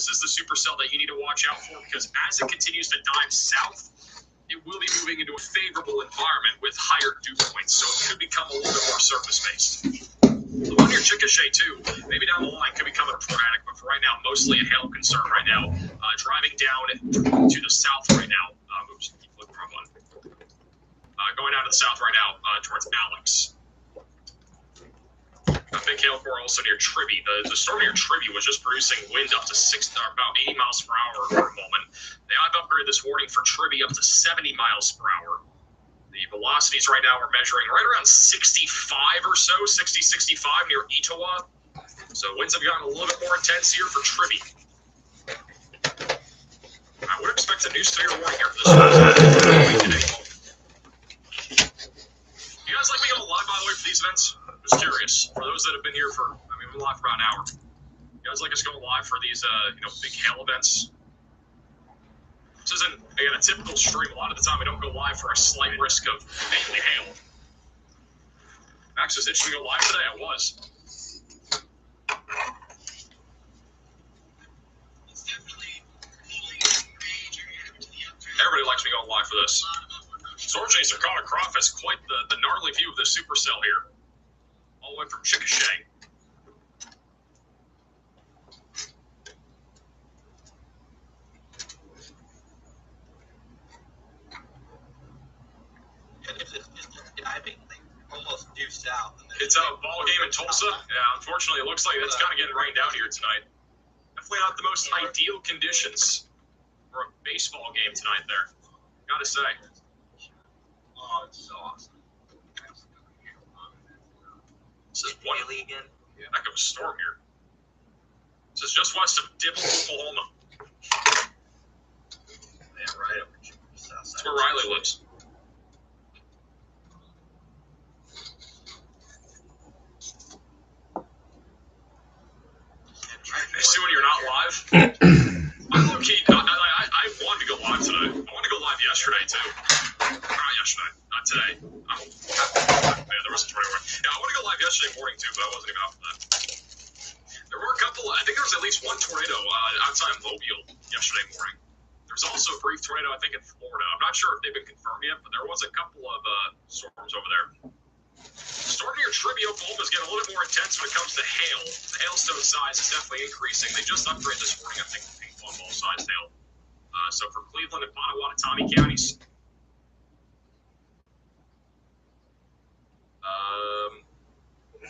This is the supercell that you need to watch out for because as it continues to dive south, it will be moving into a favorable environment with higher dew points, so it could become a little bit more surface-based. The one near Chickasha, too, maybe down the line could become a tornadic, but for right now, mostly a hail concern right now. Driving down to the south right now. Oops, keep looking wrong one. Going down to the south right now towards Alex. A big hail core also near Tribby. The storm near Tribby was just producing wind up to about 80 miles per hour for a moment. They have upgraded this warning for Tribby up to 70 miles per hour. The velocities right now are measuring right around 65 or so, 60, 65 near Itawa. So winds have gotten a little bit more intense here for Tribby. I would expect a new severe warning here for this today. You guys like me going live, by the way, for these events? Just curious. For those that have been here for, we've been live for about an hour. You guys like us going live for these, big hail events? This isn't, again, a typical stream. A lot of the time, we don't go live for a slight risk of mainly hail. Max was itching to go live today. I was. Everybody likes me going live for this. Storm Chaser Connor Croft has quite the gnarly view of the supercell here. All the way from Chickasha. Almost due south. It's a ball game in Tulsa. Yeah, unfortunately, it looks like it's kind of getting rained out here tonight. Definitely not the most ideal conditions for a baseball game tonight there. Gotta say. Oh, it's so awesome. This is one again. Yeah, heck of a storm here. This is just west of Dibble, Oklahoma. Yeah, right up the south side. That's where Riley lives. I see when you're not live. I'm low-key. I wanted to go live today. I wanted to go live yesterday, too. Not yesterday. Not today. Man, there was a tornado. Yeah, I wanted to go live yesterday morning, too, but I wasn't even out for that. There were a couple. I think there was at least one tornado outside of Mobile yesterday morning. There was also a brief tornado, I think, in Florida. I'm not sure if they've been confirmed yet, but there was a couple of storms over there. Storm near Tribby, Oklahoma is getting a little bit more intense when it comes to hail. The hailstone size is definitely increasing. They just upgraded this morning, I think, to ping pong ball sized hail. So for Cleveland and Potawatomi counties.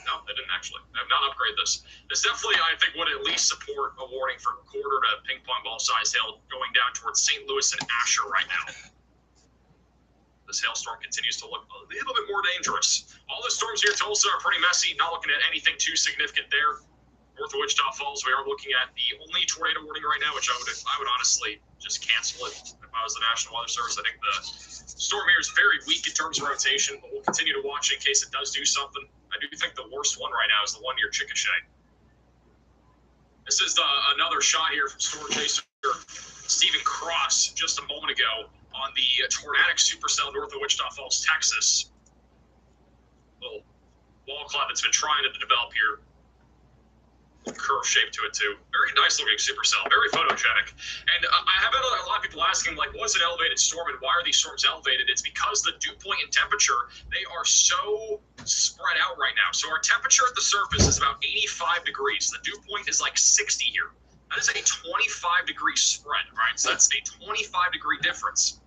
No, they didn't actually. They have not upgraded this. This definitely, I think, would at least support a warning for quarter to ping pong ball sized hail going down towards St. Louis and Asher right now. This hailstorm continues to look a little bit more dangerous. All the storms near Tulsa are pretty messy. Not looking at anything too significant there. North of Wichita Falls, we are looking at the only tornado warning right now, which I would honestly just cancel it if I was the National Weather Service. I think the storm here is very weak in terms of rotation, but we'll continue to watch it in case it does do something. I do think the worst one right now is the one near Chickasha. This is another shot here from Storm Chaser Stephen Cross just a moment ago on the tornadic supercell north of Wichita Falls, Texas. Little wall cloud that's been trying to develop here. Curve shape to it too. Very nice looking supercell, very photogenic. And I have had a lot of people asking, like, what's an elevated storm and why are these storms elevated? It's because the dew point and temperature, they are so spread out right now. So our temperature at the surface is about 85 degrees. The dew point is like 60 here. That is a 25-degree spread, right? So that's a 25-degree difference.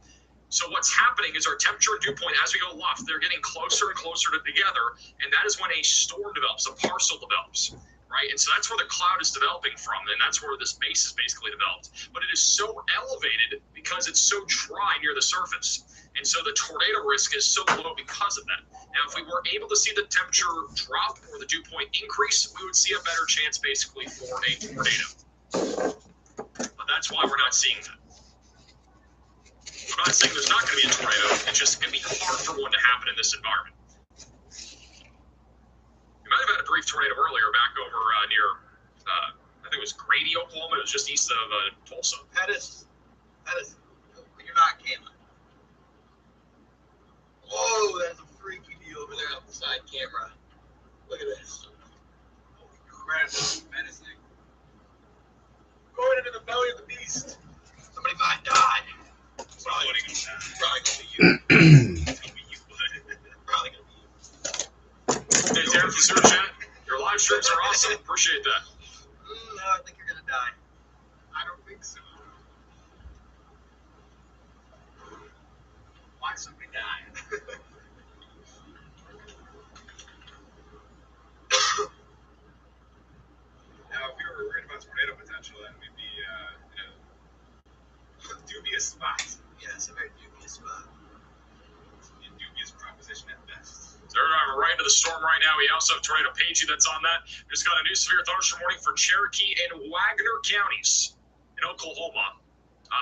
So what's happening is our temperature and dew point, as we go left, they're getting closer and closer together, and that is when a storm develops, a parcel develops. Right, and so that's where the cloud is developing from, and that's where this base is basically developed. But it is so elevated because it's so dry near the surface, and so the tornado risk is so low because of that. Now, if we were able to see the temperature drop or the dew point increase, we would see a better chance, basically, for a tornado. But that's why we're not seeing that. I'm not saying there's not going to be a tornado. It's just going to be hard for one to happen in this environment. We might have had a brief tornado earlier back over near, I think it was Grady, Oklahoma. It was just east of Tulsa. That is, you're not camera. Whoa, that's a freaky view over there on the side camera. Look at this. Holy crap, that's menacing. Going into the least. Somebody might die. Probably gonna be you. Probably gonna be you. Hey, Darren from Super Chat. Your live streams are awesome. Appreciate that. No, I think you're gonna die. I don't think so. Why somebody die? Now, if we were worried about tornado potential, then we'd be in a dubious spot. Yeah, it's a very dubious spot. A dubious proposition at best. They're driving right into the storm right now. We also have Tornado Pagey that's on that. We just got a new severe thunderstorm warning for Cherokee and Wagner counties in Oklahoma.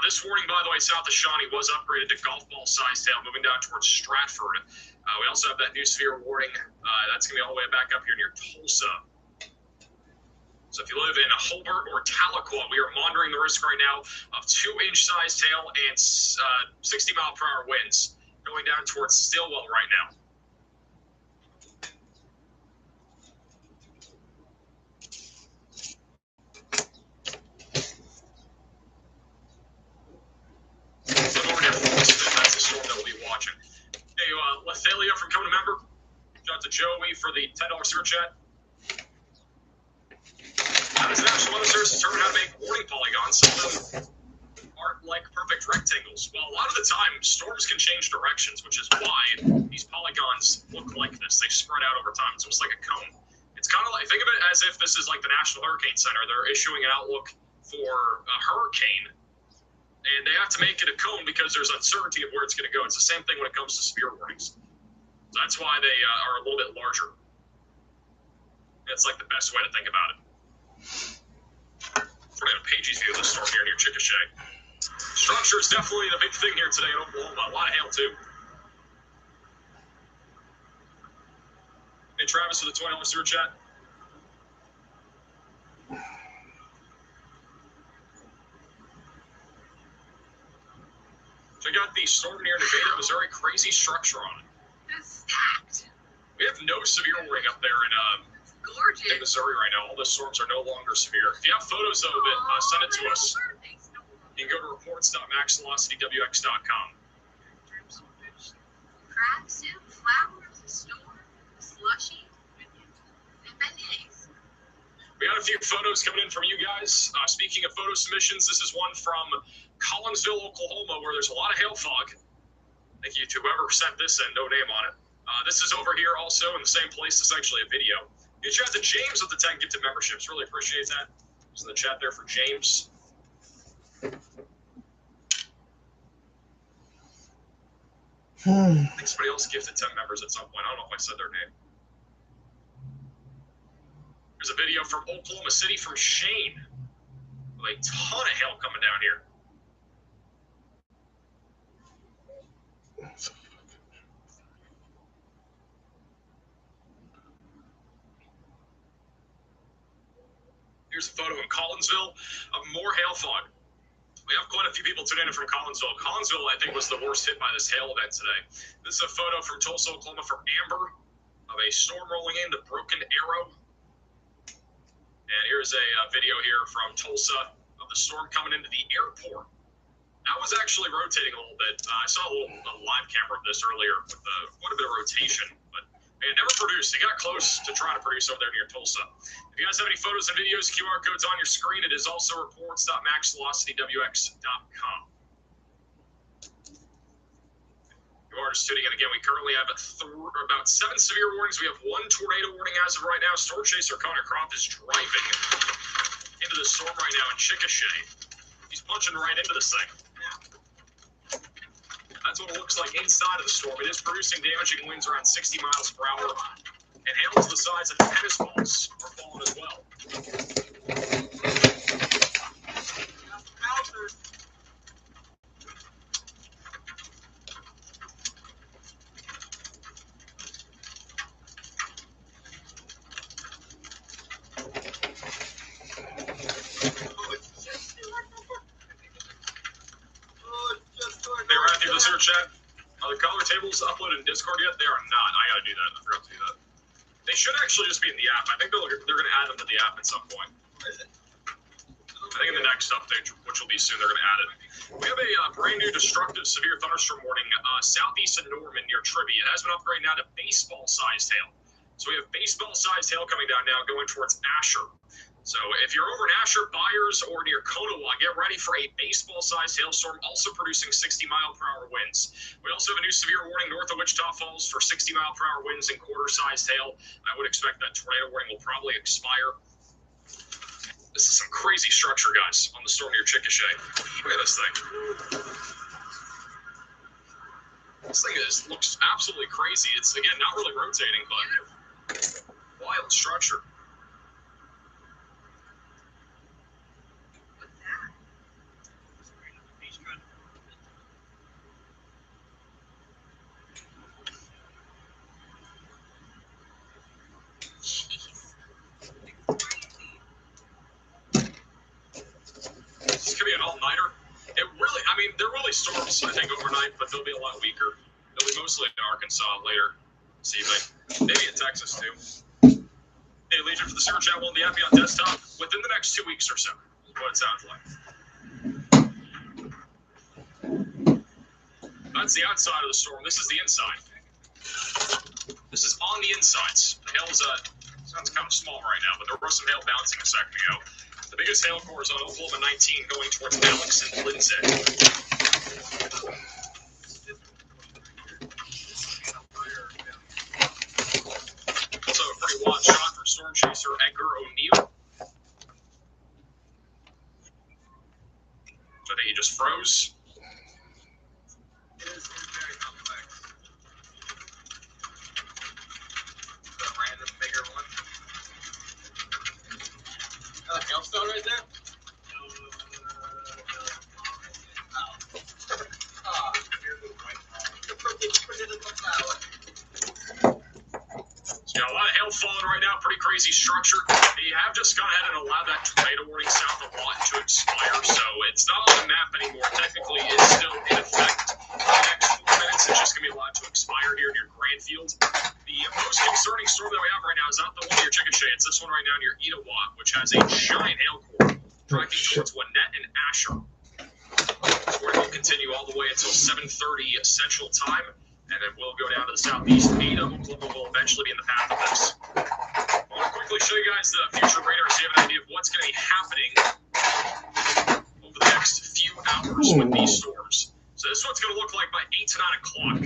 This warning, by the way, south of Shawnee was upgraded to golf ball size tail, moving down towards Stratford. We also have that new severe warning. That's going to be all the way back up here near Tulsa. So if you live in Hobart or Tahlequah, we are monitoring the risk right now of 2-inch size tail and 60-mile-per-hour winds going down towards Stillwell right now. So over near Forreston, that's the storm that we'll be watching. Hey, Lethalia from coming to member. Shout out to Joey for the $10 super chat. How does the National Weather Service determine how to make warning polygons? Some of them aren't like perfect rectangles. Well, a lot of the time, storms can change directions, which is why these polygons look like this. They spread out over time. It's almost like a cone. It's kind of like, think of it as if this is like the National Hurricane Center. They're issuing an outlook for a hurricane, and they have to make it a cone because there's uncertainty of where it's going to go. It's the same thing when it comes to severe warnings. So that's why they are a little bit larger. That's like the best way to think about it. We're going to Pagey's view of the storm here near Chickasha. Structure is definitely the big thing here today in Oklahoma. A lot of hail, too. Hey, Travis with the $20 super chat. Check out the storm near Nevada, Missouri. Crazy structure on it. It's stacked. We have no severe warning up there in Missouri right now. All the storms are no longer severe. If you have photos of it, send it to us. You can go to reports.maxvelocitywx.com. Crab soup, flowers, a storm, slushy, and beignets. We got a few photos coming in from you guys. Speaking of photo submissions, this is one from Collinsville, Oklahoma, where there's a lot of hail fog. Thank you to whoever sent this in. No name on it. This is over here also in the same place. This is actually a video. Huge shout out to James with the 10 gifted memberships. Really appreciate that. It's in the chat there for James. I think somebody else gifted 10 members at some point. I don't know if I said their name. There's a video from Oklahoma City from Shane with a ton of hail coming down here. Here's a photo in Collinsville of more hail fog. We have quite a few people tuning in from Collinsville. Collinsville, I think, was the worst hit by this hail event today. This is a photo from Tulsa, Oklahoma, from Amber of a storm rolling into Broken Arrow. And here's a video here from Tulsa of the storm coming into the airport. That was actually rotating a little bit. I saw a live camera of this earlier with quite a bit of rotation, but it never produced. It got close to trying to produce over there near Tulsa. If you guys have any photos and videos, QR code's on your screen. It is also reports.maxvelocitywx.com. You are just tuning in again. We currently have about 7 severe warnings. We have 1 tornado warning as of right now. Storm Chaser Connor Croft is driving into the storm right now in Chickasha. He's punching right into this thing. That's what it looks like inside of the storm. It is producing damaging winds around 60 miles per hour. And hail to the size of tennis balls are falling as well. Chat. Are the color tables uploaded in Discord yet? They are not. I gotta do that. I forgot to do that. They should actually just be in the app. I think they're going to add them to the app at some point. Where is it? I think in the next update, which will be soon, they're going to add it. We have a brand new destructive severe thunderstorm warning southeast of Norman near Trivia. It has been upgraded now to baseball-sized hail. So we have baseball-sized hail coming down now, going towards Asher. So if you're over in Asher, Byers, or near Konawa, get ready for a baseball-sized hailstorm, also producing 60-mile-per-hour winds. We also have a new severe warning north of Wichita Falls for 60-mile-per-hour winds and quarter-sized hail. I would expect that tornado warning will probably expire. This is some crazy structure, guys, on the storm near Chickasha. Look at this thing. This thing looks absolutely crazy. It's, again, not really rotating, but wild structure. This could be an all-nighter. It really, I mean, there will be storms, I think, overnight, but they'll be a lot weaker. They'll be mostly in Arkansas later this evening. Maybe in Texas, too. Hey, Legion, for the Sewer Chat, will the app be on desktop within the next 2 weeks or so, is what it sounds like. That's the outside of the storm. This is the inside. This is on the insides. The hail's, sounds kind of small right now, but there was some hail bouncing a second ago. The biggest hail core is on Oklahoma 19 going towards Alex and Lindsay. Also a pretty wild shot for storm chaser Edgar O'Neill. So I think he just froze. It is very complex. A random bigger one. Hailstone right there? So, a lot of hail falling right now, pretty crazy structure. They have just gone ahead and allowed that tornado warning south of Lawton to expire, so it's not on the map anymore. Technically, it's still in effect. In the next 4 minutes, it's just going to be allowed to expire here near Grandfield. The most concerning storm that we have right now is not the one near Chickasha. It's this one right now near Etowah, which has a giant hail core tracking towards Winnett and Asher. Where it will continue all the way until 7:30 Central Time, and then we'll go down to the southeast. Ada, Oklahoma will eventually be in the path of this. I want to quickly show you guys the future radar so you have an idea of what's going to be happening over the next few hours with these storms. So this is what it's going to look like by 8 to 9 o'clock.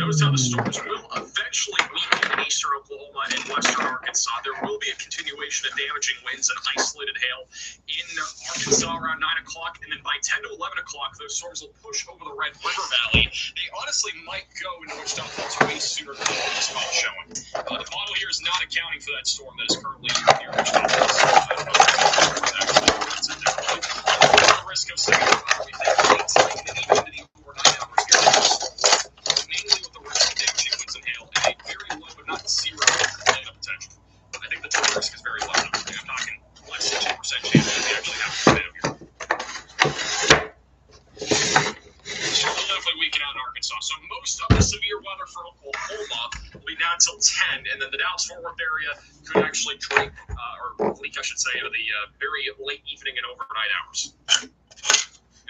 Notice how the storms will eventually weaken in eastern Oklahoma and western Arkansas. There will be a continuation of damaging winds and isolated hail in Arkansas around 9 o'clock, and then by 10 to 11 o'clock, those storms will push over the Red River Valley. They honestly might go into Wichita Falls way sooner than what this model showing. The model here is not accounting for that storm that is currently near Wichita Falls. I don't know if that's in there. The risk of severe weather, we think, into the overnight hours here. Mainly with the risk of damaging winds and hail, and a very low but not zero tornado potential. I think the tornado risk is very low. I'm talking less than 2% chance that they actually have a tornado here. So we'll definitely weaken out in Arkansas. So most of the severe weather for Oklahoma will be down until 10, and then the Dallas-Fort Worth area could actually drape, or leak, I should say, into the very late evening and overnight hours.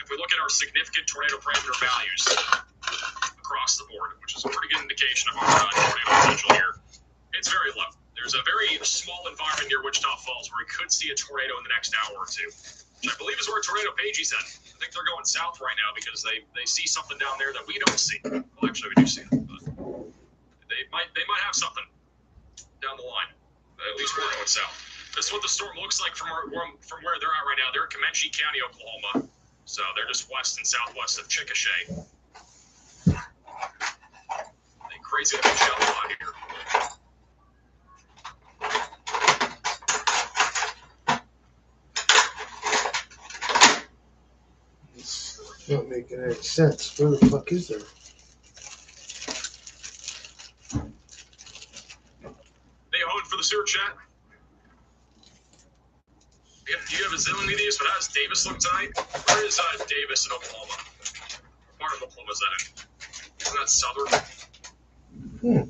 If we look at our significant tornado parameter values across the board, which is a pretty good indication of our tornado potential here, it's very low. There's a very small environment near Wichita Falls where we could see a tornado in the next hour or two, which I believe is where Tornado Pagey's at. I think they're going south right now because they see something down there that we don't see. Well, actually, we do see it, but they might have something down the line. At least we're going south. This is what the storm looks like from where they're at right now. They're in Comanche County, Oklahoma. So they're just west and southwest of Chickasha. They crazy looking shell out here. It's not making any sense. Where the fuck is there? They own for the sewer chat. Do you have a zillion of these? But how does Davis look tonight? Where is Davis in Oklahoma? What part of Oklahoma is that in? Isn't that southern? Look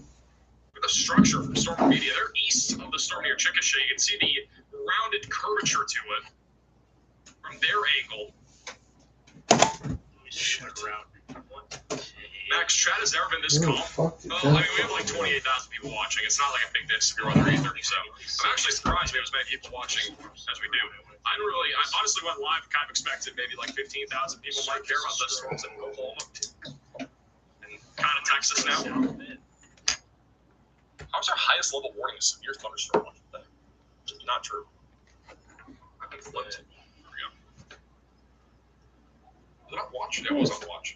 at the structure from Storm Media. They're east of the storm near Chickasha. You can see the rounded curvature to it. from their angle. Max, chat has never been this calm. I mean, we have like 28,000 people watching. It's not like a big day severe weather either. So I'm actually surprised we have as many people watching as we do. I honestly went live, kind of expected maybe like 15,000 people might care about the storms in Oklahoma and kind of Texas now. How's our highest level warning a severe thunderstorm? Which is not true. I've been flipped. There we go. Was it on watch? It was on watch.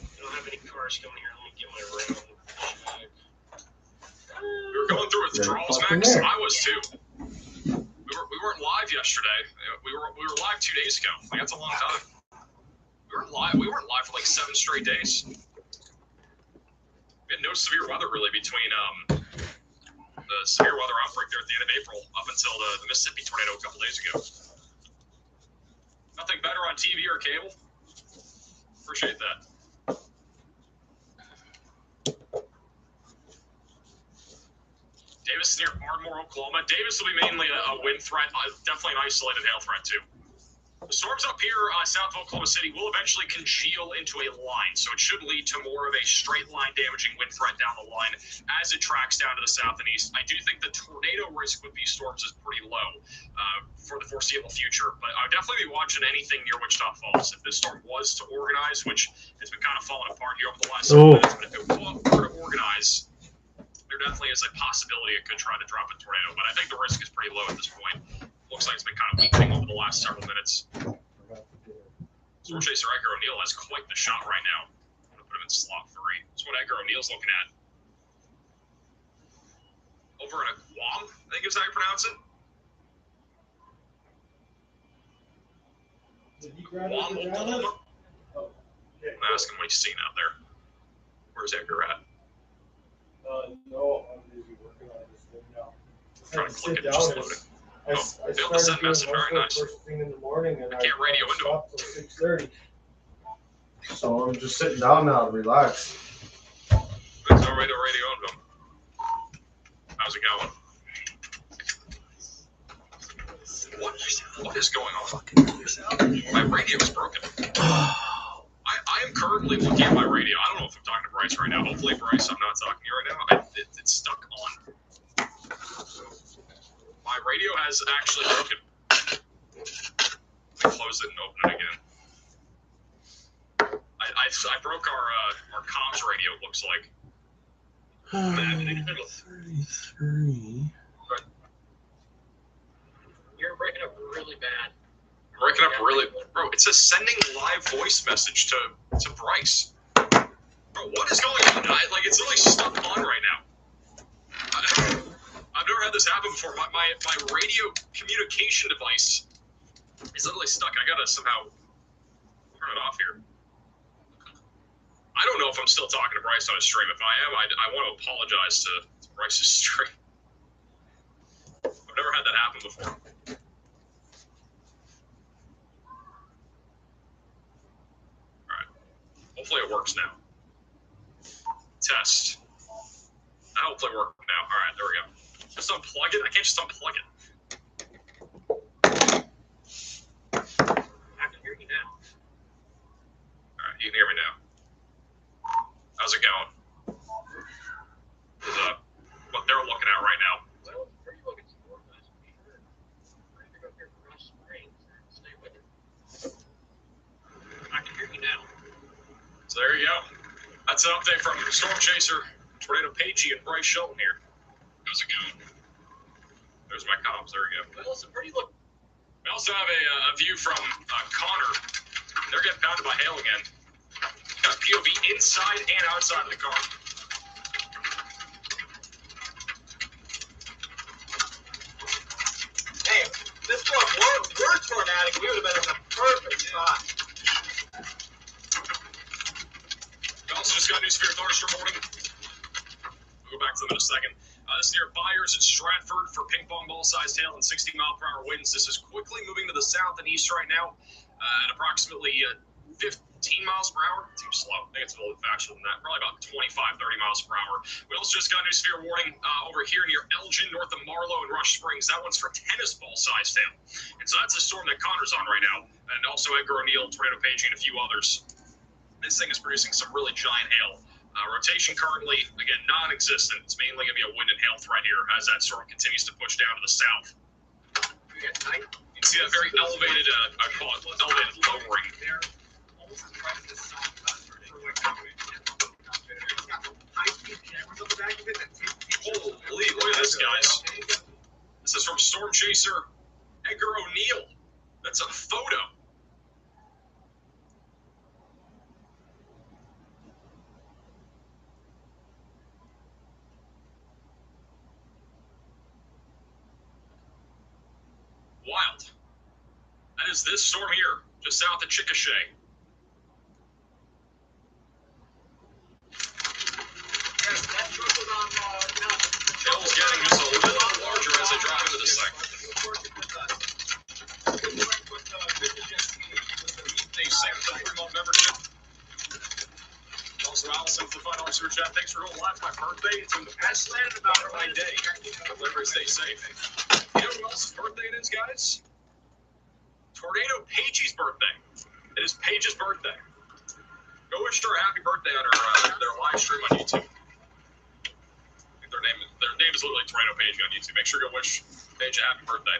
I don't have any cars coming here. Let me get my round. We were going through withdrawals, Max. I was too. We weren't live yesterday. We were live 2 days ago. Like, that's a long time. We weren't live for like 7 straight days. We had no severe weather really between the severe weather outbreak there at the end of April up until the Mississippi tornado a couple days ago. Nothing better on TV or cable. Appreciate that. Davis is near Ardmore, Oklahoma. Davis will be mainly a wind threat, definitely an isolated hail threat too. The storms up here south of Oklahoma City will eventually congeal into a line, so it should lead to more of a straight line damaging wind threat down the line as it tracks down to the south and east. I do think the tornado risk with these storms is pretty low for the foreseeable future, but I would definitely be watching anything near Wichita Falls. If this storm was to organize, which has been kind of falling apart here over the last several minutes, but if it were to organize, there definitely is a possibility it could try to drop a tornado, but I think the risk is pretty low at this point. Looks like it's been kind of weakening over the last several minutes. Storm Chaser Edgar O'Neill has quite the shot right now. I'm going to put him in slot 3. That's what Edgar O'Neill's looking at. Over in Guam, I think is how you pronounce it. Guam, Oklahoma. I'm asking what he's seeing out there. Where's Edgar at? No, I'm busy working on this thing now. Trying to click it, just loading. I Failed to send message. Very nice. First thing in the morning, and I can't radio into him. Till 6:30. So I'm just sitting down now to relax. There's no radio into him. How's it going? What is going on? My radio is broken. I am currently looking at my radio. I don't know if I'm talking to Bryce right now. Hopefully, Bryce, I'm not talking to you right now. It's stuck on. My radio has actually broken. Let me close it and open it again. I broke our comms radio, it looks like. 33. You're breaking up really bad. I'm breaking up really... Bro, it says sending live voice message to Bryce. Bro, what is going on? It's literally stuck on right now. I've never had this happen before. My radio communication device is literally stuck. I gotta somehow turn it off here. I don't know if I'm still talking to Bryce on his stream. If I am, I want to apologize to Bryce's stream. I've never had that happen before. Alright. Hopefully it works now. Test. That hopefully worked now. Alright, there we go. Just unplug it? I can't just unplug it. I can hear you now. Alright, you can hear me now. How's it going? Is what they're looking at right now. Well, pretty looking storm, that's for sure. We're going to go here for Rush Springs and stay with it. I can hear you now. So there you go. That's an update from Storm Chaser, Tornado Pagey, and Bryce Shelton here. How's it going? There's my comms. There we go. Well, it's a pretty look. We also have a view from Connor. They're getting pounded by hail again. Got POV inside and outside of the car. Hey, this one were tornadic, we would have been in the perfect spot. We also just got news for your thunderstorm warning. We'll go back to them in a second. This is near Byers and Stratford for ping pong ball-sized hail and 60-mile-per-hour winds. This is quickly moving to the south and east right now at approximately miles per hour. Too slow. I think it's a little bit faster than that. Probably about 25, 30 miles per hour. We also just got a new severe warning over here near Elgin, north of Marlow and Rush Springs. That one's for tennis ball size hail. And so that's the storm that Connor's on right now. And also Edgar O'Neill, Tornado Paging, and a few others. This thing is producing some really giant hail. Rotation currently, again, non-existent. It's mainly going to be a wind and hail threat here as that storm continues to push down to the south. You can see that very elevated, I call it elevated lowering. Holy, look at this, guys. This is from Storm Chaser Edgar O'Neill. That's a photo. Wild. That is this storm here, just south of Chickasha. Tail's getting just a little larger as they drive into this thing. They saved the 3-month membership. Also, Allison for the final super chat. Thanks for going live. My birthday. It's in the past landed about my day. Delivery, stay safe. You know who else's birthday it is, guys? Tornado Pagey's birthday. It is Paige's birthday. Go wish her a happy birthday on her their live stream on YouTube. I think their name is literally Tornado Pagey on YouTube. Make sure you go wish Paige a happy birthday.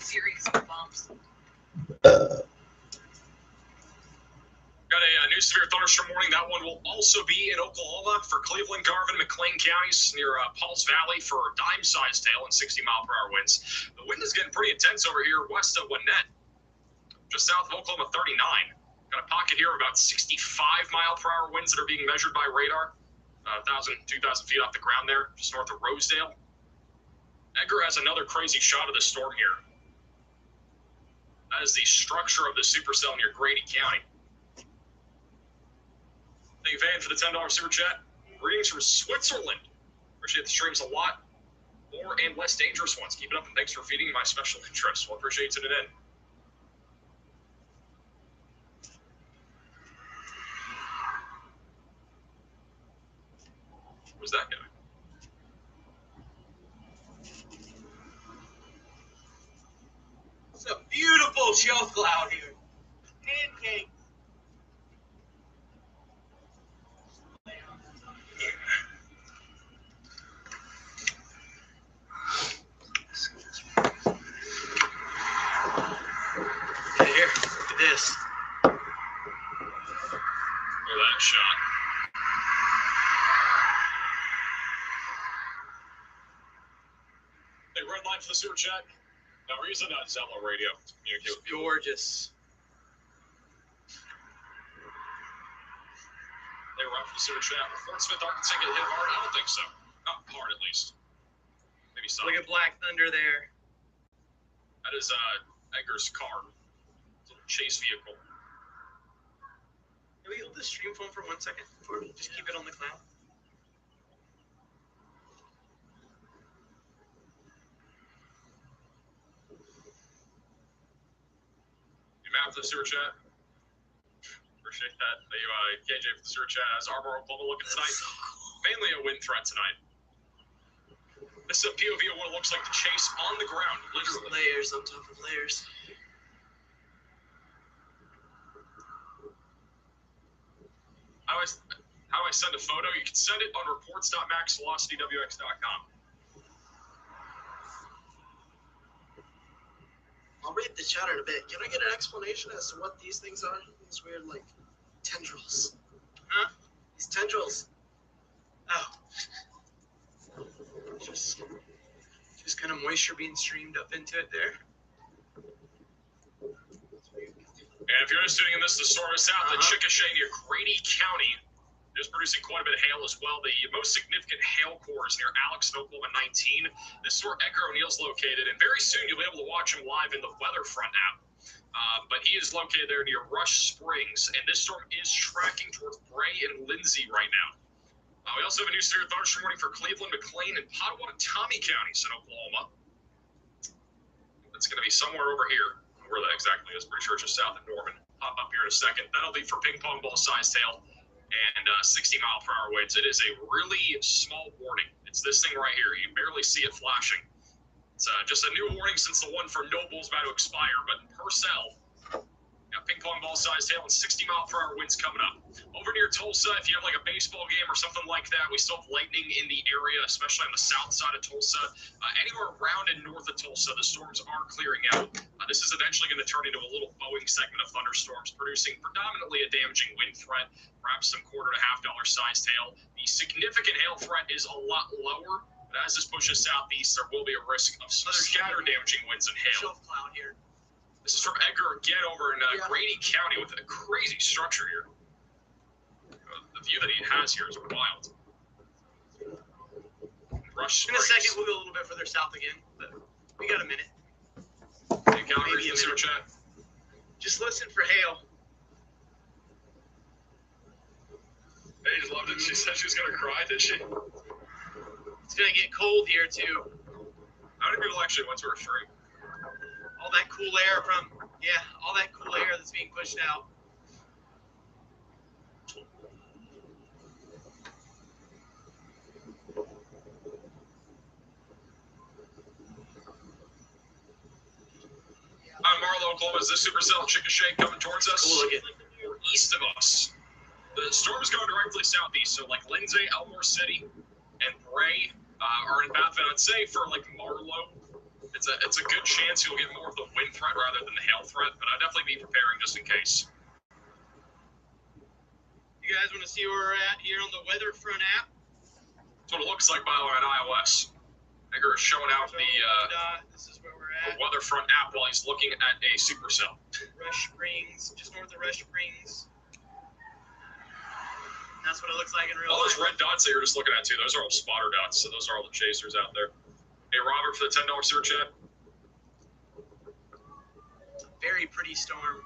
Series of bumps. Got a new severe thunderstorm warning. That one will also be in Oklahoma for Cleveland, Garvin, and McLean counties near Pauls Valley for dime-sized hail and 60-mile-per-hour winds. The wind is getting pretty intense over here west of Winnett, just south of Oklahoma 39. Got a pocket here of about 65-mile-per-hour winds that are being measured by radar, 1,000, 2,000 feet off the ground there, just north of Rosedale. Edgar has another crazy shot of the storm here. That is the structure of the supercell near Grady County. Thank you, Van, for the $10 super chat. Greetings from Switzerland. Appreciate the streams a lot. More and less dangerous ones. Keep it up, and thanks for feeding my special interest. Well, appreciate you tuning in. Who's that guy? It's a beautiful show cloud here. Pancakes. Here, look at this. Look at that shot. Hey, red line for the super chat. No reason not Zello Radio to communicate with people. Gorgeous. They were up for the super chat. Will Fort Smith, Arkansas get hit hard? I don't think so. Not hard, at least. Maybe some. Look at Black Thunder there. That is Edgar's car. It's a little chase vehicle. Can we hold the stream phone for 1 second? Or just keep it on the cloud? You map for the super chat? Appreciate that. Thank you, KJ, for the super chat. How's Arbor, Oklahoma looking tonight? So cool. Mainly a wind threat tonight. This is a POV of what it looks like to chase on the ground, Just literally. layers on top of layers. How I send a photo? You can send it on reports.maxvelocitywx.com. I'll read the chat in a bit. Can I get an explanation as to what these things are? These weird, like, tendrils. Huh? These tendrils. Oh. Just kind of moisture being streamed up into it there. And if you're just tuning in, this is the storm south of Chickasha near Grady County. It is producing quite a bit of hail as well. The most significant hail core is near Alex, Oklahoma 19. This is where Edgar O'Neill's located, and very soon you'll be able to watch him live in the Weather Front app. But he is located there near Rush Springs, and this storm is tracking towards Bray and Lindsay right now. We also have a new severe thunderstorm warning for Cleveland, McLean, and Potawatomi counties in Oklahoma. It's going to be somewhere over here. Where that exactly is, pretty sure it's just south of Norman. Pop up here in a second. That'll be for ping pong ball size tail and 60-mile-per-hour winds. It is a really small warning. It's this thing right here. You barely see it flashing. It's just a new warning since the one for Noble is about to expire. But in Purcell, ping pong ball size tail and 60-mile-per-hour winds coming up. Over near Tulsa, if you have like a baseball game or something like that, we still have lightning in the area, especially on the south side of Tulsa. Anywhere around and north of Tulsa, the storms are clearing out. This is eventually going to turn into a little Boeing segment of thunderstorms, producing predominantly a damaging wind threat, perhaps some $1.25 size tail. The significant hail threat is a lot lower, but as this pushes southeast, there will be a risk of some scattered damaging winds and hail. Shelf cloud here. This is from Edgar again over in Grady County with a crazy structure here. The view that he has here is wild. Rush In a second, we'll go a little bit further south again, but we got a minute. Hey, Calgary, Maybe a super minute. chat. Just listen for hail. Hey, just loved it. She said she was going to cry, did she? It's gonna get cold here too. How many people actually went to her stream? All that cool air all that cool air that's being pushed out. On Marlow, Oklahoma, is this supercell Chickasha coming towards us? Cool looking. Or east of us. The storm is going directly southeast, so like Lindsay, Elmore City, and Bray are in Bathville. I'd say for like Marlow, it's a good chance you'll get more of the wind threat rather than the hail threat, but I'd definitely be preparing just in case. You guys want to see where we're at here on the Weatherfront app? That's what it looks like, by the way, on iOS. Edgar is showing out the This is where we're at. Weatherfront app while he's looking at a supercell. Rush Springs, just north of Rush Springs. That's what it looks like in real All those life. red dots that you're just looking at, too, those are all spotter dots, so those are all the chasers out there. Hey, Robert, for the $10 super chat. Very pretty storm.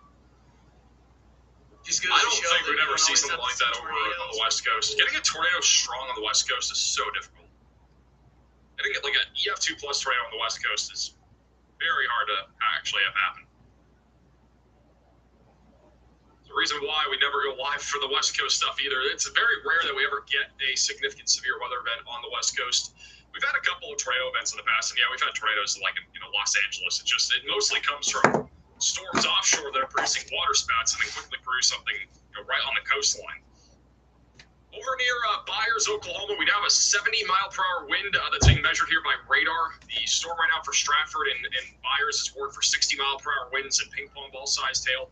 Just I don't think we'd ever see something like that over on the West Coast. Getting a tornado strong on the West Coast is so difficult. Getting like an EF2 plus tornado on the West Coast is very hard to actually have happen. The reason why we never go live for the West Coast stuff either. It's very rare that we ever get a significant severe weather event on the West Coast. We've had a couple of tornado events in the past, and yeah, we've had tornadoes like in Los Angeles. It mostly comes from storms offshore that are producing water spouts and then quickly produce something right on the coastline. Over near Byers, Oklahoma, we now have a 70-mile-per-hour wind that's being measured here by radar. The storm right now for Stratford and Byers is warned for 60-mile-per-hour winds and ping-pong ball-sized hail.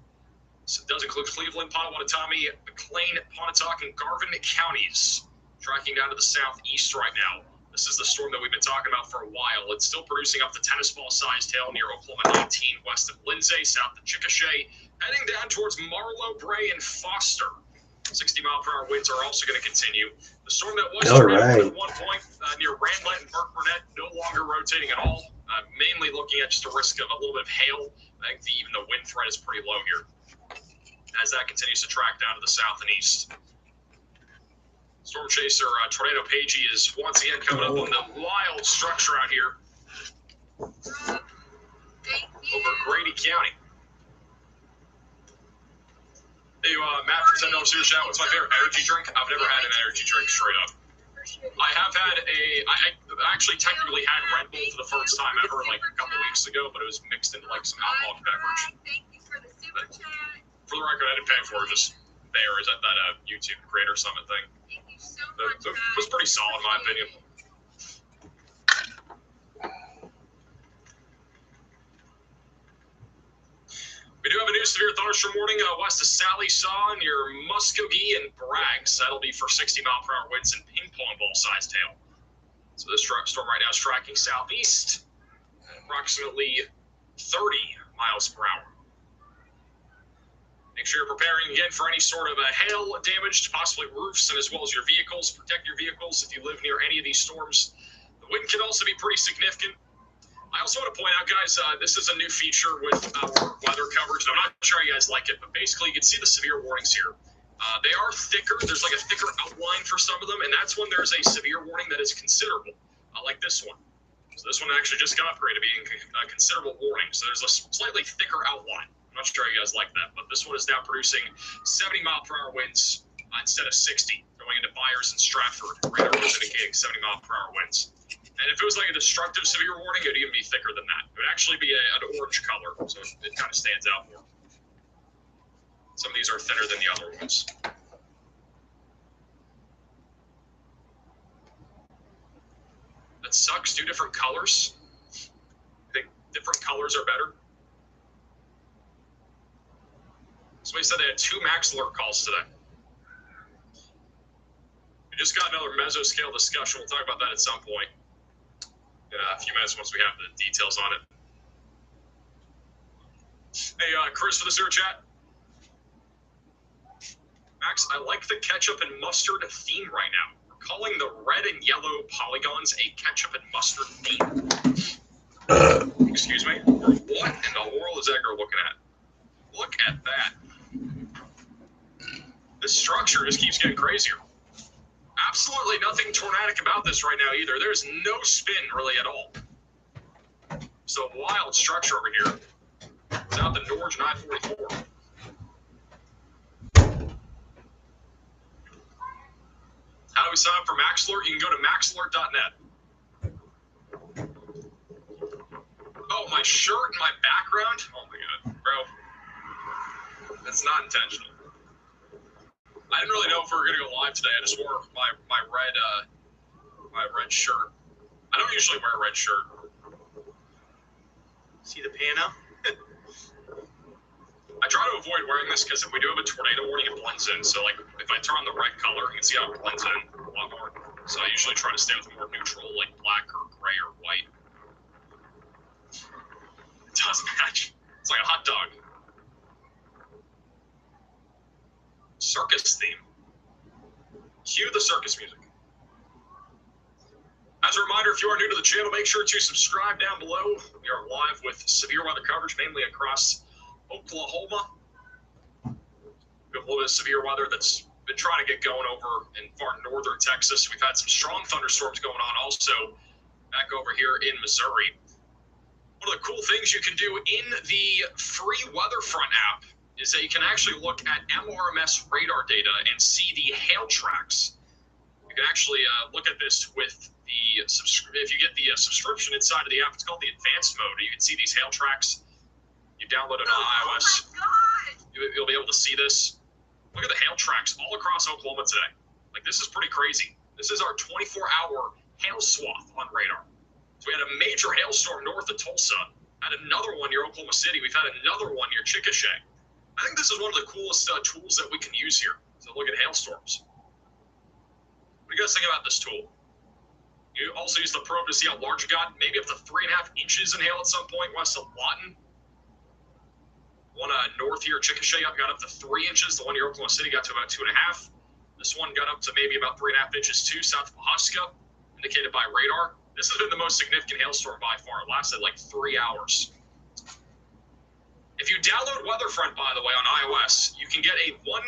So it does include Cleveland, Potawatomi, McLean, Pontotoc, and Garvin counties, tracking down to the southeast right now. This is the storm that we've been talking about for a while. It's still producing up to tennis ball-sized hail near Oklahoma 19, west of Lindsay, south of Chickasha, heading down towards Marlow, Bray, and Foster. 60-mile-per-hour winds are also going to continue. The storm that was at one point near Randlet and Burke Burnett no longer rotating at all, mainly looking at just a risk of a little bit of hail. I think even the wind threat is pretty low here as that continues to track down to the south and east. Storm chaser Tornado Pagey is once again coming up on the wild structure out here over Grady County. Hey, Matt from $10 super chat. What's my favorite energy drink? I've never had an energy drink straight up. I have had I actually technically had Red Bull for the first time ever like a couple weeks ago, but it was mixed into like some alcoholic beverage. Thank you for the super chat. For the record, I didn't pay for it. Just there is at that YouTube Creator Summit thing. Thank you so much. It was pretty solid in my opinion. We do have a new severe thunderstorm warning west of Sally Saw near Muskogee and Braggs. That'll be for 60-mile-per-hour winds and ping-pong ball-sized hail. So this storm right now is tracking southeast at approximately 30 miles per hour. Make sure you're preparing again for any sort of hail damage to possibly roofs and as well as your vehicles. Protect your vehicles if you live near any of these storms. The wind can also be pretty significant. I also want to point out, guys, this is a new feature with our weather coverage. And I'm not sure you guys like it, but basically you can see the severe warnings here. They are thicker. There's like a thicker outline for some of them, and that's when there's a severe warning that is considerable, like this one. So this one actually just got upgraded, being a considerable warning. So there's a slightly thicker outline. I'm not sure how you guys like that, but this one is now producing 70-mile-per-hour winds instead of 60, going into Byers and Stratford. Radar was indicating 70-mile-per-hour winds. And if it was like a destructive severe warning, it would even be thicker than that. It would actually be an orange color, so it kind of stands out more. Some of these are thinner than the other ones. That sucks. Two different colors. I think different colors are better. Somebody said they had 2 max alert calls today. We just got another mesoscale discussion. We'll talk about that at some point in a few minutes once we have the details on it. Hey, Chris for the sewer chat. Max, I like the ketchup and mustard theme right now. We're calling the red and yellow polygons a ketchup and mustard theme. Excuse me? Or what in the world is Edgar looking at? Look at that. This structure just keeps getting crazier. Absolutely nothing tornadic about this right now either. There's no spin really at all. It's a wild structure over here. It's out the Norge 944. How do we sign up for MaxAlert? You can go to maxalert.net. Oh, my shirt and my background? Oh my god, bro. That's not intentional. I didn't really know if we were gonna go live today. I just wore my red shirt. I don't usually wear a red shirt. See the pano? I try to avoid wearing this because if we do have a tornado warning, it blends in. So like if I turn on the red color, you can see how it blends in a lot more. So I usually try to stay with a more neutral, like black or gray or white. It does match. It's like a hot dog. Circus theme. Cue the circus music. As a reminder, if you are new to the channel, make sure to subscribe down below. We are live with severe weather coverage, mainly across Oklahoma. We have a little bit of severe weather that's been trying to get going over in far northern Texas. We've had some strong thunderstorms going on also back over here in Missouri. One of the cool things you can do in the free Weatherfront app is that you can actually look at MRMS radar data and see the hail tracks. You can actually look at this with the if you get the subscription inside of the app. It's called the advanced mode. You can see these hail tracks. You download it on iOS. Oh my god! You'll be able to see this. Look at the hail tracks all across Oklahoma today. Like, this is pretty crazy. This is our 24-hour hail swath on radar. So we had a major hailstorm north of Tulsa, had another one near Oklahoma City. We've had another one near Chickasha. I think this is one of the coolest tools that we can use here to look at hailstorms. What do you guys think about this tool? You also use the probe to see how large it got, maybe up to 3.5 inches in hail at some point west of Lawton. One north here, Chickasha, got up to 3 inches. The one near Oklahoma City got to about 2.5. This one got up to maybe about 3.5 inches too, south of Pawhuska, indicated by radar. This has been the most significant hailstorm by far. It lasted like 3 hours. If you download Weatherfront, by the way, on iOS, you can get a 1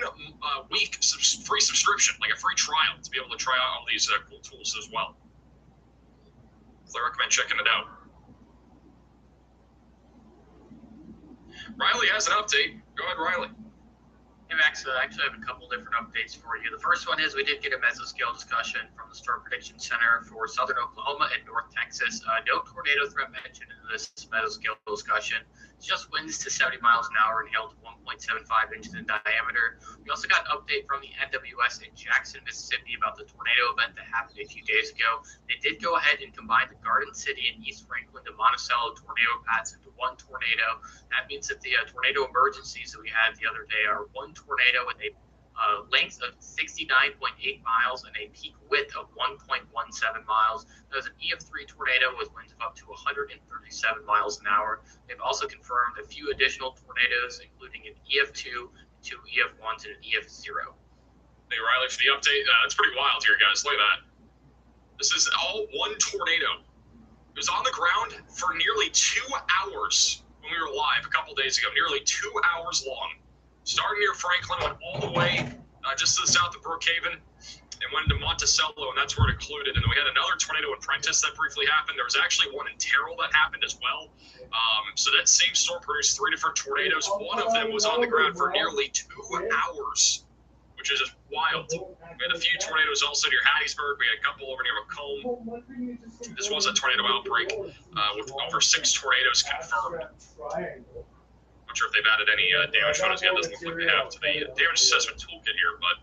week free subscription, like a free trial, to be able to try out all these cool tools as well. So I recommend checking it out. Riley has an update. Go ahead, Riley. Hey, Max, I actually have a couple different updates for you. The first one is we did get a mesoscale discussion from the Storm Prediction Center for southern Oklahoma and North Texas. No tornado threat mentioned in this mesoscale discussion. It's just winds to 70 miles an hour and hail to 1.75 inches in diameter. We also got an update from the NWS in Jackson, Mississippi about the tornado event that happened a few days ago. They did go ahead and combine the Garden City and East Franklin to Monticello tornado paths into one tornado. That means that the tornado emergencies that we had the other day are one tornado with a length of 69.8 miles and a peak width of 1.17 miles. That was an EF3 tornado with winds of up to 137 miles an hour. They've also confirmed a few additional tornadoes, including an EF2, 2 EF1s, and an EF0. Hey, Riley, for the update. It's pretty wild here, guys. Look at that. This is all one tornado. It was on the ground for nearly 2 hours when we were live a couple days ago. Nearly 2 hours long. Starting near Franklin, went all the way just to the south of Brookhaven, and went into Monticello, and that's where it occluded. And then we had another tornado in Prentice that briefly happened. There was actually one in Terrell that happened as well. So that same storm produced 3 different tornadoes. One of them was on the ground for nearly 2 hours, which is just wild. We had a few tornadoes also near Hattiesburg. We had a couple over near Macomb. This was a tornado outbreak with over 6 tornadoes confirmed. Not sure if they've added any damage photos yet. Doesn't look like they have to the damage assessment toolkit here, but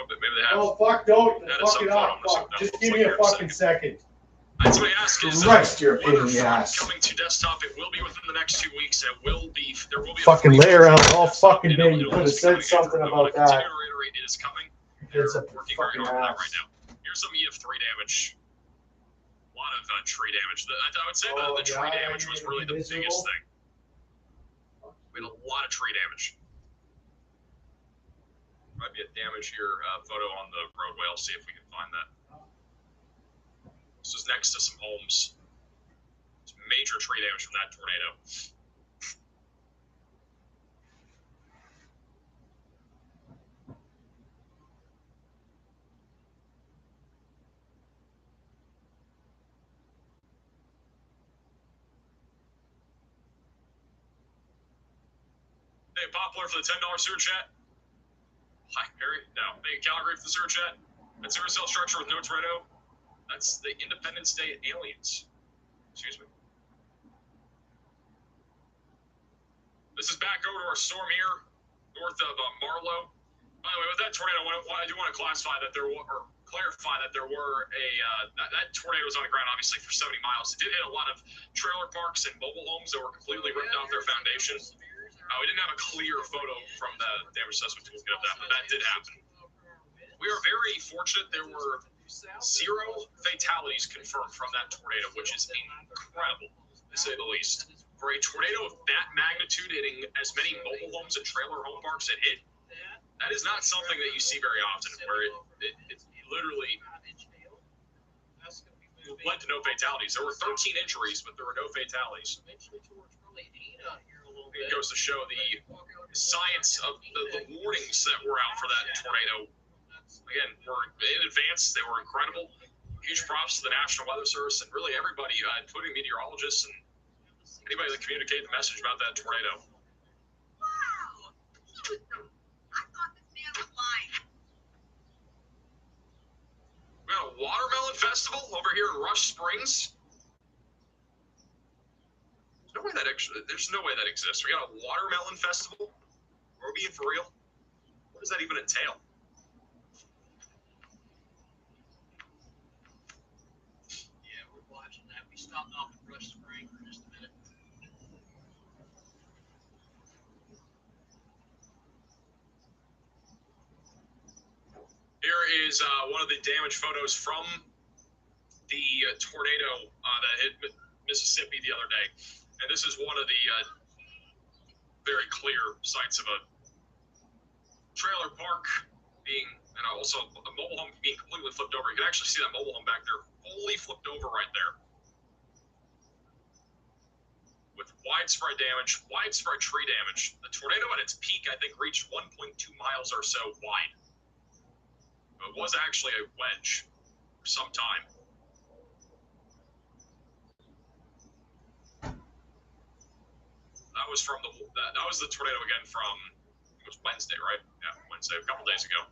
maybe they have. Oh, fuck, don't. Added Fuck some it photo. up. Fuck. Just give me a fucking second. And somebody asked, is Christ, your Weather pain in the Front ass. coming to desktop? It will be within the next 2 weeks. There will be a Fucking free layer out version all of desktop. fucking It'll- day. You it'll could have just be said coming. something I'm about gonna continue that. to reiterate, it is coming. It's They're a working very fucking hard on that ass. right now. Here's some EF3 damage. A lot of tree damage. I would say Oh, the tree God, damage was really the biggest invisible? thing. We had a lot of tree damage. Might be a damage here photo on the roadway. I'll see if we can find that. This is next to some homes. It's major tree damage from that tornado. Hey, Poplar for the $10 sewer chat. Hi, Harry. No. Hey, Calgary for the sewer chat. That sewer cell structure with no tornado. That's the Independence Day aliens. Excuse me. This is back over to our storm here, north of Marlow. By the way, with that tornado, I do want to classify that there were, or clarify that there were that tornado was on the ground obviously for 70 miles. It did hit a lot of trailer parks and mobile homes that were completely ripped off their foundation. We didn't have a clear photo from the damage assessment tool of that, but that did happen. We are very fortunate. There were 0 fatalities confirmed from that tornado, which is incredible, to say the least. For a tornado of that magnitude hitting as many mobile homes and trailer home parks it hit, that is not something that you see very often, where it literally led to no fatalities. There were 13 injuries, but there were no fatalities. It goes to show the science of the warnings that were out for that tornado. Again, were in advance. They were incredible. Huge props to the National Weather Service and really everybody, including meteorologists and anybody that communicated the message about that tornado. Wow! I thought this man was lying. We got a watermelon festival over here in Rush Springs. There's no way that exists. We got a watermelon festival. Are we being for real? What does that even entail? Yeah, we're watching that. We stopped off at Rush Spring for just a minute. Here is one of the damage photos from the tornado that hit Mississippi the other day. And this is one of the very clear sites of a trailer park being, and also a mobile home being completely flipped over. You can actually see that mobile home back there fully flipped over right there. With widespread damage, widespread tree damage. The tornado at its peak, I think, reached 1.2 miles or so wide. It was actually a wedge for some time. That was from that was the tornado again from, it was Wednesday, right? Yeah, Wednesday, a couple days ago.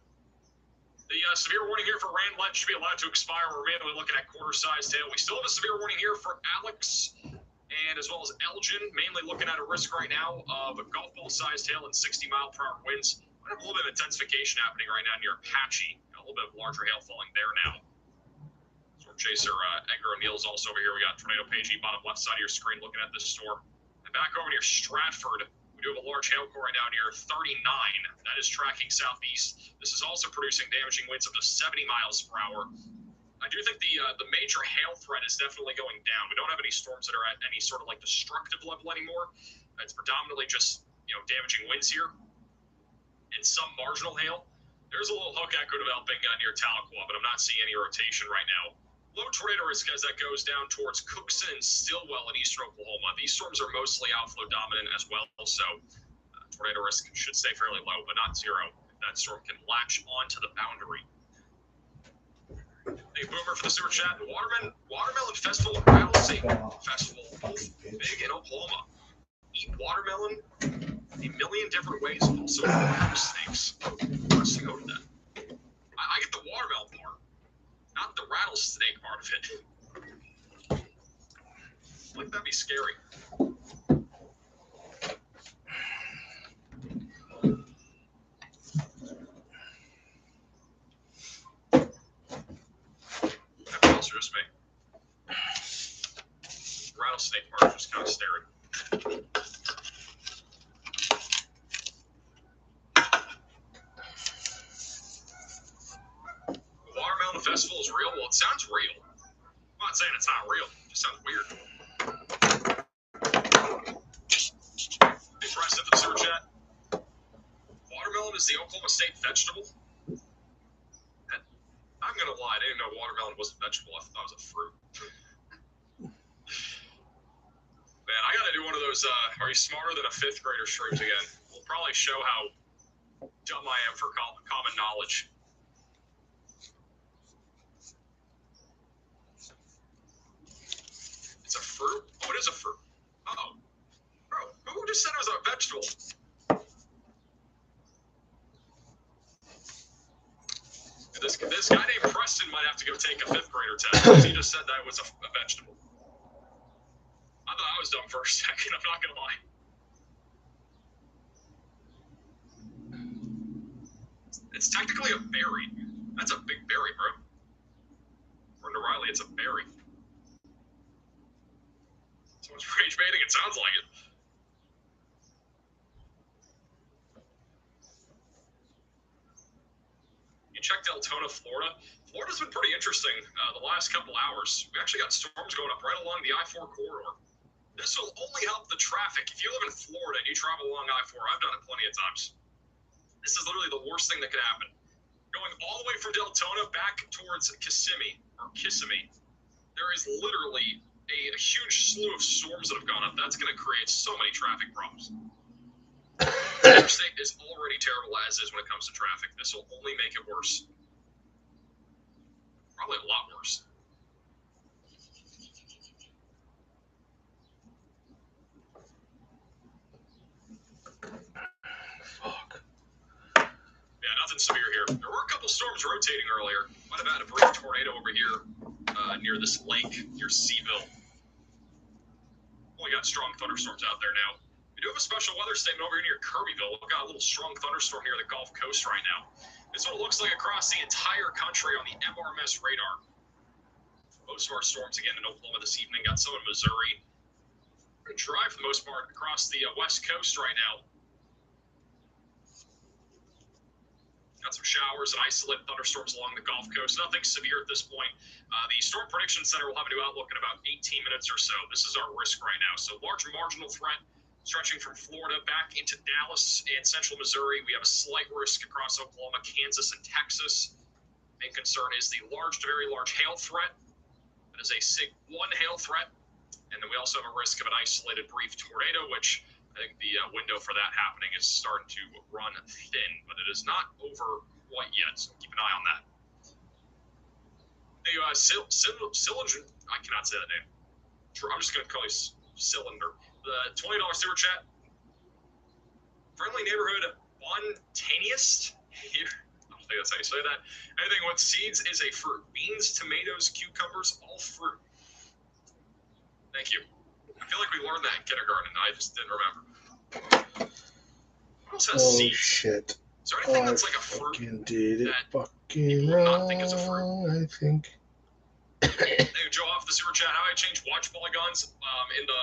The severe warning here for Randlet should be allowed to expire. We're mainly looking at quarter-sized hail. We still have a severe warning here for Alex and as well as Elgin, mainly looking at a risk right now of a golf ball-sized hail and 60-mile-per-hour winds. We have a little bit of intensification happening right now near Apache. Got a little bit of larger hail falling there now. Storm chaser Edgar O'Neill's also over here. We got Tornado Page bottom left side of your screen looking at this storm. And back over near Stratford, we do have a large hail core right now near 39. That is tracking southeast. This is also producing damaging winds up to 70 miles per hour. I do think the major hail threat is definitely going down. We don't have any storms that are at any sort of like destructive level anymore. It's predominantly just, damaging winds here and some marginal hail. There's a little hook echo developing near Tahlequah, but I'm not seeing any rotation right now. Low tornado risk as that goes down towards Cookson and Stillwell in eastern Oklahoma. These storms are mostly outflow dominant as well, so tornado risk should stay fairly low, but not zero. that storm can latch onto the boundary. Hey, Boomer for the super chat. Watermelon Festival and Rattlesnake Festival, both big in Oklahoma. Eat watermelon a million different ways, also rattlesnakes. Let's go to that. I get the watermelon part, not the rattlesnake part of it. Like, that'd be scary. Everyone else or just me? Rattlesnake part is just kind of staring. Watermelon Festival is real? Well, it sounds real. I'm not saying it's not real. It just sounds weird. Big price at the sewer chat. Watermelon is the Oklahoma State vegetable. And I'm going to lie. I didn't know watermelon was a vegetable. I thought it was a fruit. Man, I got to do one of those, are you smarter than a fifth grader streams again? We'll probably show how dumb I am for common knowledge. It's a fruit? Oh, it is a fruit. Oh. Bro, who just said it was a vegetable? This guy named Preston might have to go take a fifth grader test because he just said that was a vegetable. I thought I was dumb for a second, I'm not gonna lie. It's technically a berry. That's a big berry, bro. According to Riley, it's a berry. Someone's rage baiting, it sounds like it. You check Deltona, Florida. Florida's been pretty interesting the last couple hours. We actually got storms going up right along the I-4 corridor. This will only help the traffic. If you live in Florida and you travel along I-4, I've done it plenty of times. This is literally the worst thing that could happen. Going all the way from Deltona back towards Kissimmee, there is literally a huge slew of storms that have gone up. That's going to create so many traffic problems. The interstate is already terrible as is when it comes to traffic. This will only make it worse. Probably a lot worse. Fuck. Yeah, nothing severe here. There were a couple storms rotating earlier. Might have had a brief tornado over here near this lake, near Seaville. Only got strong thunderstorms out there now. We do have a special weather statement over here near Kirbyville. We've got a little strong thunderstorm here on the Gulf Coast right now. This is what it looks like across the entire country on the MRMS radar. Most of our storms again in Oklahoma this evening. Got some in Missouri. Pretty dry for the most part across the West Coast right now. Got some showers and isolated thunderstorms along the Gulf Coast. Nothing severe at this point. The Storm Prediction Center will have a new outlook in about 18 minutes or so. This is our risk right now. So large marginal threat stretching from Florida back into Dallas and central Missouri. We have a slight risk across Oklahoma, Kansas, and Texas. Main concern is the large to very large hail threat. That is a SIG 1 hail threat. And then we also have a risk of an isolated brief tornado, which I think the window for that happening is starting to run thin, but it is not over quite yet, so keep an eye on that. Hey, Cylinder, I cannot say that name. I'm just going to call you Cylinder. The $20 super chat. Friendly neighborhood spontaneous here. I don't think that's how you say that. Anything with seeds is a fruit. Beans, tomatoes, cucumbers, all fruit. Thank you. I feel like we learned that in kindergarten, and I just didn't remember. What else has seeds? Shit. Is there anything that's like a fruit? Fucking did it that fucking people not think is a fruit? wrong, I think. Hey, Joe, off the super chat, how do I change watch polygons in the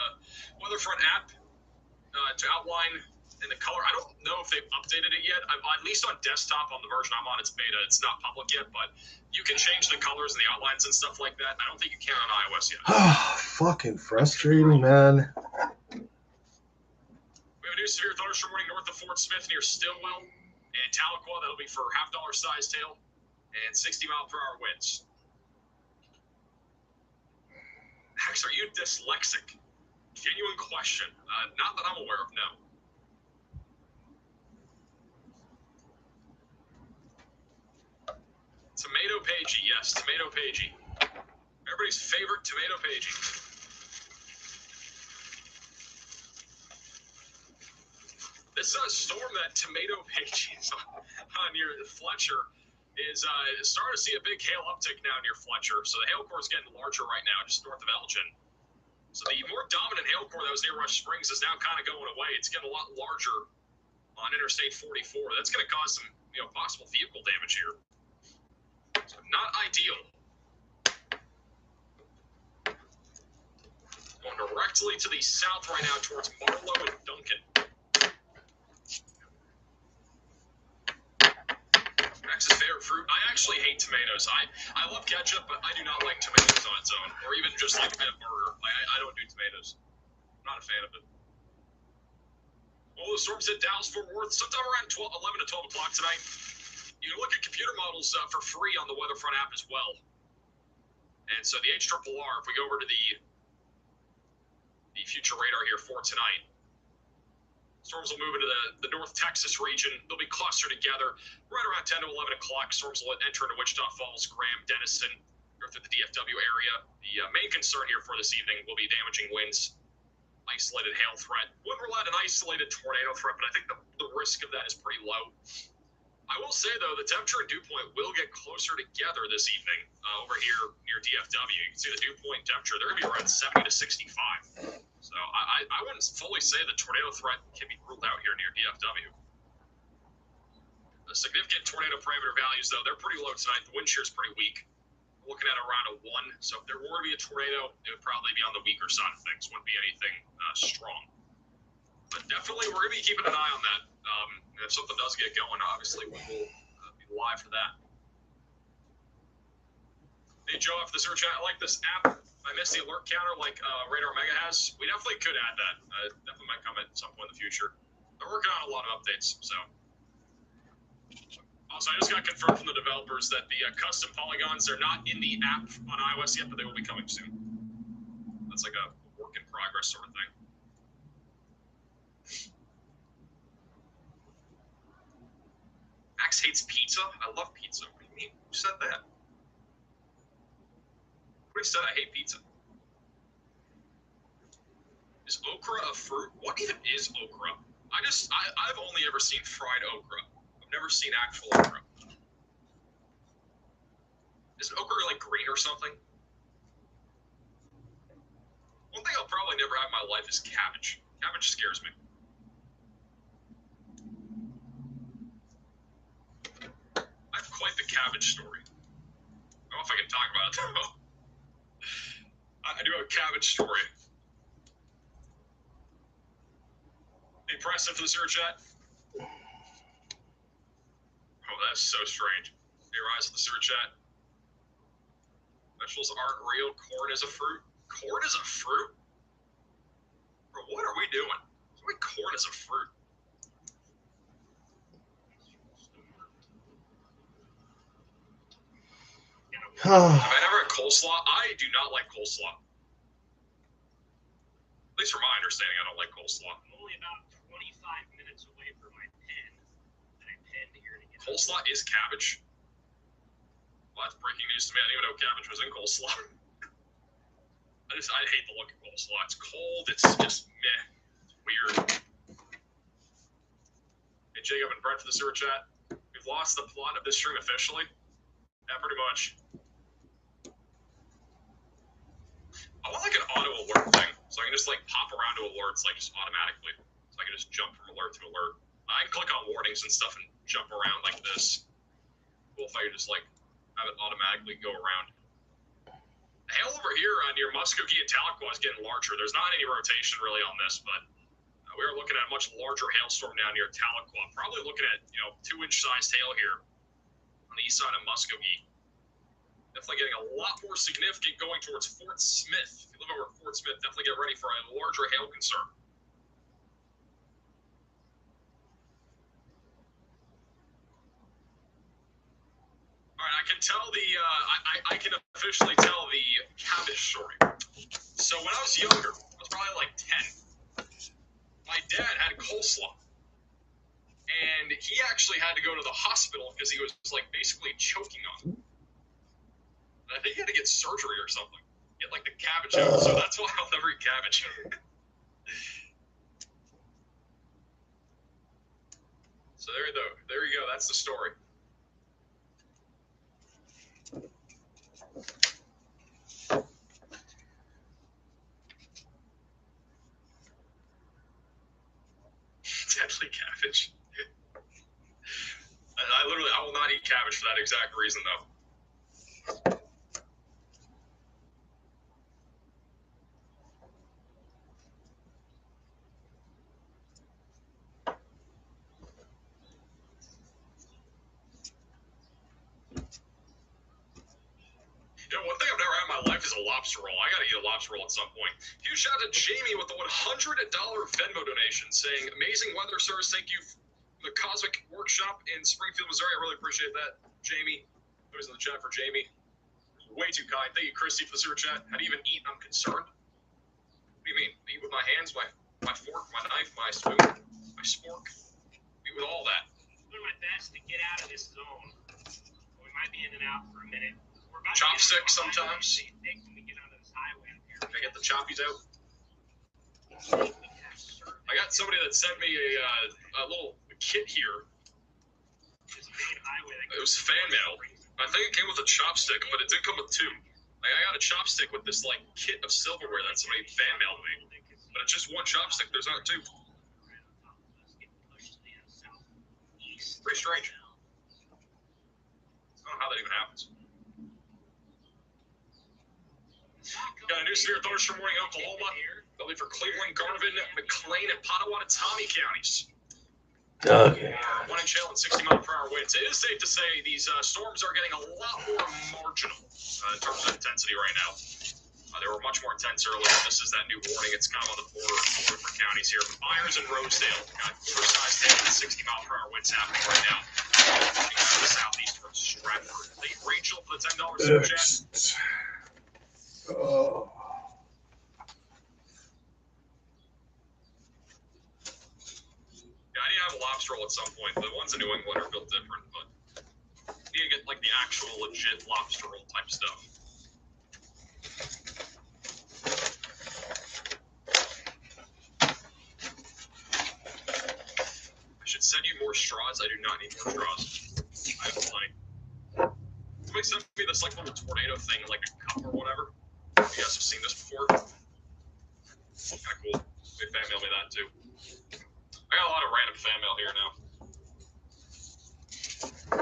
Weatherfront app to outline in the color? I don't know if they've updated it yet. At least on desktop, on the version I'm on, it's beta. It's not public yet, but you can change the colors and the outlines and stuff like that. I don't think you can on iOS yet. Fucking frustrating, man. We have a new severe thunderstorm warning north of Fort Smith near Stillwell and Tahlequah. That'll be for $half size hail and 60-mile-per-hour winds. Max, are you dyslexic? Genuine question. Not that I'm aware of, no. Tomato Pagey, yes, Tomato Pagey. Everybody's favorite Tomato Pagey. This storm that Tomato Pagey is on near Fletcher is starting to see a big hail uptick now near Fletcher. So the hail core is getting larger right now, just north of Elgin. So the more dominant hail core that was near Rush Springs is now kind of going away. It's getting a lot larger on Interstate 44. That's going to cause some, possible vehicle damage here. So not ideal. Going directly to the south right now towards Marlow and Duncan. Max's favorite fruit. I actually hate tomatoes. I love ketchup, but I do not like tomatoes on its own, or even just like a burger. I don't do tomatoes. I'm not a fan of it. Well, the storms hit Dallas-Fort Worth sometime around 11 to 12 o'clock tonight. You can look at computer models for free on the Weatherfront app as well. And so the HRRR, if we go over to the future radar here for tonight, storms will move into the North Texas region. They'll be clustered together right around 10 to 11 o'clock. Storms will enter into Wichita Falls, Graham, Denison, go through the DFW area. The main concern here for this evening will be damaging winds, isolated hail threat. Wouldn't rule out an isolated tornado threat, but I think the risk of that is pretty low. I will say, though, the temperature and dew point will get closer together this evening over here near DFW. You can see the dew point temperature. They're going to be around 70 to 65. So I wouldn't fully say the tornado threat can be ruled out here near DFW. The significant tornado parameter values, though, they're pretty low tonight. The wind shear is pretty weak. We're looking at around a 1. So if there were to be a tornado, it would probably be on the weaker side of things. Wouldn't be anything strong. But definitely, we're going to be keeping an eye on that. If something does get going, obviously, we will be live for that. Hey, Joe, after the search, I like this app. I missed the alert counter like Radar Mega has. We definitely could add that. Definitely might come at some point in the future. They're working on a lot of updates, so. Also, I just got confirmed from the developers that the custom polygons, they're not in the app on iOS yet, but they will be coming soon. That's like a work in progress sort of thing. Max hates pizza? I love pizza. What do you mean? Who said that? Nobody said I hate pizza. Is okra a fruit? What even is okra? I've only ever seen fried okra. I've never seen actual okra. Is okra like green or something? One thing I'll probably never have in my life is cabbage. Cabbage scares me. I have quite the cabbage story. I don't know if I can talk about it though. I do have a cabbage story. Hey, Preston, for the search chat. Oh, that's so strange. Hey, Rise for the search chat. Vegetables aren't real. Corn is a fruit. Corn is a fruit? Bro, what are we doing? Why corn is a fruit? Have I never had coleslaw? I do not like coleslaw. At least from my understanding, I don't like coleslaw. I'm only about 25 minutes away from my pen. And I penned here to get Coleslaw is cabbage. Well, that's breaking news to me. I didn't even know cabbage was in coleslaw. I hate the look of coleslaw. It's cold. It's just meh. It's weird. Hey, Jacob and Brent for the sewer chat. We've lost the plot of this stream officially. Yeah, pretty much. I want like an auto alert thing, so I can just like pop around to alerts like just automatically. So I can just jump from alert to alert. I can click on warnings and stuff and jump around like this. Cool if I could just like have it automatically go around. The hail over here near Muskogee and Tahlequah is getting larger. There's not any rotation really on this, but we are looking at a much larger hailstorm down near Tahlequah. Probably looking at 2-inch sized hail here on the east side of Muskogee. Definitely getting a lot more significant going towards Fort Smith. If you live over Fort Smith, definitely get ready for a larger hail concern. All right, I can tell I can officially tell the cabbage story. So when I was younger, I was probably like 10. My dad had coleslaw. And he actually had to go to the hospital because he was like basically choking on it. I think he had to get surgery or something. Get like the cabbage out. So that's why I'll never eat cabbage. So there you go. That's the story. Deadly cabbage. I will not eat cabbage for that exact reason, though. You know, one thing I've never had in my life is a lobster roll. I gotta eat a lobster roll at some point. Huge shout out to Jamie with the $100 Venmo donation saying, amazing weather service. Thank you for the Cosmic Workshop in Springfield, Missouri. I really appreciate that. Jamie, who's in the chat for Jamie. Way too kind. Thank you, Christy, for the super chat. How do you even eat? I'm concerned. What do you mean? I eat with my hands, my fork, my knife, my spoon, my spork. I eat with all that. I'm doing my best to get out of this zone. We might be in and out for a minute. Chopstick sometimes. When we get onto this highway up here. Can I get the choppies out? I got somebody that sent me a little kit here. It was fan mail. I think it came with a chopstick, but it did come with two. Like, I got a chopstick with this like kit of silverware that somebody fan mailed me, but it's just one chopstick. There's not two. Pretty strange. I don't know how that even happens. Got a new severe thunderstorm warning in Oklahoma. They'll be for Cleveland, Garvin, McLean, and Potawatomi counties. Okay. 1 inch hail and 60-mile-per-hour winds. It is safe to say these storms are getting a lot more marginal in terms of intensity right now. They were much more intense earlier. This is that new warning. It's kind of on the border of different counties here. Myers and Rosedale got quarter-sized hail and 60-mile-per-hour winds happening right now. Looking to the southeast from Stratford. Thank you, Rachel, for the $10 super chat. Oh. Yeah, I need to have a lobster roll at some point. The ones in New England are built different, but you need to get like the actual legit lobster roll type stuff. I should send you more straws. I do not need more straws. I have plenty. Somebody sent me this like little tornado thing, like a cup or whatever. You guys have seen this before? Kind of cool. They fan mail me that too. I got a lot of random fan mail here now.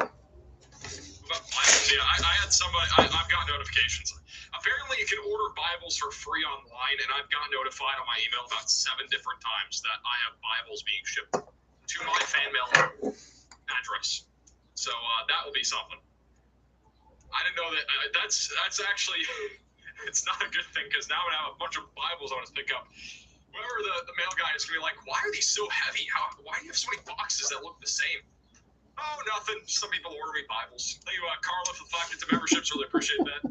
About Bibles, yeah, I had somebody, I've got notifications. Apparently you can order Bibles for free online, and I've got notified on my email about 7 different times that I have Bibles being shipped to my fan mail address. So that will be something. I didn't know that. That's actually... It's not a good thing, because now I'm going to have a bunch of Bibles I want to pick up. Whoever the mail guy is going to be like, why are these so heavy? Why do you have so many boxes that look the same? Oh, nothing. Some people order me Bibles. Thank you, Carla, for the 5 to memberships. Really appreciate that.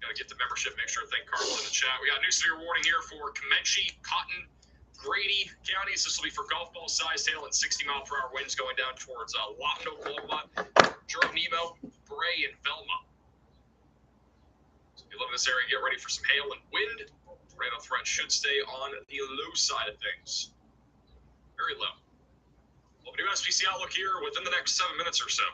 Got to get the membership. Make sure to thank Carla in the chat. We got a new severe warning here for Comanche, Cotton, Grady counties. This will be for golf ball sized hail and 60-mile-per-hour winds going down towards Lawton, Oklahoma, Jordan, Nemo, Bray, and Velma. If you live in this area, get ready for some hail and wind. Tornado threat should stay on the low side of things. Very low. We'll do SPC outlook here within the next 7 minutes or so.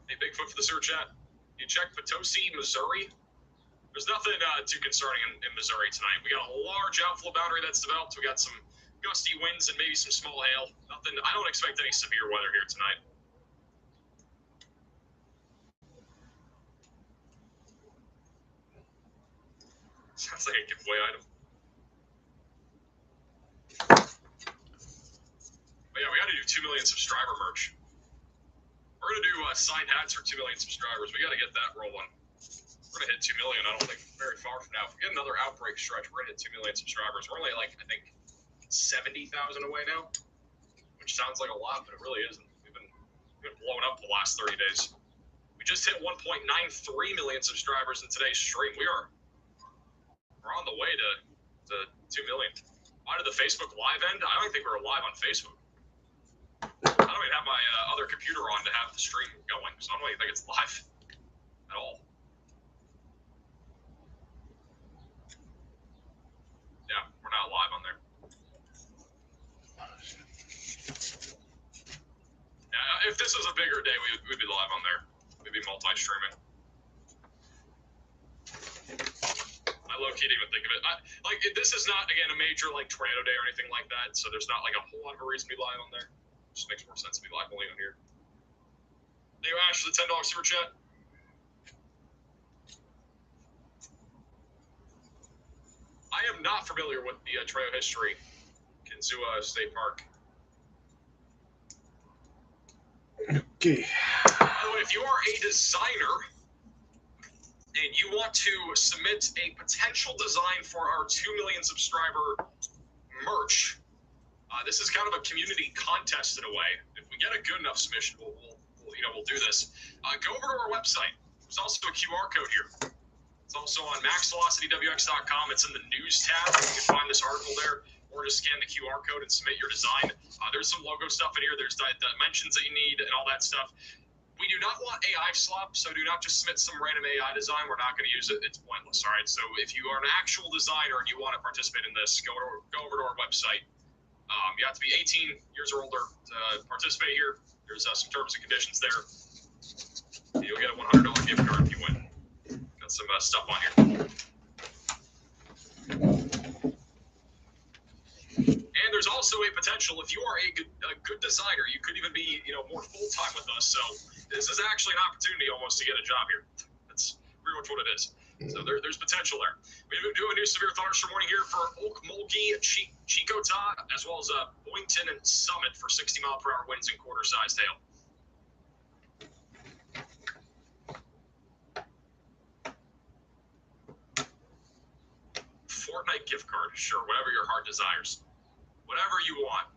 Hey, Bigfoot for the sewer chat. You check Potosi, Missouri. There's nothing too concerning in Missouri tonight. We got a large outflow boundary that's developed. We got some gusty winds and maybe some small hail. Nothing. I don't expect any severe weather here tonight. Sounds like a giveaway item. But yeah, we got to do 2 million subscriber merch. We're going to do signed hats for 2 million subscribers. We got to get that rolling. We're going to hit 2 million, I don't think, very far from now. If we get another outbreak stretch, we're going to hit 2 million subscribers. We're only like, I think, 70,000 away now, which sounds like a lot, but it really isn't. We've been blowing up the last 30 days. We just hit 1.93 million subscribers in today's stream. We're on the way to 2 million. Why did the Facebook Live end? I don't think we were live on Facebook. I don't even even have my other computer on to have the stream going, so I don't even think it's live at all. Yeah, we're not live on there. Yeah, if this was a bigger day, we'd be live on there. We'd be multi-streaming. I low-key didn't even think of it. This is not, again, a major, tornado day or anything like that, so there's not, a whole lot of a reason to be live on there. It just makes more sense to be live only on here. Thank you, Ash, for the $10 super chat. I am not familiar with the trail history, Kinzua State Park. Okay. By the way, if you are a designer and you want to submit a potential design for our 2 million subscriber merch, this is kind of a community contest in a way. If we get a good enough submission, we'll do this. Go over to our website. There's also a QR code here. It's also on maxvelocitywx.com. It's in the news tab. You can find this article there, or just scan the QR code and submit your design. There's some logo stuff in here. There's dimensions that you need and all that stuff. We do not want AI slop, so do not just submit some random AI design. We're not going to use it. It's pointless, all right? So if you are an actual designer and you want to participate in this, go over to our website. You have to be 18 years or older to participate here. There's some terms and conditions there. You'll get a $100 gift card if you win. Got some stuff on here. And there's also a potential, if you are a good designer, you could even be, more full-time with us. So this is actually an opportunity almost to get a job here. That's pretty much what it is. So there's potential there. We do a new severe thunderstorm warning here for Okmulgee, Chicota, as well as Boynton and Summit for 60-mile-per-hour winds and quarter-sized hail. Fortnite gift card, sure, whatever your heart desires. Whatever you want.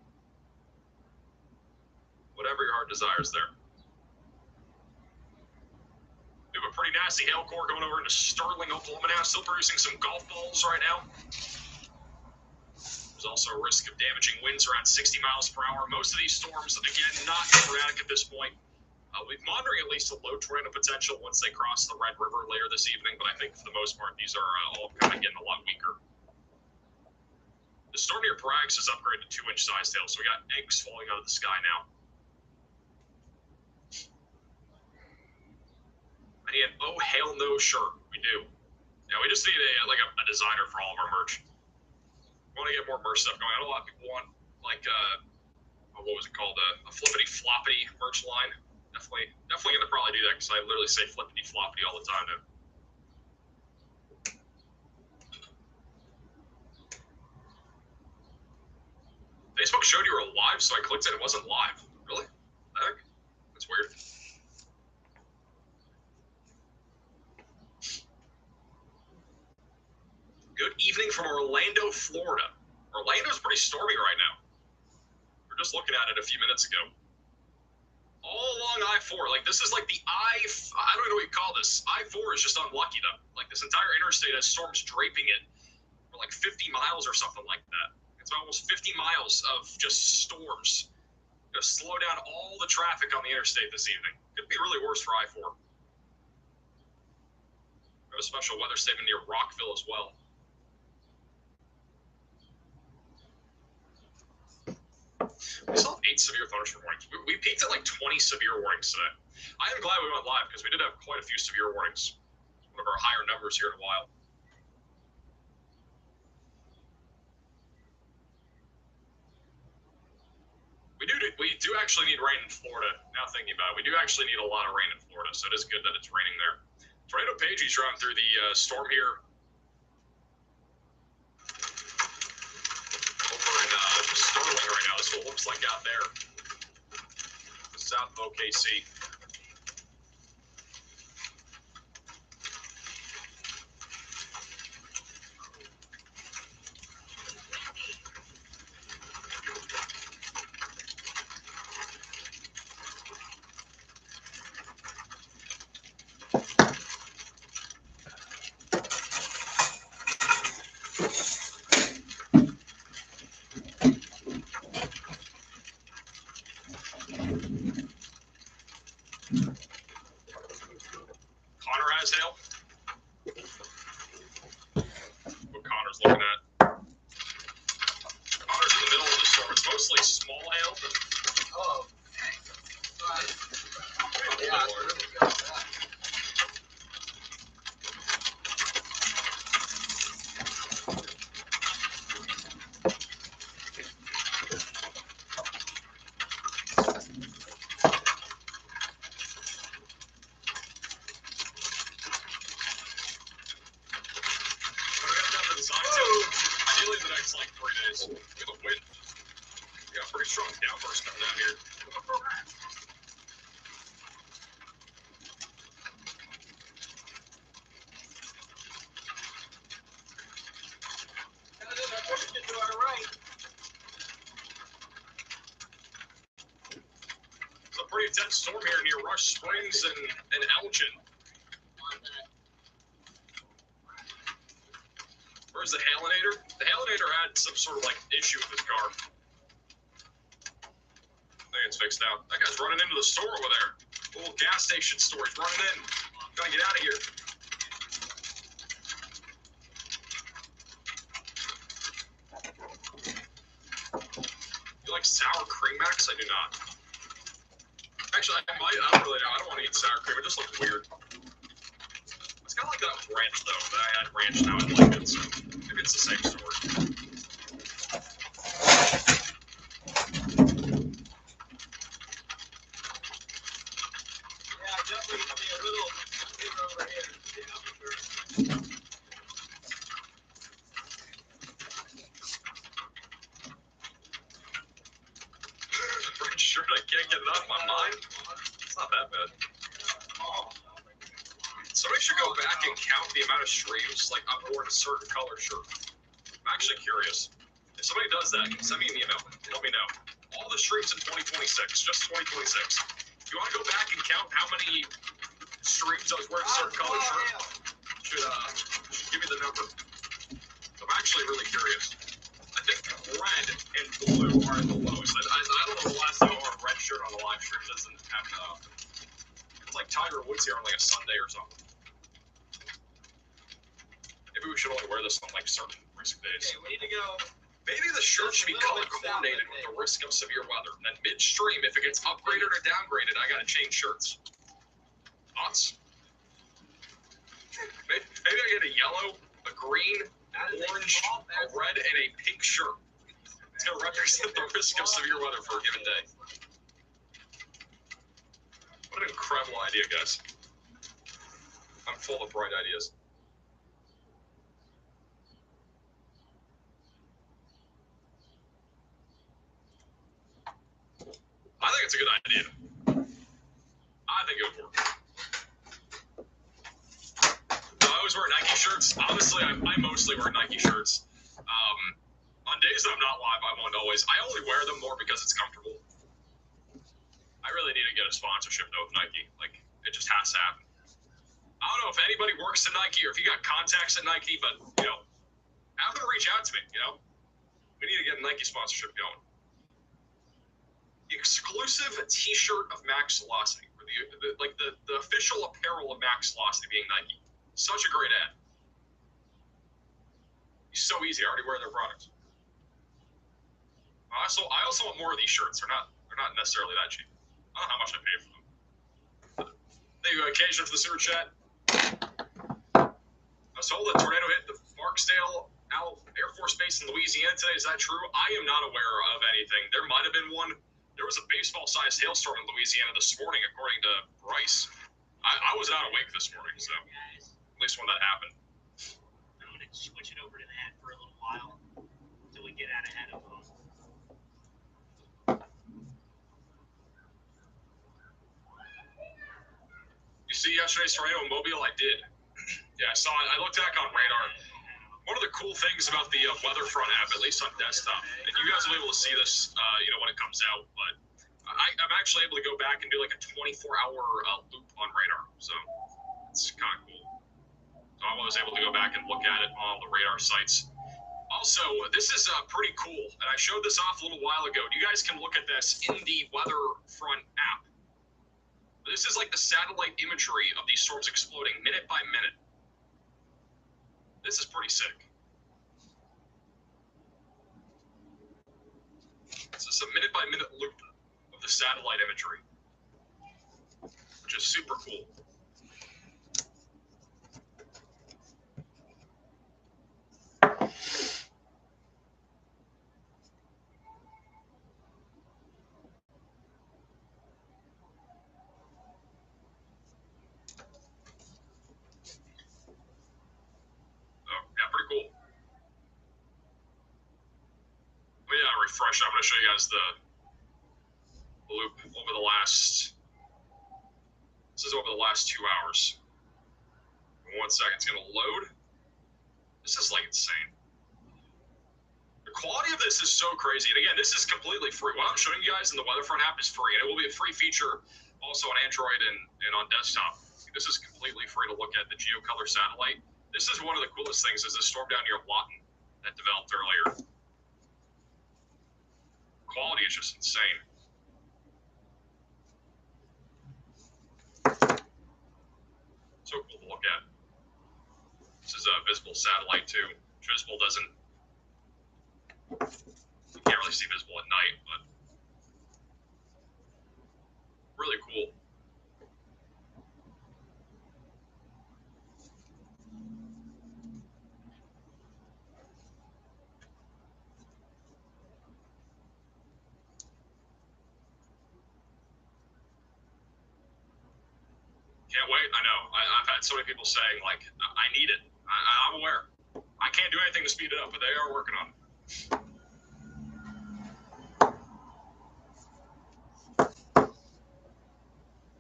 Whatever your heart desires there. We have a pretty nasty hail core going over into Sterling, Oklahoma now, still producing some golf balls right now. There's also a risk of damaging winds around 60 miles per hour. Most of these storms, again, not tornadic at this point. We're monitoring at least a low tornado potential once they cross the Red River later this evening, but I think for the most part, these are all kind of getting a lot weaker. The storm near Parax is upgraded to 2-inch size hail, so we got eggs falling out of the sky now. And oh, hail no, sure, we do. Yeah, we just need a designer for all of our merch. We want to get more merch stuff going. I know a lot of people want, what was it called, a flippity floppity merch line. Definitely gonna probably do that because I literally say flippity floppity all the time now. Facebook showed you were live, so I clicked it. It wasn't live. Really? Heck? That's weird. Good evening from Orlando, Florida. Orlando's pretty stormy right now. We were just looking at it a few minutes ago. All along I-4, this is the I don't know what you call this. I-4 is just unlucky though. This entire interstate has storms draping it for 50 miles or something like that. It's almost 50 miles of just storms. Gonna slow down all the traffic on the interstate this evening. Could be really worse for I-4. We have a special weather statement near Rockville as well. We still have 8 severe thunderstorm warnings. We peaked at 20 severe warnings today. I am glad we went live because we did have quite a few severe warnings. One of our higher numbers here in a while. We do actually need rain in Florida. Now thinking about it, we do actually need a lot of rain in Florida, so it is good that it's raining there. Tornado Pagey's running through the storm here over in Sterling right now. This is what it looks like out there, south of OKC. What Connor's looking at. Connor's in the middle of the storm. It's mostly small hail. Oh, dang. Yeah, it's really good. Ideally, the next like 3 days. With a wind. We got pretty strong downbursts coming down here. It's a pretty intense storm here near Rush Springs and Elgin. Where's the Halinator? The Halinator had some sort of like issue with his car. I think it's fixed out. That guy's running into the store over there. The little gas station store. He's running in. Gotta get out of here. You like sour cream, Max? I do not. Actually, I might. I don't really know. I don't want to eat sour cream. It just looks weird. It's kind of like that ranch, though. That I had ranch now. I like it, so maybe it's the same story. Yeah, definitely be a little bigger over here. Yeah, for sure. Pretty sure I can't get it out of my mind. It's not that bad. Somebody should go back and count the amount of streams like I've worn a certain color shirt. I'm actually curious. If somebody does that, send me an email. Let me know. All the streams in 2026, just 2026. If you want to go back and count how many streams I was wearing a certain color shirt, should give me the number. I'm actually really curious. I think red and blue are the lowest. I don't know the last time I wore a red shirt on a live stream. It doesn't happen often. It's like Tiger Woods here on like a Sunday or something. Maybe we should only wear this on like certain risk days. Okay, we need to go. Maybe the shirt should be color coordinated with the risk of severe weather. And then midstream, if it gets upgraded or downgraded, I gotta change shirts. Thoughts? Maybe I get a yellow, a green, orange, a red, and a pink shirt. It's gonna represent the risk of severe weather for a given day. What an incredible idea, guys. I'm full of bright ideas. I think it's a good idea. I think it would work. I always wear Nike shirts. Honestly, I mostly wear Nike shirts. On days that I'm not live, I won't always. I only wear them more because it's comfortable. I really need to get a sponsorship though with Nike. Like, it just has to happen. I don't know if anybody works at Nike or if you got contacts at Nike, but, you know, have them reach out to me, you know? We need to get a Nike sponsorship going. The exclusive T-shirt of Max Velocity, or the official apparel of Max Velocity being Nike. Such a great ad. It's so easy. I already wear their products. I also want more of these shirts. They're not necessarily that cheap. I don't know how much I paid for them. Thank you, Occasion, for the super chat. I was told that tornado hit the Barksdale Air Force Base in Louisiana today. Is that true? I am not aware of anything. There might have been one. There was a baseball-sized hailstorm in Louisiana this morning, according to Bryce. I was not awake this morning, so at least when that happened. I'm going to switch it over to that for a little while until we get out ahead of them. You see yesterday's tornado in Mobile? I did. Yeah, I saw it. I looked back on radar. One of the cool things about the Weatherfront app, at least on desktop, and you guys will be able to see this, when it comes out, but I'm actually able to go back and do like a 24-hour loop on radar, so it's kind of cool. So I was able to go back and look at it on all the radar sites. Also, this is pretty cool, and I showed this off a little while ago. You guys can look at this in the Weatherfront app. This is like the satellite imagery of these storms exploding minute by minute. This is pretty sick. This is a minute-by-minute loop of the satellite imagery, which is super cool. Pretty cool. But yeah, refresh. I'm going to show you guys the loop over the last. This is over the last 2 hours. In 1 second, it's going to load. This is like insane. The quality of this is so crazy. And again, this is completely free. What I'm showing you guys in the Weatherfront app is free, and it will be a free feature also on Android and on desktop. This is completely free to look at the GeoColor satellite. This is one of the coolest things is the storm down near Lawton that developed earlier. Quality is just insane. So cool to look at. This is a visible satellite too. Visible doesn't, you can't really see visible at night, but really cool. Can't wait. I know. I've had so many people saying, like, I need it. I'm aware. I can't do anything to speed it up, but they are working on it.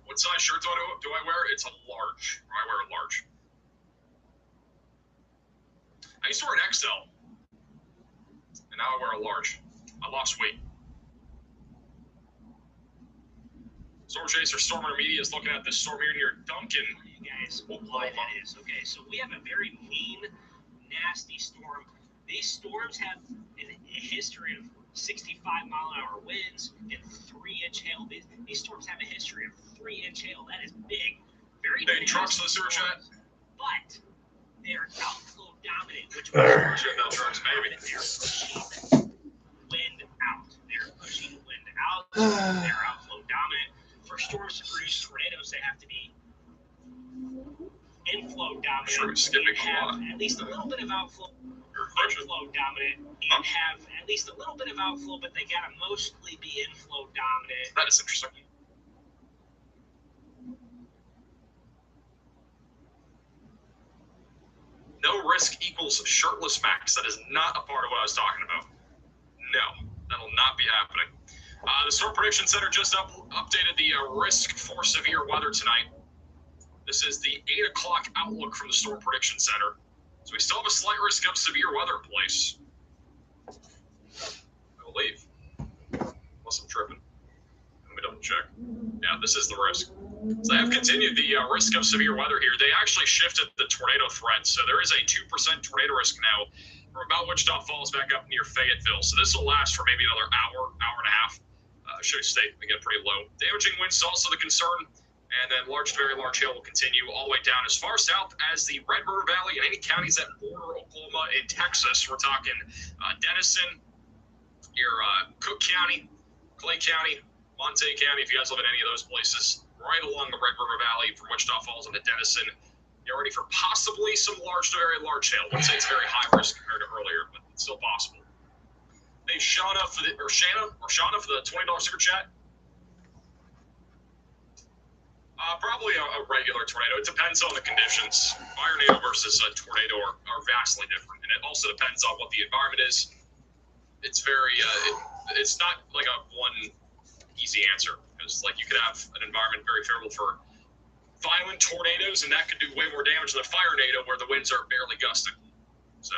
What size shirt do I wear? It's a large. I wear a large. I used to wear an XL, and now I wear a large. I lost weight. Storm Chaser, Stormer Media is looking at this storm here near Duncan. You guys, why that is. Okay, so we have a very mean, nasty storm. These storms have a history of 65-mile-an-hour winds and 3-inch hail. These storms have a history of 3-inch hail. That is big. Very big trucks in the sewer chat. But they're outflow dominant, which means trucks, baby. They're pushing wind out. They're pushing wind out. They're outflow dominant. For storms to produce tornadoes, they have to be inflow dominant. Sure, skipping have at least a little bit of outflow. Inflow dominant and have at least a little bit of outflow, but they gotta mostly be inflow dominant. That is interesting. No risk equals shirtless max. That is not a part of what I was talking about. No, that'll not be happening. The Storm Prediction Center just updated the risk for severe weather tonight. This is the 8 o'clock outlook from the Storm Prediction Center. So we still have a slight risk of severe weather in place. I believe. Unless I'm tripping. Let me double check. Yeah, this is the risk. So they have continued the risk of severe weather here. They actually shifted the tornado threat. So there is a 2% tornado risk now from about Wichita Falls back up near Fayetteville. So this will last for maybe another hour and a half. Should stay, again, pretty low. Damaging winds is also the concern. And then large to very large hail will continue all the way down as far south as the Red River Valley and any counties that border Oklahoma and Texas. We're talking Denison, your Cook County, Clay County, Monte County. If you guys live in any of those places, right along the Red River Valley from Wichita Falls into Denison, you're ready for possibly some large to very large hail. I wouldn't say it's very high risk compared to earlier, but it's still possible. Thanks, Shauna for the $20 super chat. Probably a regular tornado. It depends on the conditions. Firenado versus a tornado are vastly different, and it also depends on what the environment is. It's very, it's not like a one easy answer, because like you could have an environment very favorable for violent tornadoes, and that could do way more damage than a firenado where the winds are barely gusting. So.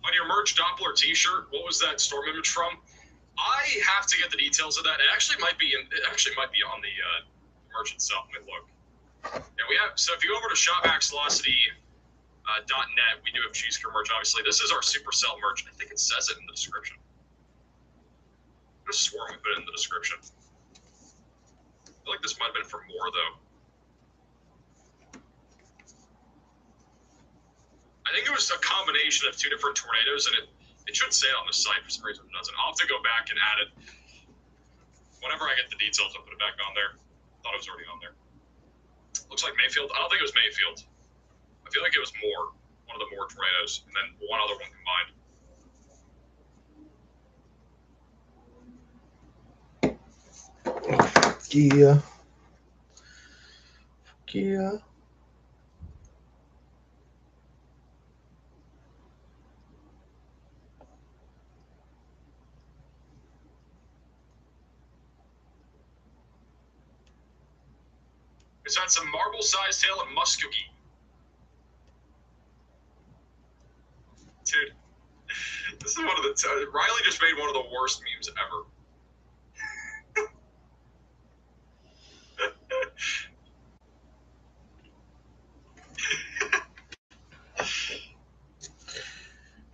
On your merch Doppler T-shirt, what was that storm image from? I have to get the details of that. It actually might be on the merch itself. Let me look. Yeah, we have. So if you go over to shopvaxvelocity.net, we do have cheese curd merch. Obviously, this is our Supercell merch. I think it says it in the description. I just swore we put it in the description. I feel like this might have been for more though. I think it was a combination of two different tornadoes, and it should say it on the site. For some reason it doesn't. I'll have to go back and add it. Whenever I get the details, I'll put it back on there. Thought it was already on there. Looks like Mayfield. I don't think it was Mayfield. I feel like it was one of the more tornadoes, and then one other one combined. Yeah. Yeah. It's had some marble-sized hail and muskogee. Dude, this is one of the. Riley just made one of the worst memes ever.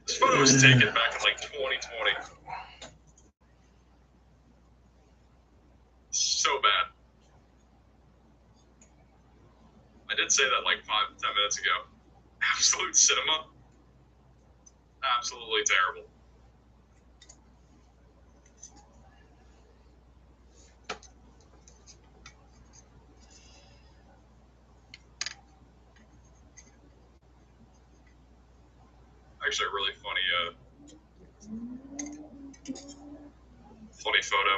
This photo was taken back in like 2020. So bad. I did say that like 5-10 minutes ago. Absolute cinema. Absolutely terrible. Actually, a really funny photo.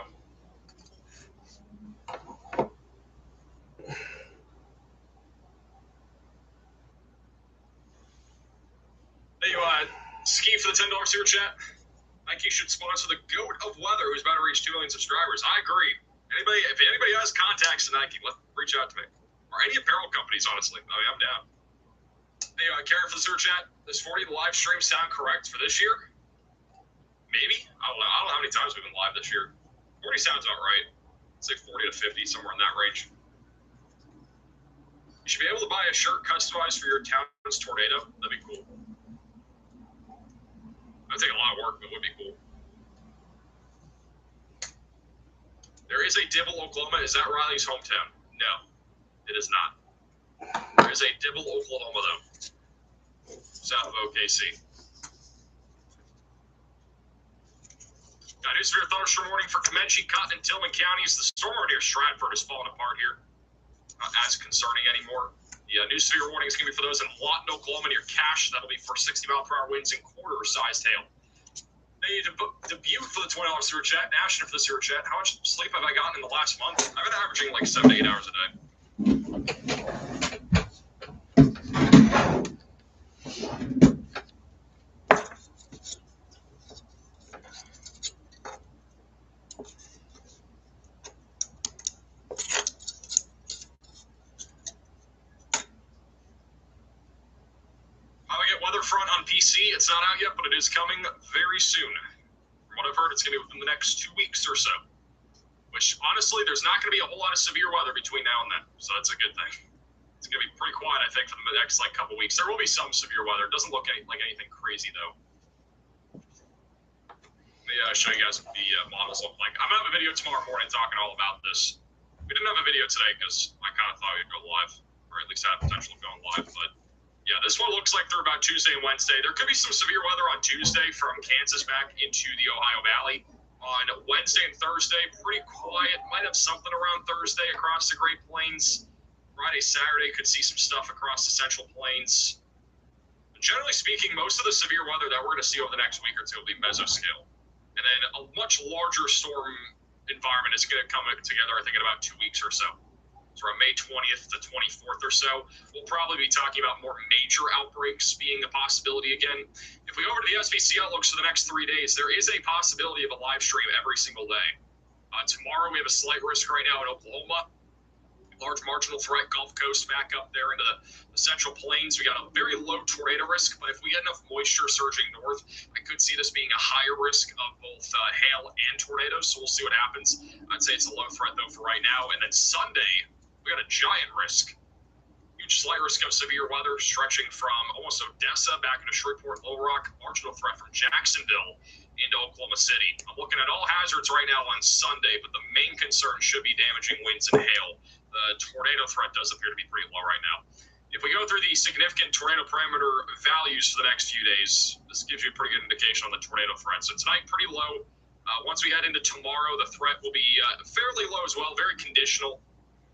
Hey, Ski for the $10 super chat. Nike should sponsor the GOAT of weather who's about to reach 2 million subscribers. I agree. If anybody has contacts to Nike, reach out to me. Or any apparel companies, honestly. I mean, I'm down. Hey, Karen for the super chat. Does 40 live stream sound correct for this year? Maybe. I don't know how many times we've been live this year. 40 sounds about right. It's like 40 to 50, somewhere in that range. You should be able to buy a shirt customized for your town's tornado. That'd be cool. That'd take a lot of work, but it would be cool. There is a Dibble, Oklahoma. Is that Riley's hometown? No, it is not. There is a Dibble, Oklahoma, though. South of OKC. New severe thunderstorm warning for Comanche, Cotton, and Tillman counties. The storm near Stratford is falling apart here. Not as concerning anymore. The new severe warning is going to be for those in Lawton, Oklahoma, near Cache. That'll be for 60-mile-per-hour winds and quarter-sized hail. Hey, Dubuque for the $20 super chat. Ashton for the super chat. How much sleep have I gotten in the last month? I've been averaging like 7 to 8 hours a day. Weatherfront on PC. It's not out yet, but it is coming very soon. From what I've heard, it's going to be within the next 2 weeks or so. Which, honestly, there's not going to be a whole lot of severe weather between now and then. So that's a good thing. It's going to be pretty quiet, I think, for the next couple weeks. There will be some severe weather. It doesn't look like anything crazy, though. Let me show you guys what the models look like. I'm going to have a video tomorrow morning talking all about this. We didn't have a video today because I kind of thought we'd go live. Or at least had potential of going live, but yeah, this one looks like they're about Tuesday and Wednesday. There could be some severe weather on Tuesday from Kansas back into the Ohio Valley. On Wednesday and Thursday, pretty quiet. Might have something around Thursday across the Great Plains. Friday, Saturday, could see some stuff across the Central Plains. But generally speaking, most of the severe weather that we're going to see over the next week or two will be mesoscale. And then a much larger storm environment is going to come together, I think, in about 2 weeks or so. So around May 20th to 24th or so, we'll probably be talking about more major outbreaks being a possibility again. If we go over to the SVC outlooks for the next 3 days, there is a possibility of a live stream every single day. Tomorrow, we have a slight risk right now in Oklahoma. Large marginal threat, Gulf Coast back up there into the Central Plains. We got a very low tornado risk, but if we get enough moisture surging north, I could see this being a higher risk of both hail and tornadoes, so we'll see what happens. I'd say it's a low threat, though, for right now. And then Sunday, we got a giant risk slight risk of severe weather stretching from almost Odessa back into Shreveport, Little Rock, marginal threat from Jacksonville into Oklahoma City. I'm looking at all hazards right now on Sunday, but the main concern should be damaging winds and hail. The tornado threat does appear to be pretty low right now. If we go through the significant tornado parameter values for the next few days, this gives you a pretty good indication on the tornado threat. So tonight, pretty low. Once we head into tomorrow, the threat will be fairly low as well, very conditional.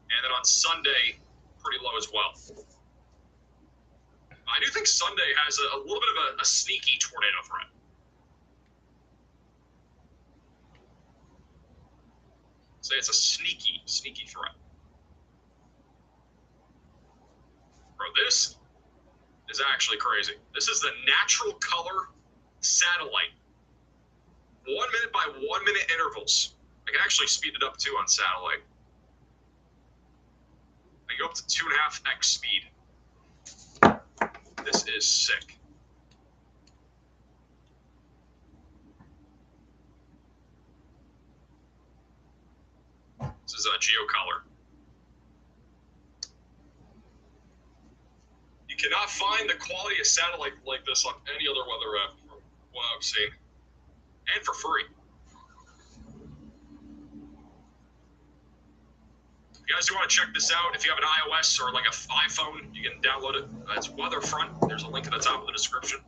And then on Sunday, pretty low as well. I do think Sunday has a little bit of a sneaky tornado threat. Say it's a sneaky threat. Bro, this is actually crazy. This is the natural color satellite. 1 minute by 1 minute intervals. I can actually speed it up too on satellite. I go up to 2.5x speed. This is sick. This is a geocolor. You cannot find the quality of satellite like this on any other weather app from what I've seen. And for free. If you guys do want to check this out, if you have an iOS or like an iPhone, you can download it. It's Weatherfront. There's a link at the top of the description.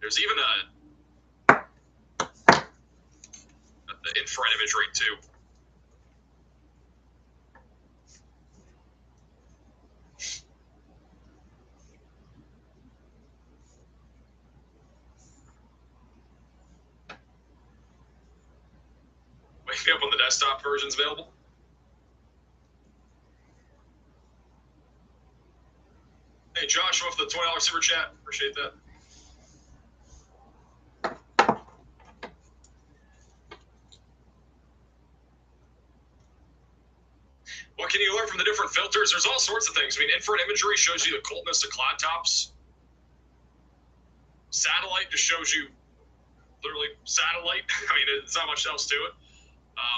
There's even the infrared imagery too. Wake me up when the desktop version's available. Hey, Joshua, for the $20 super chat. Appreciate that. What can you learn from the different filters? There's all sorts of things. I mean, infrared imagery shows you the coldness of cloud tops. Satellite just shows you literally satellite. I mean, there's not much else to it.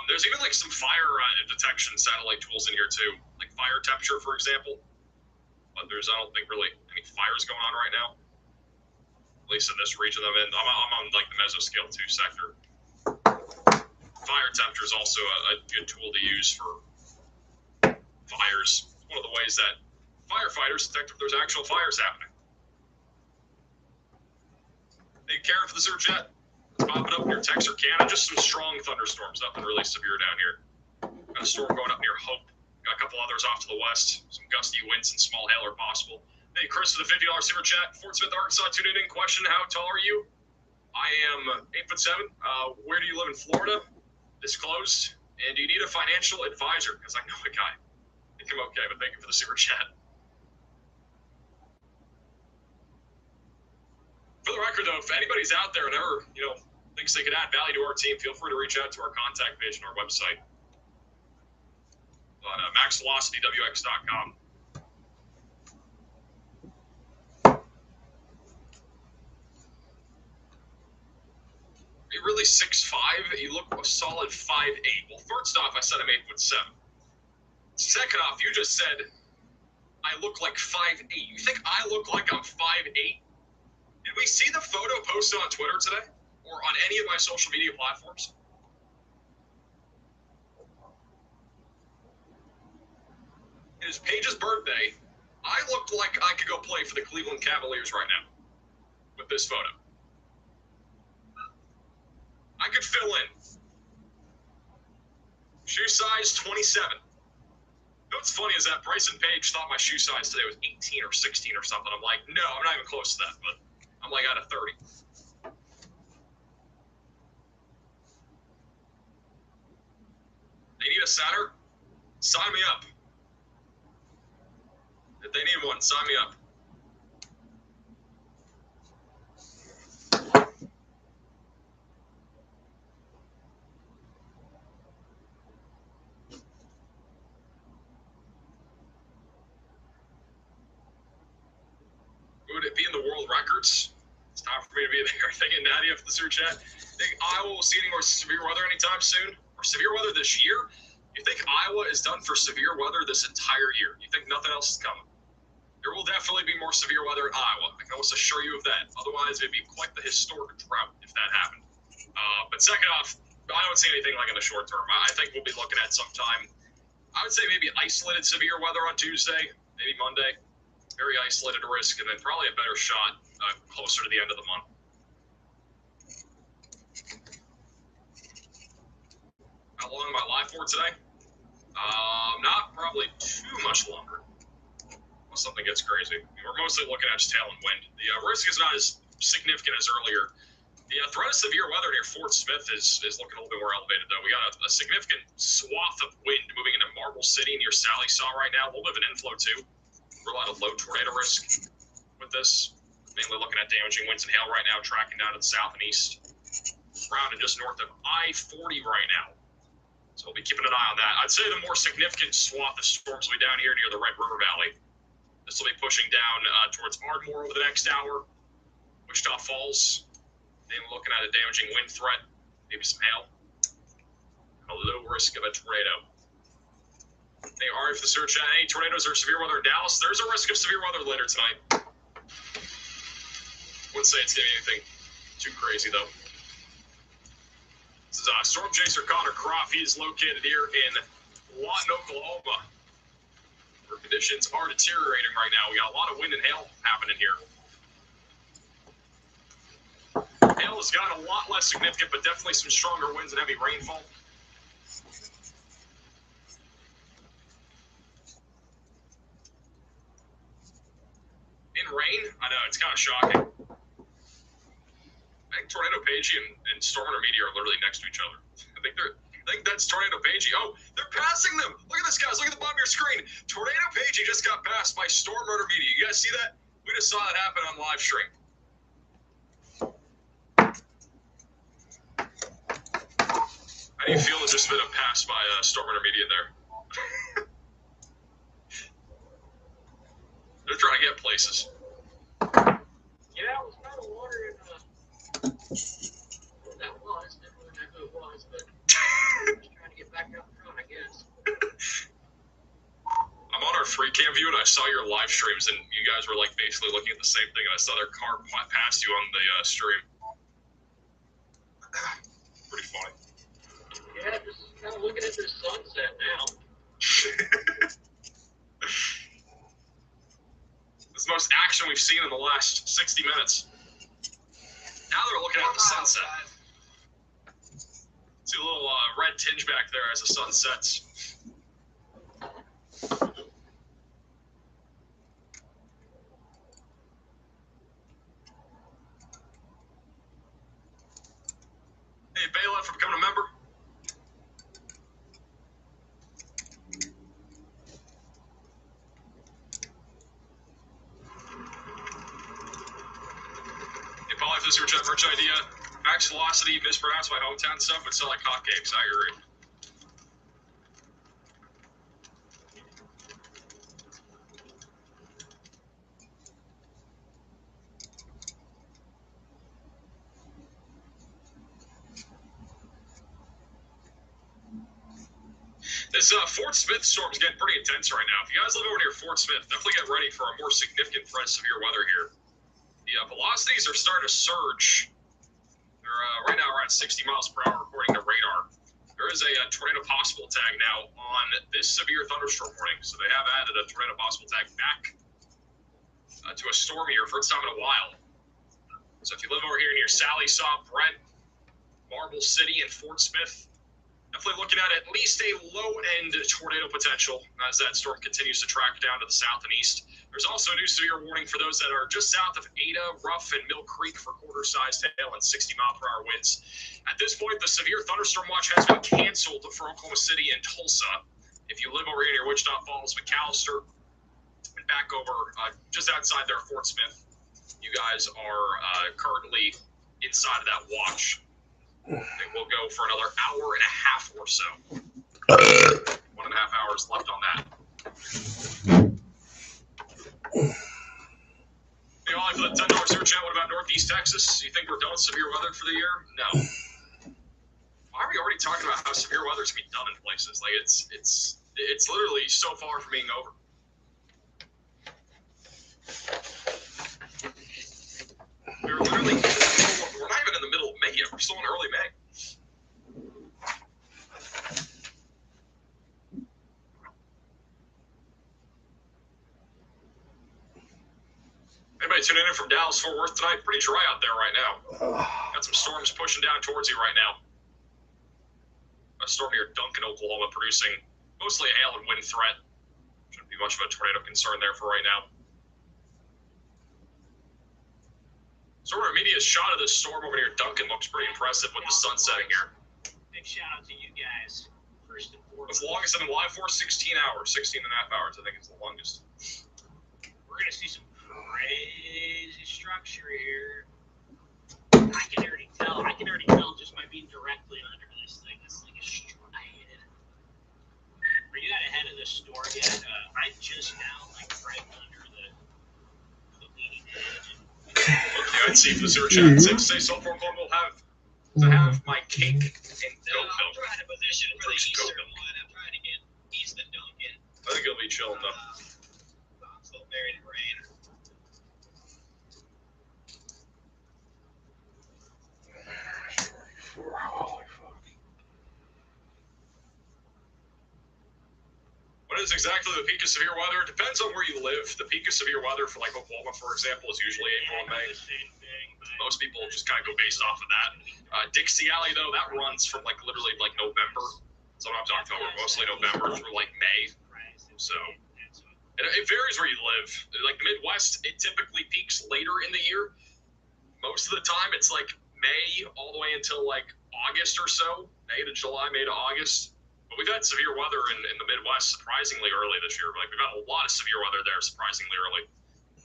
There's even like some fire detection satellite tools in here too, like fire temperature, for example. But there's, I don't think, really any fires going on right now. At least in this region I'm in. I'm on like the mesoscale 2 sector. Fire temperature is also a good tool to use for fires. It's one of the ways that firefighters detect if there's actual fires happening. Hey, Karen, for the super chat. It's popping up near Texarkana. Just some strong thunderstorms, nothing really severe down here. Got a storm going up near Hope. Got a couple others off to the west. Some gusty winds and small hail are possible. Hey, Chris, for the $50 super chat. Fort Smith, Arkansas, tuned in. Question: how tall are you? I am 8'7". Where do you live in Florida? Disclosed. And do you need a financial advisor? Because I know a guy. I think I'm okay, but thank you for the super chat. For the record, though, if anybody's out there and ever, thinks they could add value to our team, feel free to reach out to our contact page on our website on maxvelocitywx.com. Are you really 6'5"? You look a solid 5'8". Well, first off, I said I'm 8'7". Second off, you just said I look like 5'8". You think I look like I'm 5'8"? Did we see the photo posted on Twitter today or on any of my social media platforms? It is Paige's birthday. I looked like I could go play for the Cleveland Cavaliers right now with this photo. I could fill in. Shoe size 27. What's funny is that Bryson Page thought my shoe size today was 18 or 16 or something. I'm like, no, I'm not even close to that, but I'm like out of 30. They need a center? Sign me up. If they need one, sign me up. Would it be in the world records? It's time for me to be there. Thank you, Nadia, for the super chat. Think Iowa will see any more severe weather anytime soon? or severe weather this year, you think Iowa is done for severe weather this entire year? You think nothing else is coming? There will definitely be more severe weather in Iowa. I can almost assure you of that. Otherwise, it'd be quite the historic drought if that happened. But second off, I don't see anything like in the short term. I think we'll be looking at sometime, I would say maybe isolated severe weather on Tuesday, maybe Monday. Very isolated risk, and then probably a better shot closer to the end of the month. How long am I live for today? Not probably too much longer. Unless something gets crazy. We're mostly looking at just tail and wind. The risk is not as significant as earlier. The threat of severe weather near Fort Smith is looking a little bit more elevated, though. We got a significant swath of wind moving into Marble City near Sally Saw right now. A little bit of an inflow, too. We're a lot of low tornado risk with this. Mainly looking at damaging winds and hail right now, tracking down to the south and east. Around and just north of I-40 right now. So we'll be keeping an eye on that. I'd say the more significant swath of storms will be down here near the Red River Valley. This will be pushing down towards Ardmore over the next hour. Wichita Falls. Then we're looking at a damaging wind threat. Maybe some hail. And a low risk of a tornado. They are if the search at any tornadoes or severe weather in Dallas. There's a risk of severe weather later tonight. Wouldn't say it's getting anything too crazy, though. This is Storm Chaser Connor Croft. He is located here in Lawton, Oklahoma, where conditions are deteriorating right now. We got a lot of wind and hail happening here. Hail has gotten a lot less significant, but definitely some stronger winds and heavy rainfall. In rain, I know, it's kind of shocking. I think Tornado Pagey and Storm Intermediate are literally next to each other. I think that's Tornado Pagey. Oh, they're passing them. Look at this, guys. Look at the bottom of your screen. Tornado Pagey just got passed by Storm Intermediate. You guys see that? We just saw that happen on live stream. How do you feel there's just been a pass by Storm Intermediate there? They're trying to get places. Yeah, I was kind of wondering what that was. Didn't really know who it was, but just trying to get back out front, I guess. I'm on our free cam view, and I saw your live streams, and you guys were like basically looking at the same thing, and I saw their car pass you on the stream. Pretty funny. Yeah, just kind of looking at this sunset now. This is the most action we've seen in the last 60 minutes. Now they're looking at the sunset. See a little red tinge back there as the sun sets. Hey, Bailout for becoming a member. Probably if this is your merch idea, Max Velocity mispronounced my hometown stuff would sell like hotcakes. I agree. This Fort Smith storm is getting pretty intense right now. If you guys live over near Fort Smith, definitely get ready for a more significant threat of severe weather here. The velocities are starting to surge. They're right now around 60 miles per hour according to radar. There is a tornado possible tag now on this severe thunderstorm warning. So they have added a tornado possible tag back to a storm here for its time in a while. So if you live over here near Sally Saw, Brent, Marble City, and Fort Smith, definitely looking at least a low-end tornado potential as that storm continues to track down to the south and east. There's also a new severe warning for those that are just south of Ada, Ruff, and Mill Creek for quarter-sized hail and 60-mile-per-hour winds. At this point, the severe thunderstorm watch has been canceled for Oklahoma City and Tulsa. If you live over here near Wichita Falls, McAllister, and back over just outside there, Fort Smith, you guys are currently inside of that watch. I think we'll go for another hour and a half or so. 1.5 hours left on that. Hey, Ollie, for the $10 super chat, what about Northeast Texas? You think we're done with severe weather for the year? No. Why are we already already talking about how severe weather's gonna be done in places. Like it's literally so far from being over. We're literally we're not even in the middle of May yet. We're still in early May. Anybody tuning in from Dallas, Fort Worth tonight? Pretty dry out there right now. Got some storms pushing down towards you right now. A storm near Duncan, Oklahoma, producing mostly a hail and wind threat. Shouldn't be much of a tornado concern there for right now. Sort of immediate shot of this storm over near Duncan looks pretty impressive with the sun setting here. Big shout out to you guys, first and It's foremost. the longest I've been live for, 16 hours, 16 and a half hours, I think it's the longest. We're gonna see some crazy structure here. I can already tell just by being directly under this thing. This thing is straight. Are you out ahead of the storm yet? I'm just now like right under the leading edge. Okay, I'd see for the sewer chat. Safe to say, so far, will have to have my cake and goat I'm milk. trying to position for the First goat eastern milk. one. I'm trying to get east of Duncan. I think it'll be chilling though. I'm still buried in rain. What is exactly the peak of severe weather? It depends on where you live. The peak of severe weather for like Oklahoma, for example, is usually April and May. Most people just kind of go based off of that. Dixie Alley, though, that runs from like literally like November. Sometimes October, mostly November through like May. So it varies where you live. Like the Midwest, it typically peaks later in the year. Most of the time, it's like May all the way until like August or so. May to July, May to August. But we've had severe weather in the Midwest surprisingly early this year. Like we've had a lot of severe weather there surprisingly early.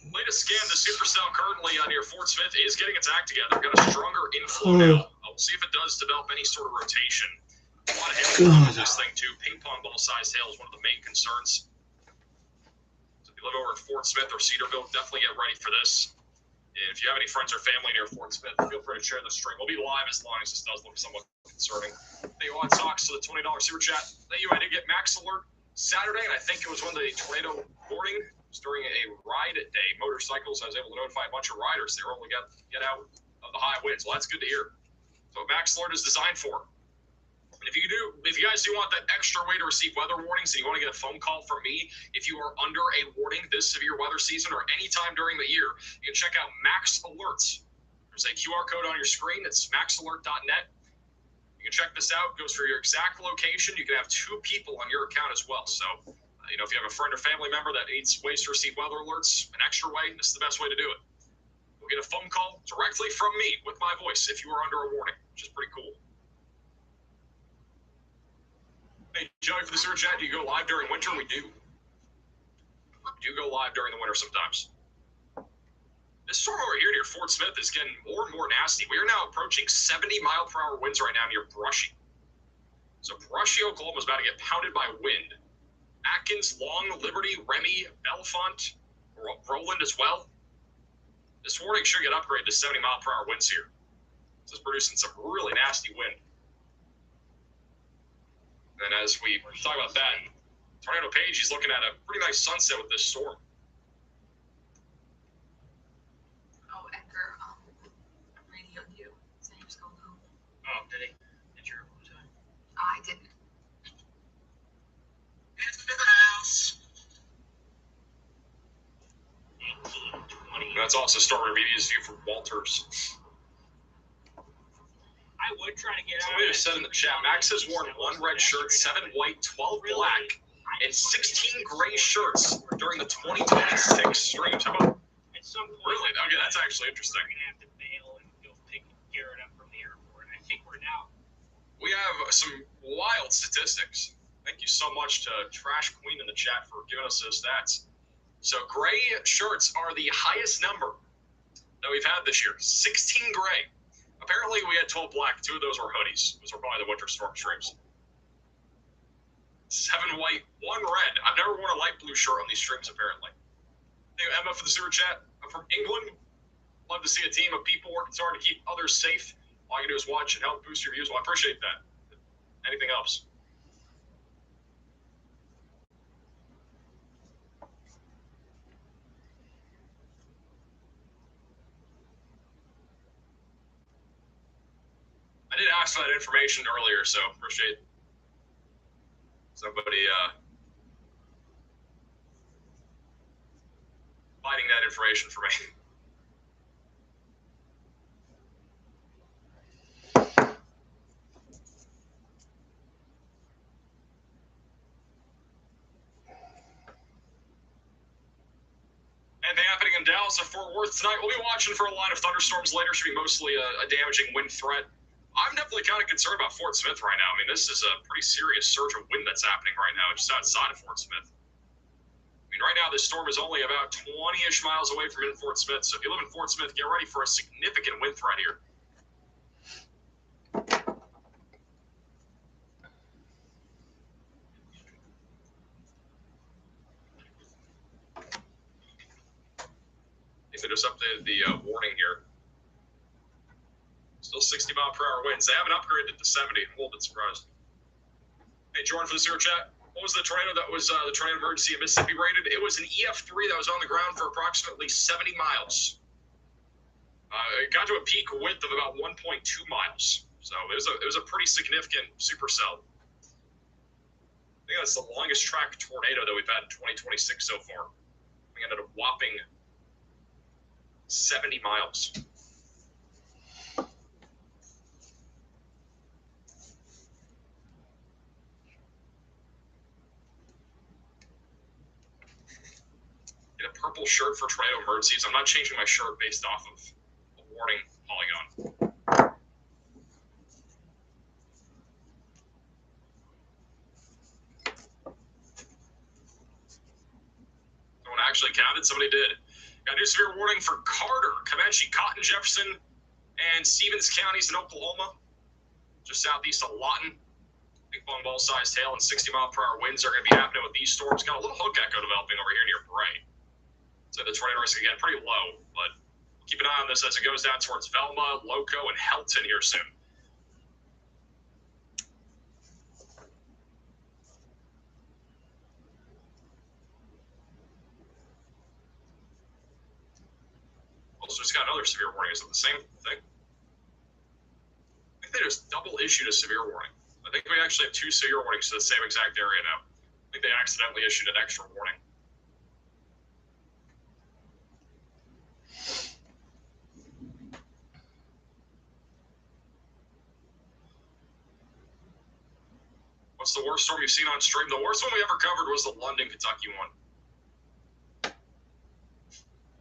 Latest scan, the supercell currently near Fort Smith is getting its act together. Got a stronger inflow now. We'll see if it does develop any sort of rotation. A lot of hail with this thing too. Ping pong ball sized hail is one of the main concerns. So if you live over in Fort Smith or Cedarville, definitely get ready for this. If you have any friends or family near Fort Smith, feel free to share the stream. We'll be live as long as this does look somewhat concerning. Thank you, Odd Sox, for the $20 super chat. Thank you. I did get Max Alert Saturday, and I think it was when the tornado warning was during a ride day. Motorcycles, I was able to notify a bunch of riders. They were able to get out of the high winds. Well, that's good to hear. So Max Alert is designed for. And if you guys do want that extra way to receive weather warnings and you want to get a phone call from me, if you are under a warning this severe weather season or any time during the year, you can check out Max Alerts. There's a QR code on your screen. It's maxalert.net. You can check this out. It goes for your exact location. You can have 2 people on your account as well. So, if you have a friend or family member that needs ways to receive weather alerts, an extra way, this is the best way to do it. You'll get a phone call directly from me with my voice if you are under a warning, which is pretty cool. Hey, Joey, for the super chat, do you go live during winter? We do. We do go live during the winter sometimes. This storm over here near Fort Smith is getting more and more nasty. We are now approaching 70-mile-per-hour winds right now near Brushy. So Brushy, Oklahoma is about to get pounded by wind. Atkins, Long, Liberty, Remy, Bellefonte, Roland as well. This warning should get upgraded to 70-mile-per-hour winds here. This is producing some really nasty wind. And as we talk about that, Tornado Page, he's looking at a pretty nice sunset with this storm. Oh, Edgar, radioed you. So you just go home. Oh, did he? Did you? I didn't. It's the house. 18, 20. That's also Storm Media's view from Walters. I would try to get out. Somebody just said in the chat, Max has worn 1 red shirt, 7 white, 12 black, and 16 gray shirts during the 2026 streams. How about At some point, really? Okay, that's actually interesting. we're gonna have to bail and go pick Garrett up from the airport. I think we're now. We have some wild statistics. Thank you so much to Trash Queen in the chat for giving us those stats. So gray shirts are the highest number that we've had this year. 16 gray. Apparently, we had 12 black. 2 of those were hoodies. Those were probably the winter storm streams. 7 white, 1 red. I've never worn a light blue shirt on these streams, apparently. Thank you, Emma, for the super chat. I'm from England. Love to see a team of people working so hard to keep others safe. All you can do is watch and help boost your views. Well, I appreciate that. Anything else? I did ask for that information earlier, so appreciate somebody finding that information for me. Anything happening in Dallas or Fort Worth tonight? We'll be watching for a line of thunderstorms later. Should be mostly a damaging wind threat. I'm definitely kind of concerned about Fort Smith right now. I mean, this is a pretty serious surge of wind that's happening right now just outside of Fort Smith. I mean, right now this storm is only about 20-ish miles away from in Fort Smith. So if you live in Fort Smith, get ready for a significant wind threat here. They just updated the warning here. Still 60 mile per hour winds. They haven't upgraded to 70. I'm a little bit surprised. Hey, Jordan, for the super chat, what was the tornado that was the tornado emergency in Mississippi rated? It was an EF3 that was on the ground for approximately 70 miles. It got to a peak width of about 1.2 miles. So it was a pretty significant supercell. I think that's the longest track tornado that we've had in 2026 so far. We ended a whopping 70 miles. Get a purple shirt for tornado emergencies. I'm not changing my shirt based off of a warning polygon. Someone actually counted. Somebody did. Got a new severe warning for Carter, Comanche, Cotton, Jefferson, and Stevens counties in Oklahoma, just southeast of Lawton. Big long ball-sized hail and 60-mile-per-hour winds are going to be happening with these storms. Got a little hook echo developing over here near Bray. So the tornado risk again pretty low, but keep an eye on this as it goes down towards Velma, Loco, and Helton here soon. Also, just got another severe warning. Is it the same thing? I think they just double issued a severe warning. I think we actually have two severe warnings to the same exact area now. I think they accidentally issued an extra warning. What's the worst storm you've seen on stream? The worst one we ever covered was the London, Kentucky one.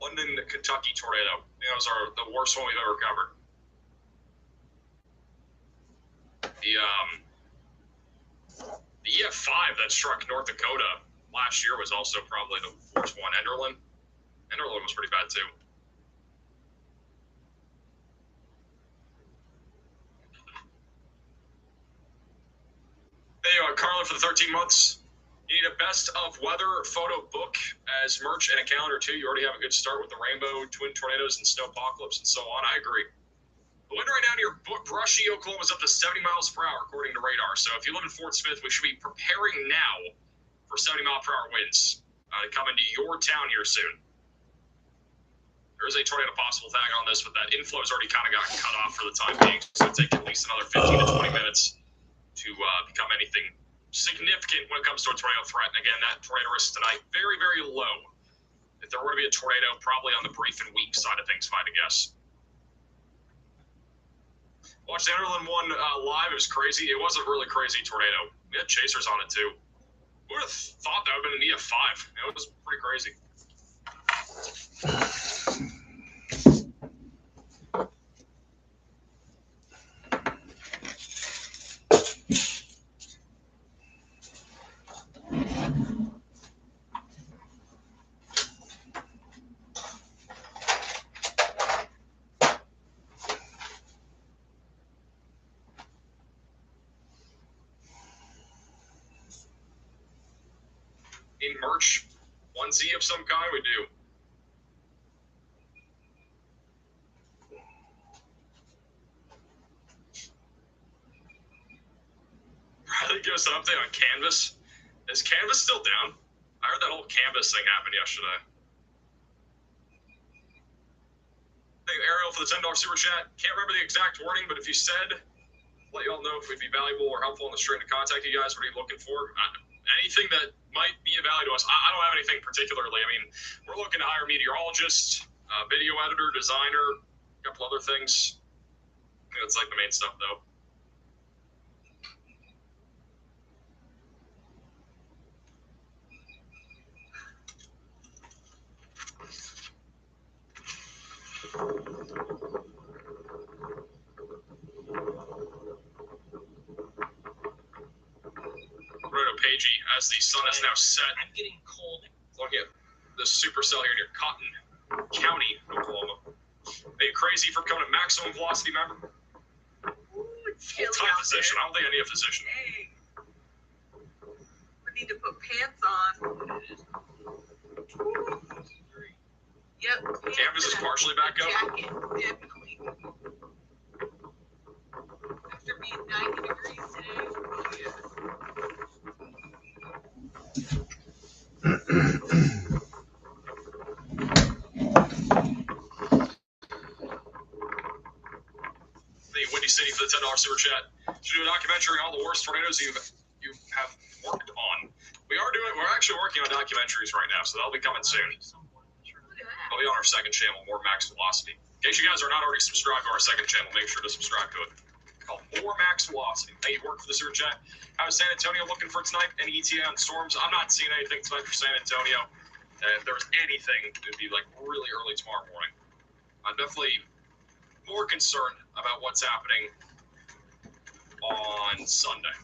London, Kentucky tornado. That was the worst one we've ever covered. The EF5 that struck North Dakota last year was also probably the worst one. Enderlin was pretty bad too. There you are, Carla, for the 13 months. You need a best of weather photo book as merch and a calendar too. You already have a good start with the rainbow, twin tornadoes, and snow apocalypse and so on. I agree. The wind right now near Brushy, Oklahoma is up to 70 miles per hour according to radar. So if you live in Fort Smith, we should be preparing now for 70 mile per hour winds to come into your town here soon. There is a tornado possible tag on this, but that inflow has already kind of gotten cut off for the time being. So it'll take at least another 15 to 20 minutes to become anything significant when it comes to a tornado threat. And again, that tornado risk tonight, very, very low. If there were to be a tornado, probably on the brief and weak side of things, if I had to guess. Watched the Enderlin one live. It was crazy. It was a really crazy tornado. We had chasers on it, too. Who would have thought that would have been an EF5? It was pretty crazy. In merch, onesie of some kind, we do. somebody give us an update on Canvas? Is Canvas still down? I heard that whole Canvas thing happened yesterday. Thank you, Ariel, for the $10 super chat. Can't remember the exact wording, but if you said, let you all know if we'd be valuable or helpful in the stream to contact you guys, what are you looking for? Anything that might be of value to us. I don't have anything particularly. I mean, we're looking to hire meteorologists, video editor, designer, a couple other things. It's like the main stuff, though. Roto Pagey, as the sun is now set. I'm getting cold. Looking at the supercell here near Cotton County, Oklahoma. Are you crazy for becoming a maximum velocity member? Ooh, it's chilly Full-time out position. there. I don't think I need a physician. Dang. We need to put pants on. Yep. Canvas is partially back up. Jacket, definitely. After being 90 degrees today. Oh, yeah. The Windy City for the $10 super chat. Should do a documentary on all the worst tornadoes you have worked on. We're actually working on documentaries right now, so that'll be coming soon. I'll be on our second channel, More Max Velocity. In case you guys are not already subscribed to our second channel, make sure to subscribe to it. It's called More Max Velocity. Thank you, work for the super chat. How's San Antonio looking for tonight? Any ETA on storms? I'm not seeing anything tonight for San Antonio. If there was anything, it would be like really early tomorrow morning. I'm definitely more concerned about what's happening on Sunday.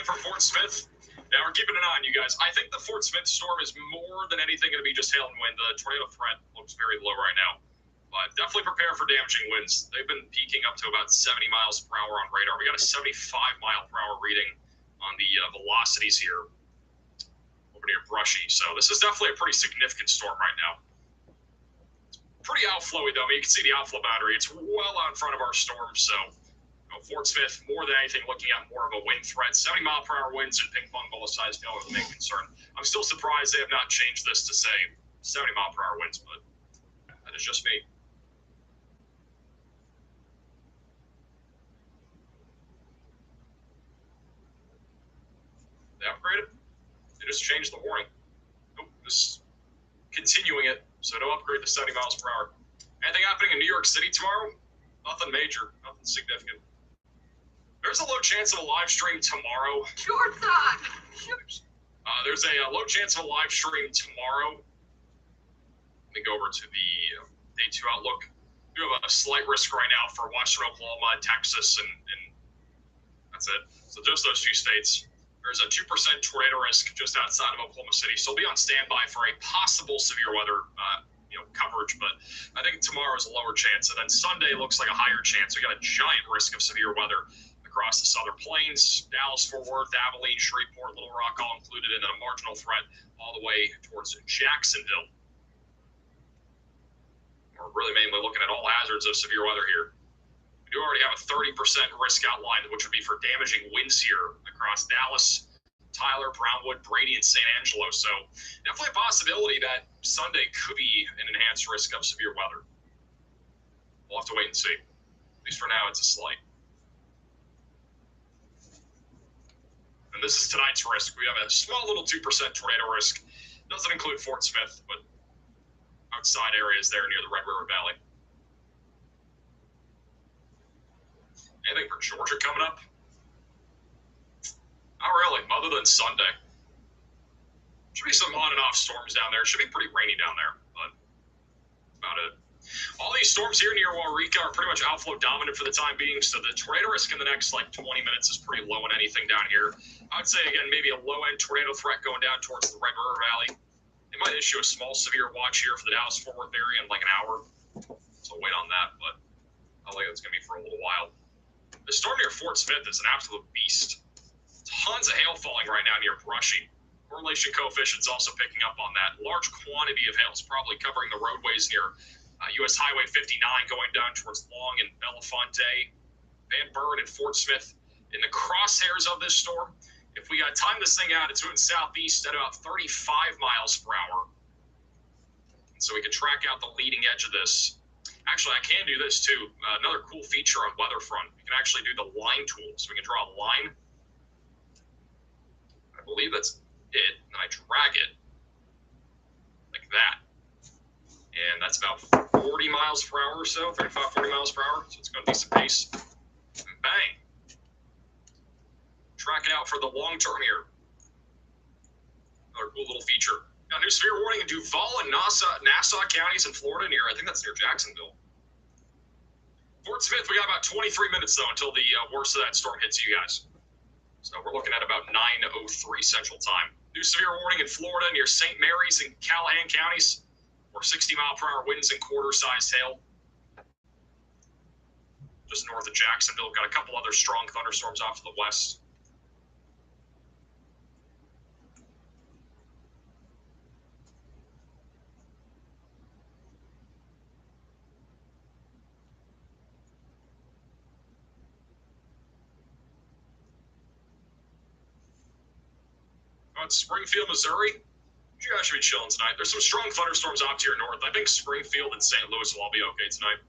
For Fort Smith. Now we're keeping an eye on you guys. I think the Fort Smith storm is more than anything going to be just hail and wind. The tornado threat looks very low right now. But definitely prepare for damaging winds. They've been peaking up to about 70 miles per hour on radar. We got a 75 mile per hour reading on the velocities here over near Brushy. So this is definitely a pretty significant storm right now. It's pretty outflowy though. I mean, you can see the outflow boundary. It's well out in front of our storm. So Fort Smith, more than anything, looking at more of a wind threat. 70 mile per hour winds and ping pong ball size hail are the main concern. I'm still surprised they have not changed this to say 70 mile per hour winds, but that is just me. They upgraded? They just changed the warning. Nope, just continuing it, so don't upgrade to 70 miles per hour. Anything happening in New York City tomorrow? Nothing major, nothing significant. There's a low chance of a live stream tomorrow. Shorts on. There's a low chance of a live stream tomorrow. Let me go over to the Day 2 outlook. We have a slight risk right now for Western Oklahoma, Texas, and that's it. So just those two states. There's a 2% tornado risk just outside of Oklahoma City. So be on standby for a possible severe weather coverage, but I think tomorrow is a lower chance. And then Sunday looks like a higher chance. We got a giant risk of severe weather across the Southern Plains, Dallas, Fort Worth, Abilene, Shreveport, Little Rock, all included, and then a marginal threat all the way towards Jacksonville. We're really mainly looking at all hazards of severe weather here. We do already have a 30% risk outlined, which would be for damaging winds here across Dallas, Tyler, Brownwood, Brady, and San Angelo. So definitely a possibility that Sunday could be an enhanced risk of severe weather. We'll have to wait and see. At least for now, it's a slight. And this is tonight's risk. We have a small little 2% tornado risk. Doesn't include Fort Smith, but outside areas there near the Red River Valley. Anything for Georgia coming up? Not really, other than Sunday. Should be some on and off storms down there. Should be pretty rainy down there, but that's about it. All these storms here near Waurika are pretty much outflow dominant for the time being, so the tornado risk in the next 20 minutes is pretty low on anything down here. I would say, again, maybe a low-end tornado threat going down towards the Red River Valley. They might issue a small severe watch here for the Dallas-Fort Worth area in like an hour. So wait on that, but I think it's going to be for a little while. The storm near Fort Smith is an absolute beast. Tons of hail falling right now near Brushy. Correlation coefficient's also picking up on that. Large quantity of hail is probably covering the roadways near U.S. Highway 59 going down towards Long and Belafonte, Van Buren, and Fort Smith in the crosshairs of this storm. If we time this thing out, it's moving southeast at about 35 miles per hour. So we can track out the leading edge of this. Actually, I can do this too. Another cool feature on Weatherfront. We can actually do the line tool. So we can draw a line. I believe that's it. And I drag it like that. And that's about 40 miles per hour or so, 35, 40 miles per hour. So it's going to be some pace. And bang. Track it out for the long term here. Another cool little feature. Got a new severe warning in Duval and Nassau counties in Florida near, I think that's near Jacksonville. Fort Smith, we got about 23 minutes though until the worst of that storm hits you guys. So we're looking at about 9:03 Central Time. New severe warning in Florida near St. Mary's and Callahan counties, or 60-mile-per-hour winds and quarter-sized hail. Just north of Jacksonville, got a couple other strong thunderstorms off to the west. Springfield, Missouri. You guys should be chilling tonight. There's some strong thunderstorms off to your north. I think Springfield and St. Louis will all be okay tonight.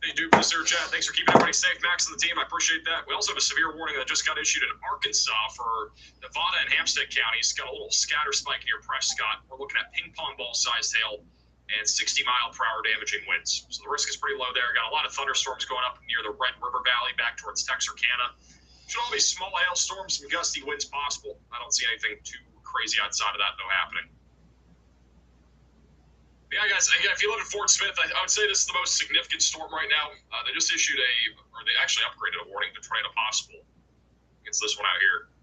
Hey, Duke, Mr. Chat, thanks for keeping everybody safe. Max and the team, I appreciate that. We also have a severe warning that just got issued in Arkansas for Nevada and Hampstead counties. Got a little scatter spike near Prescott. We're looking at ping pong ball-sized hail and 60-mile-per-hour damaging winds. So the risk is pretty low there. Got a lot of thunderstorms going up near the Red River Valley back towards Texarkana. Should all be small hailstorms, some gusty winds possible. I don't see anything too crazy outside of that, though, happening. Yeah, guys, again, if you live in Fort Smith, I would say this is the most significant storm right now. They just issued they actually upgraded a warning to tornado possible. It's this one out here.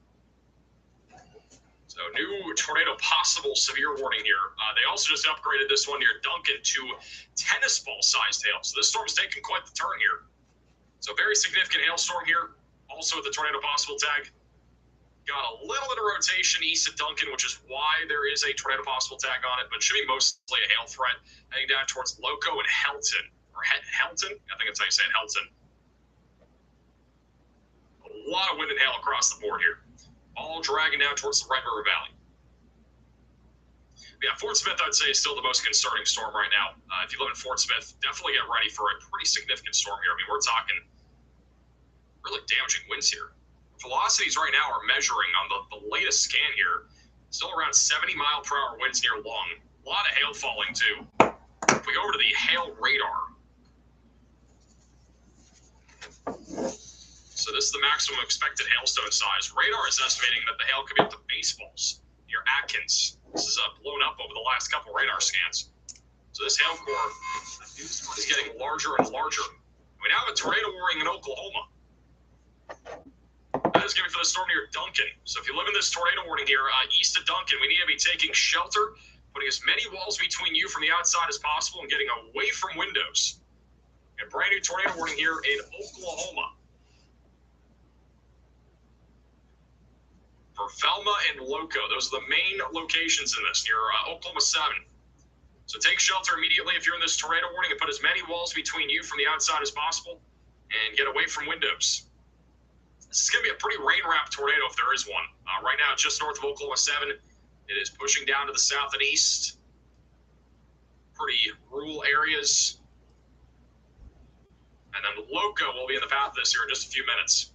So new tornado possible severe warning here. They also just upgraded this one near Duncan to tennis ball sized hail. So this storm's taking quite the turn here. So very significant hailstorm here. Also with the tornado possible tag. Got a little bit of rotation east of Duncan, which is why there is a tornado possible tag on it, but it should be mostly a hail threat heading down towards Loco and Helton. Or Helton? I think that's how you say it, Helton. A lot of wind and hail across the board here. All dragging down towards the Red River Valley. Yeah, Fort Smith, I'd say, is still the most concerning storm right now. If you live in Fort Smith, definitely get ready for a pretty significant storm here. I mean, we're talking really damaging winds here. Velocities right now are measuring on the latest scan here, still around 70-mile-per-hour winds near Long. A lot of hail falling, too. If we go over to the hail radar. So this is the maximum expected hailstone size. Radar is estimating that the hail could be up to baseballs near Atkins. This is blown up over the last couple radar scans. So this hail core is getting larger and larger. We now have a tornado warning in Oklahoma. That is going to be for the storm near Duncan. So if you live in this tornado warning here, east of Duncan, we need to be taking shelter, putting as many walls between you from the outside as possible and getting away from windows. A brand new tornado warning here in Oklahoma. For Velma and Loco, those are the main locations in this, near Oklahoma 7. So take shelter immediately if you're in this tornado warning and put as many walls between you from the outside as possible and get away from windows. This is going to be a pretty rain-wrapped tornado if there is one. Right now, it's just north of Oklahoma 7. It is pushing down to the south and east. Pretty rural areas. And then Loco will be in the path of this here in just a few minutes.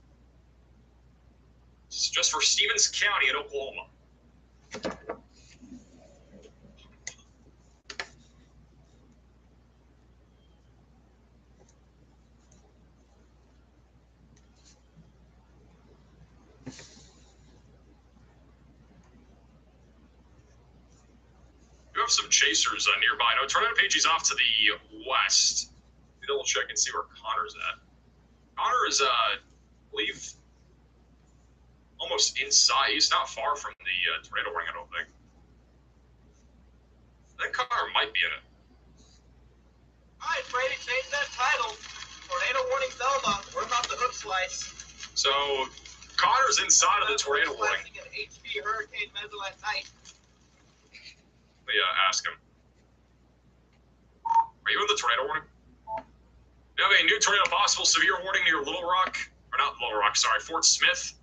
This is just for Stevens County in Oklahoma. We have some chasers nearby. No, Tornado Pagey's off to the west. Double check and see where Connor's at. Connor is, I believe, almost inside. He's not far from the tornado warning, I don't think. That car might be in it. All right, Brady, change that title. Tornado warning Velma. We're about the hook slice. So Connor's inside of the tornado warning. Slicing an HP Hurricane Metal at night. Let me ask him. Are you in the tornado warning? You have a new tornado possible severe warning near Little Rock. Or not Little Rock, sorry, Fort Smith.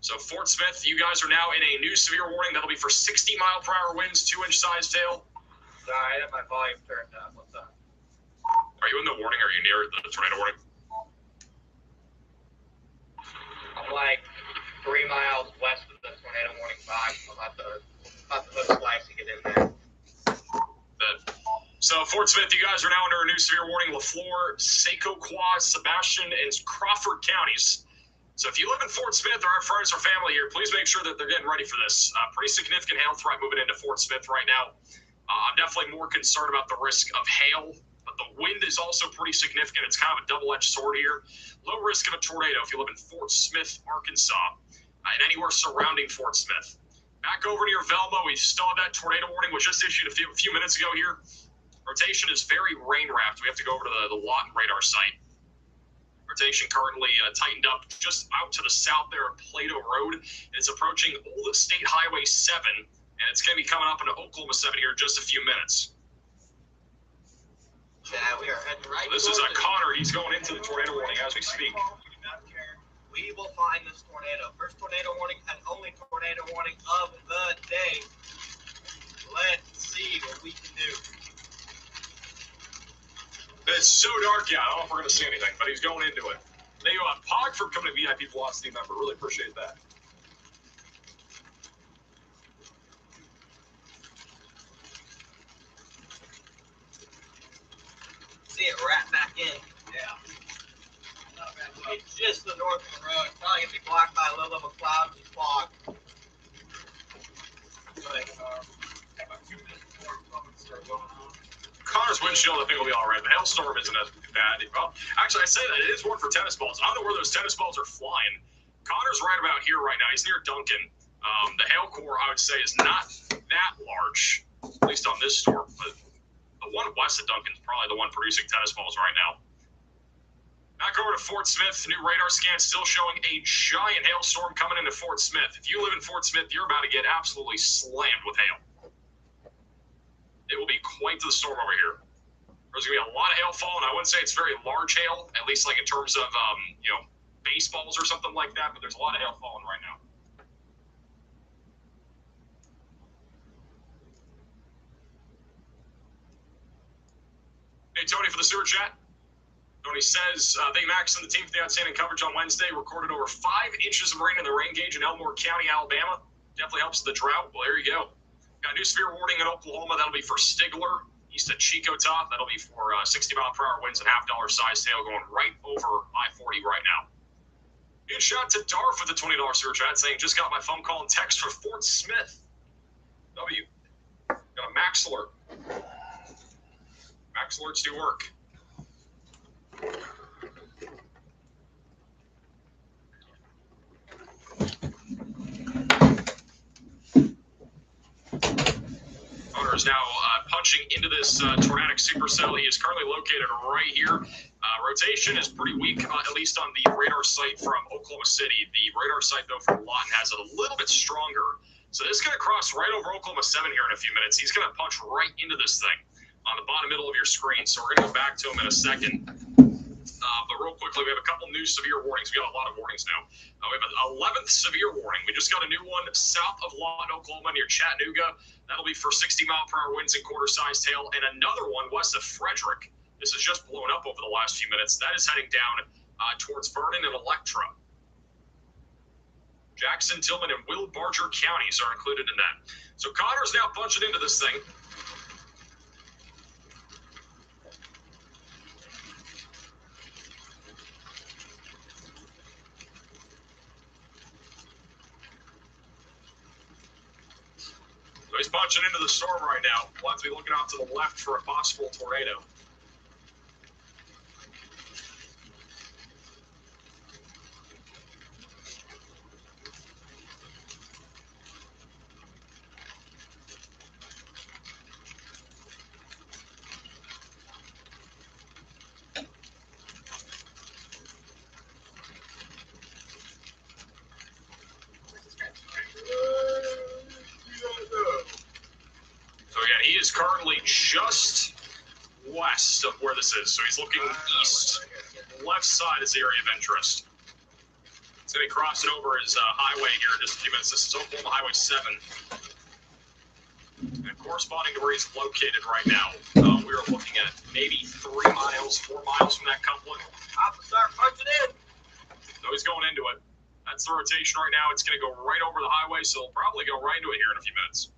So Fort Smith, you guys are now in a new severe warning. That'll be for 60-mile-per-hour winds, 2-inch size hail. Sorry, I have my volume turned up. What's up? Are you in the warning? Are you near the tornado warning? I'm like 3 miles west of the tornado warning 5. I'm about the hook slice to get in there. So Fort Smith, you guys are now under a new severe warning. LaFleur, Secoquah, Sebastian, and Crawford counties. So if you live in Fort Smith or have friends or family here, please make sure that they're getting ready for this. Pretty significant hail threat moving into Fort Smith right now. I'm definitely more concerned about the risk of hail, but the wind is also pretty significant. It's kind of a double-edged sword here. Low risk of a tornado if you live in Fort Smith, Arkansas, and anywhere surrounding Fort Smith. Back over near Velma, we still have that tornado warning, which just issued a few minutes ago here. Rotation is very rain-wrapped. We have to go over to the Lawton radar site. Rotation currently tightened up just out to the south there at Plato Road. It's approaching Old State Highway 7, and it's going to be coming up into Oklahoma 7 here in just a few minutes. Yeah, we are heading right. This is Connor. He's going into the tornado warning as we speak. We do not care. We will find this tornado. First tornado warning and only tornado warning of the day. Let's see what we can do. It's so dark, yeah. I don't know if we're going to see anything, but he's going into it. Thank you, Pog, for becoming a VIP Velocity member. Really appreciate that. See it right back in. Yeah. It's just the north of the road. It's probably going to be blocked by a little bit of cloud and fog. Connor's windshield, I think, will be all right. The hailstorm isn't as bad. Well, actually, I say that. It is one for tennis balls. I don't know where those tennis balls are flying. Connor's right about here right now. He's near Duncan. The hail core, I would say, is not that large, at least on this storm. But the one west of Duncan is probably the one producing tennis balls right now. Back over to Fort Smith. New radar scan still showing a giant hailstorm coming into Fort Smith. If you live in Fort Smith, you're about to get absolutely slammed with hail. It will be quite the storm over here. There's going to be a lot of hail falling. I wouldn't say it's very large hail, at least like in terms of, baseballs or something like that, but there's a lot of hail falling right now. Hey, Tony, for the sewer chat. Tony says, thank Max and the team for the outstanding coverage on Wednesday. Recorded over 5 inches of rain in the rain gauge in Elmore County, Alabama. Definitely helps the drought. Well, there you go. Got a new severe warning in Oklahoma. That'll be for Stigler, east of Chico Top. That'll be for 60-mile-per-hour winds and half-dollar size hail going right over I-40 right now. Good shot to Darf with the $20 sewer chat saying, just got my phone call and text for Fort Smith. W. Got a Max alert. Max alerts do work. Connor is now punching into this tornadic supercell. He is currently located right here. Rotation is pretty weak, at least on the radar site from Oklahoma City. The radar site, though, from Lawton has it a little bit stronger. So this is going to cross right over Oklahoma 7 here in a few minutes. He's going to punch right into this thing on the bottom middle of your screen. So we're going to go back to him in a second. But real quickly, we have a couple new severe warnings. We got a lot of warnings now. We have an 11th severe warning. We just got a new one south of Lawton, Oklahoma, near Chattanooga. That'll be for 60-mile-per-hour winds and quarter-sized hail. And another one west of Frederick. This has just blown up over the last few minutes. That is heading down towards Vernon and Electra. Jackson, Tillman, and Will Barger counties are included in that. So Connor's now punching into this thing. So he's punching into the storm right now. We'll have to be looking out to the left for a possible tornado. is currently just west of where this is. So he's looking east. Left side is the area of interest. It's going to be crossing over his highway here in just a few minutes. This is Oklahoma Highway 7. And corresponding to where he's located right now, we are looking at maybe 4 miles from that coupling. Start punching in. So he's going into it. That's the rotation right now. It's going to go right over the highway, so he'll probably go right into it here in a few minutes.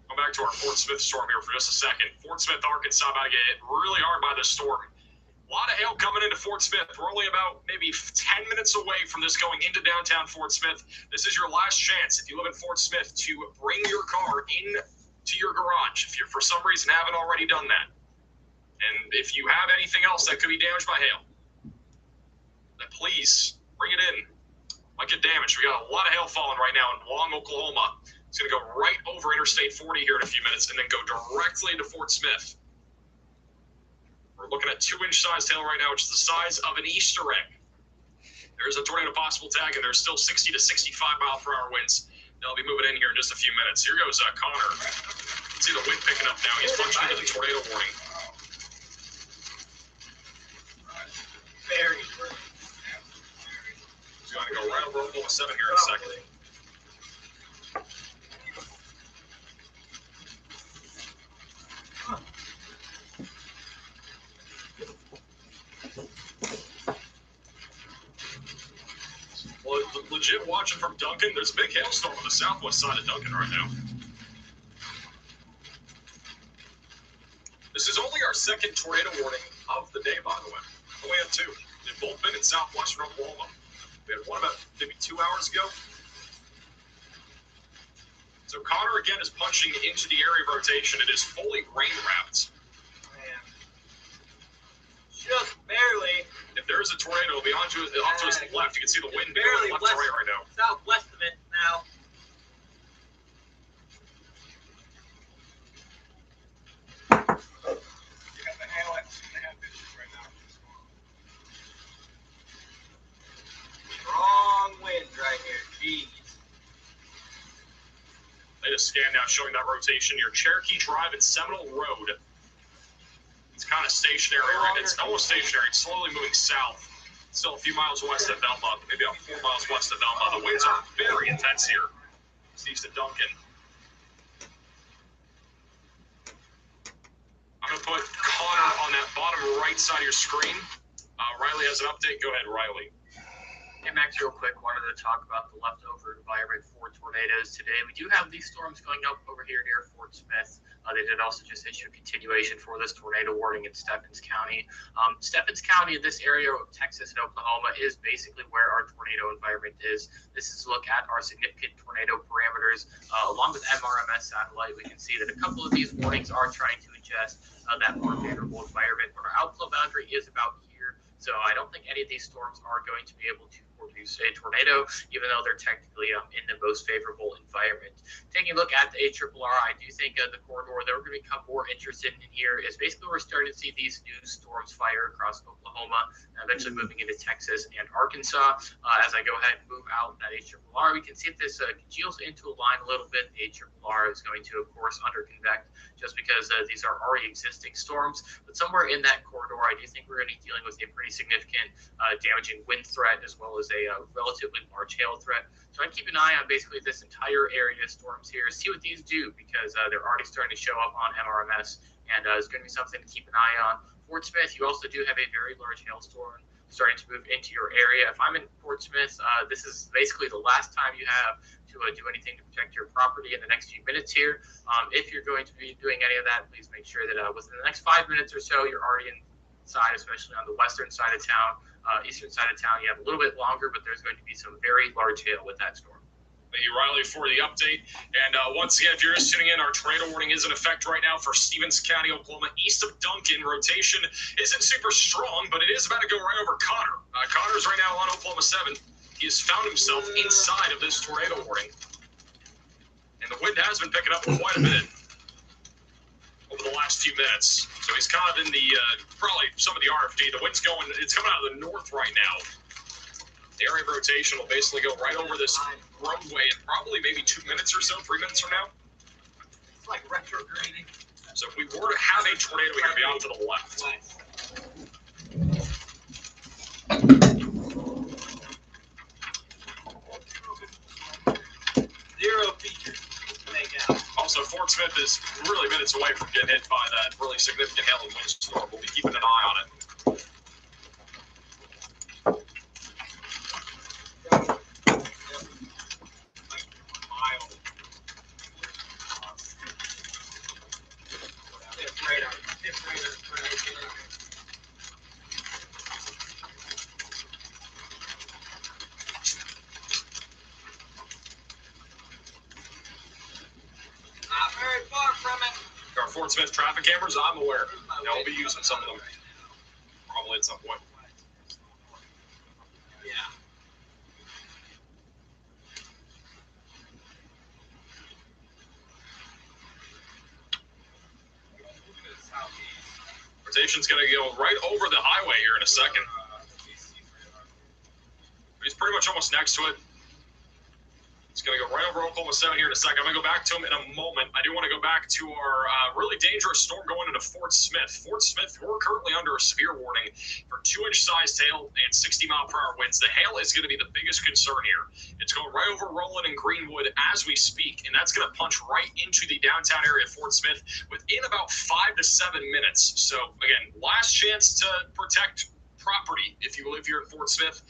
Come back to our Fort Smith storm here for just a second. Fort Smith, Arkansas, about to get hit really hard by this storm. A lot of hail coming into Fort Smith. We're only about maybe 10 minutes away from this going into downtown Fort Smith. This is your last chance, if you live in Fort Smith, to bring your car in to your garage if you, for some reason, haven't already done that. And if you have anything else that could be damaged by hail, then please bring it in. Might get damaged. We got a lot of hail falling right now in Long, Oklahoma. It's going to go right over Interstate 40 here in a few minutes and then go directly into Fort Smith. We're looking at 2-inch sized hail right now, which is the size of an Easter egg. There's a tornado possible tag, and there's still 60 to 65 mile per hour winds. They'll be moving in here in just a few minutes. Here goes Connor. You can see the wind picking up now. He's punching into the tornado warning. Very good. He's going to go right over Oklahoma 7 here in a second. Well, legit watching from Duncan. There's a big hailstorm on the southwest side of Duncan right now. This is only our second tornado warning of the day, by the way. We only have 2. They've both been in southwestern Oklahoma. We had one about maybe 2 hours ago. So Connor again is punching into the area of rotation. It is fully rain wrapped. Man. Just barely. If there's a tornado beyond to his left, you can see the wind Barely going left to right right now. Southwest of it now. You got the hail at 2.5 inches right now. Strong winds right here. Jeez. Latest scan now showing that rotation near Cherokee Drive and Seminole Road. It's kind of stationary, right? It's almost stationary. It's slowly moving south. Still a few miles west of Velma, maybe about 4 miles west of Velma. The winds are very intense here. It's east of Duncan. I'm going to put Connor on that bottom right side of your screen. Riley has an update. Go ahead, Riley. Hey, Max, real quick, wanted to talk about the leftover environment for tornadoes today. We do have these storms going up over here near Fort Smith. They did also just issue a continuation for this tornado warning in Stephens County. Stephens County in this area of Texas and Oklahoma is basically where our tornado environment is. This is a look at our significant tornado parameters. Along with MRMS satellite, we can see that a couple of these warnings are trying to adjust that more favorable environment, but our outflow boundary is about here. So I don't think any of these storms are going to be able to produce a tornado, even though they're technically in the most favorable environment. Taking a look at the ARRR, I do think the corridor that we're going to become more interested in here is basically we're starting to see these new storms fire across Oklahoma, and eventually moving into Texas and Arkansas. As I go ahead and move out that ARRR, we can see if this congeals into a line a little bit. The ARRR is going to, of course, underconvect just because these are already existing storms. But somewhere in that corridor, I do think we're going to be dealing with a pretty significant damaging wind threat as well as a relatively large hail threat. So I'd keep an eye on basically this entire area of storms here, see what these do, because they're already starting to show up on MRMS, and it's going to be something to keep an eye on. Fort Smith, you also do have a very large hailstorm starting to move into your area. If I'm in Fort Smith, this is basically the last time you have to do anything to protect your property in the next few minutes here. If you're going to be doing any of that, please make sure that within the next 5 minutes or so, you're already inside, especially on the western side of town. Eastern side of town, you have a little bit longer, but there's going to be some very large hail with that storm. Thank you, Riley, for the update. And once again, if you're just tuning in, our tornado warning is in effect right now for Stephens County, Oklahoma, east of Duncan. Rotation isn't super strong, but it is about to go right over Connor. Connor's right now on Oklahoma 7. He has found himself inside of this tornado warning. And the wind has been picking up quite a bit over the last few minutes. So he's kind of in the, probably some of the RFD. The wind's going, it's coming out of the north right now. The area of rotation will basically go right over this roadway in probably maybe 2 minutes or so, 3 minutes from now. It's like retrograding. So if we were to have a tornado, we're going to be off to the left. Zero features to make out. Also, Fort Smith is really minutes away from getting hit by that really significant hail and windstorm. We'll be keeping an eye on it. Not very far from it. Our Fort Smith traffic cameras, I'm aware. Yeah, we'll be using some of them probably at some point. Yeah. Rotation's going to go right over the highway here in a second. He's pretty much almost next to it. It's going to go right over Oklahoma 7 here in a second. I'm going to go back to him in a moment. I do want to go back to our really dangerous storm going into Fort Smith. Fort Smith, we're currently under a severe warning for 2-inch sized hail and 60-mile-per-hour winds. The hail is going to be the biggest concern here. It's going right over Roland and Greenwood as we speak, and that's going to punch right into the downtown area of Fort Smith within about 5 to 7 minutes. So, again, last chance to protect property if you live here in Fort Smith.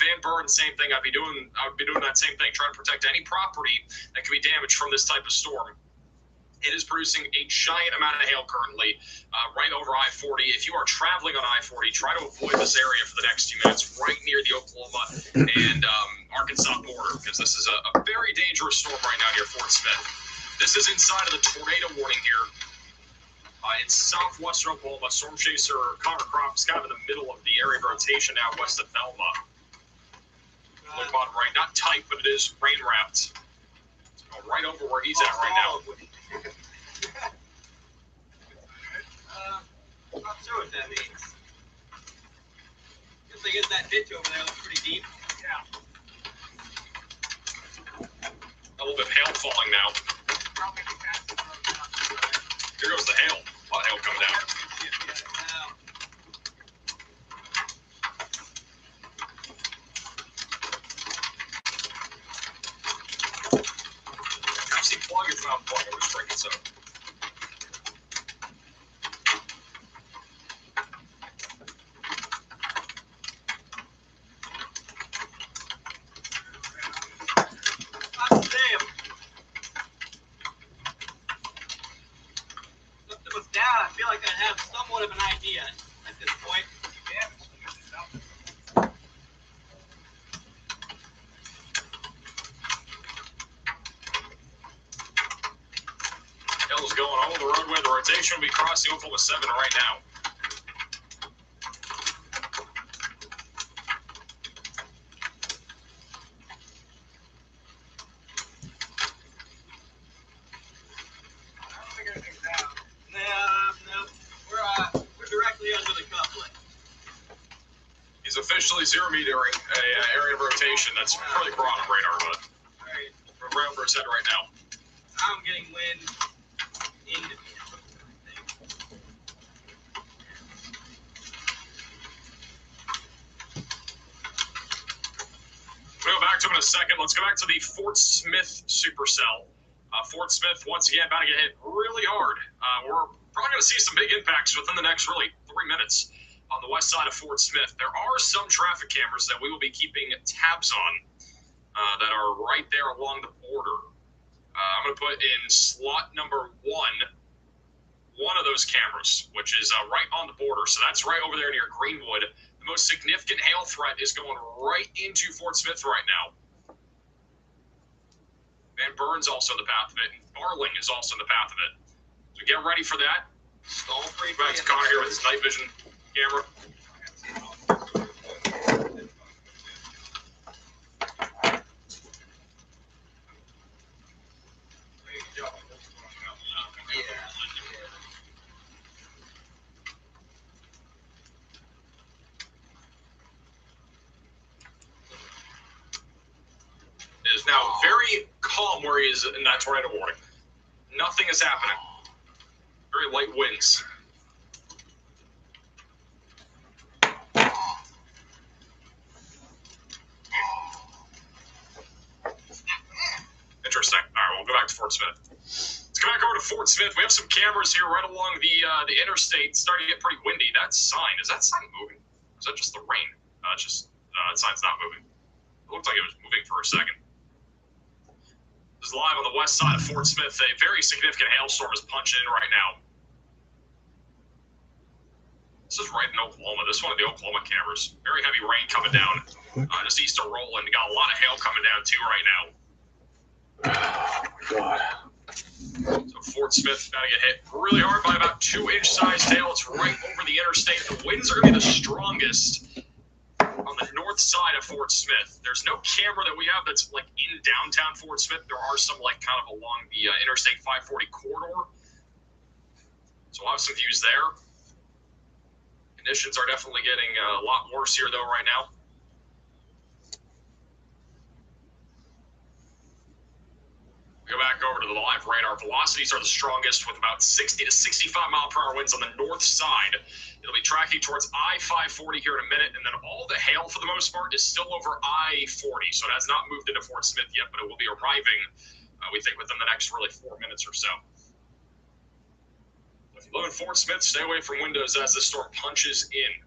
Van Buren, same thing. I would be doing that same thing, trying to protect any property that could be damaged from this type of storm. It is producing a giant amount of hail currently right over I-40. If you are traveling on I-40, try to avoid this area for the next few minutes, right near the Oklahoma and Arkansas border, because this is a very dangerous storm right now near Fort Smith. This is inside of the tornado warning here. In southwestern Oklahoma, storm chaser Connor Croft is kind of in the middle of the area of rotation now west of Thelma. Look bottom right, not tight, but it is rain wrapped. It's going right over where he's at right now. Not sure what that means. Guess I guess that ditch over there looks pretty deep. Yeah. A little bit of hail falling now. Here goes the hail. A lot of hail coming down. I've seen plug and found plug. I was drinking some. I feel like I have somewhat of an idea at this point. Hail is going over the roadway. The rotation will be crossing Oklahoma 7 right now. He's officially zero metering a area of rotation. That's pretty broad on radar, but we're right over his head right now. I'm getting wind into me. We'll go back to him in a second. Let's go back to the Fort Smith supercell. Fort Smith, once again, about to get hit really hard. We're probably going to see some big impacts within the next, really, 3 minutes on the west side of Fort Smith. There are some traffic cameras that we will be keeping tabs on that are right there along the border. I'm going to put in slot number one of those cameras, which is right on the border. So that's right over there near Greenwood. The most significant hail threat is going right into Fort Smith right now. Van Buren's also in the path of it, and Barling is also in the path of it. So get ready for that. Back to Connor here with his night vision camera. from where he is in that tornado warning. Nothing is happening. Very light winds. Interesting. All right, we'll go back to Fort Smith. Let's go back over to Fort Smith. We have some cameras here right along the interstate. It's starting to get pretty windy. That sign, is that sign moving? Or is that just the rain? That sign's not moving. It looked like it was moving for a second. This is live on the west side of Fort Smith. A very significant hailstorm is punching in right now. This is right in Oklahoma. This is one of the Oklahoma cameras. Very heavy rain coming down just east of Roland. Got a lot of hail coming down too right now. God. So Fort Smith about to get hit really hard by about 2-inch sized hail. It's right over the interstate. The winds are going to be the strongest on the north side of Fort Smith. There's no camera that we have that's like in downtown Fort Smith. There are some like kind of along the Interstate 540 corridor. So we'll have some views there. Conditions are definitely getting a lot worse here though right now. Go back over to the live radar. Velocities are the strongest with about 60 to 65 mile per hour winds on the north side. It'll be tracking towards I-540 here in a minute, and then all the hail for the most part is still over I-40, so it has not moved into Fort Smith yet, but it will be arriving, we think, within the next really 4 minutes or so. If you live in Fort Smith, stay away from windows as the storm punches in.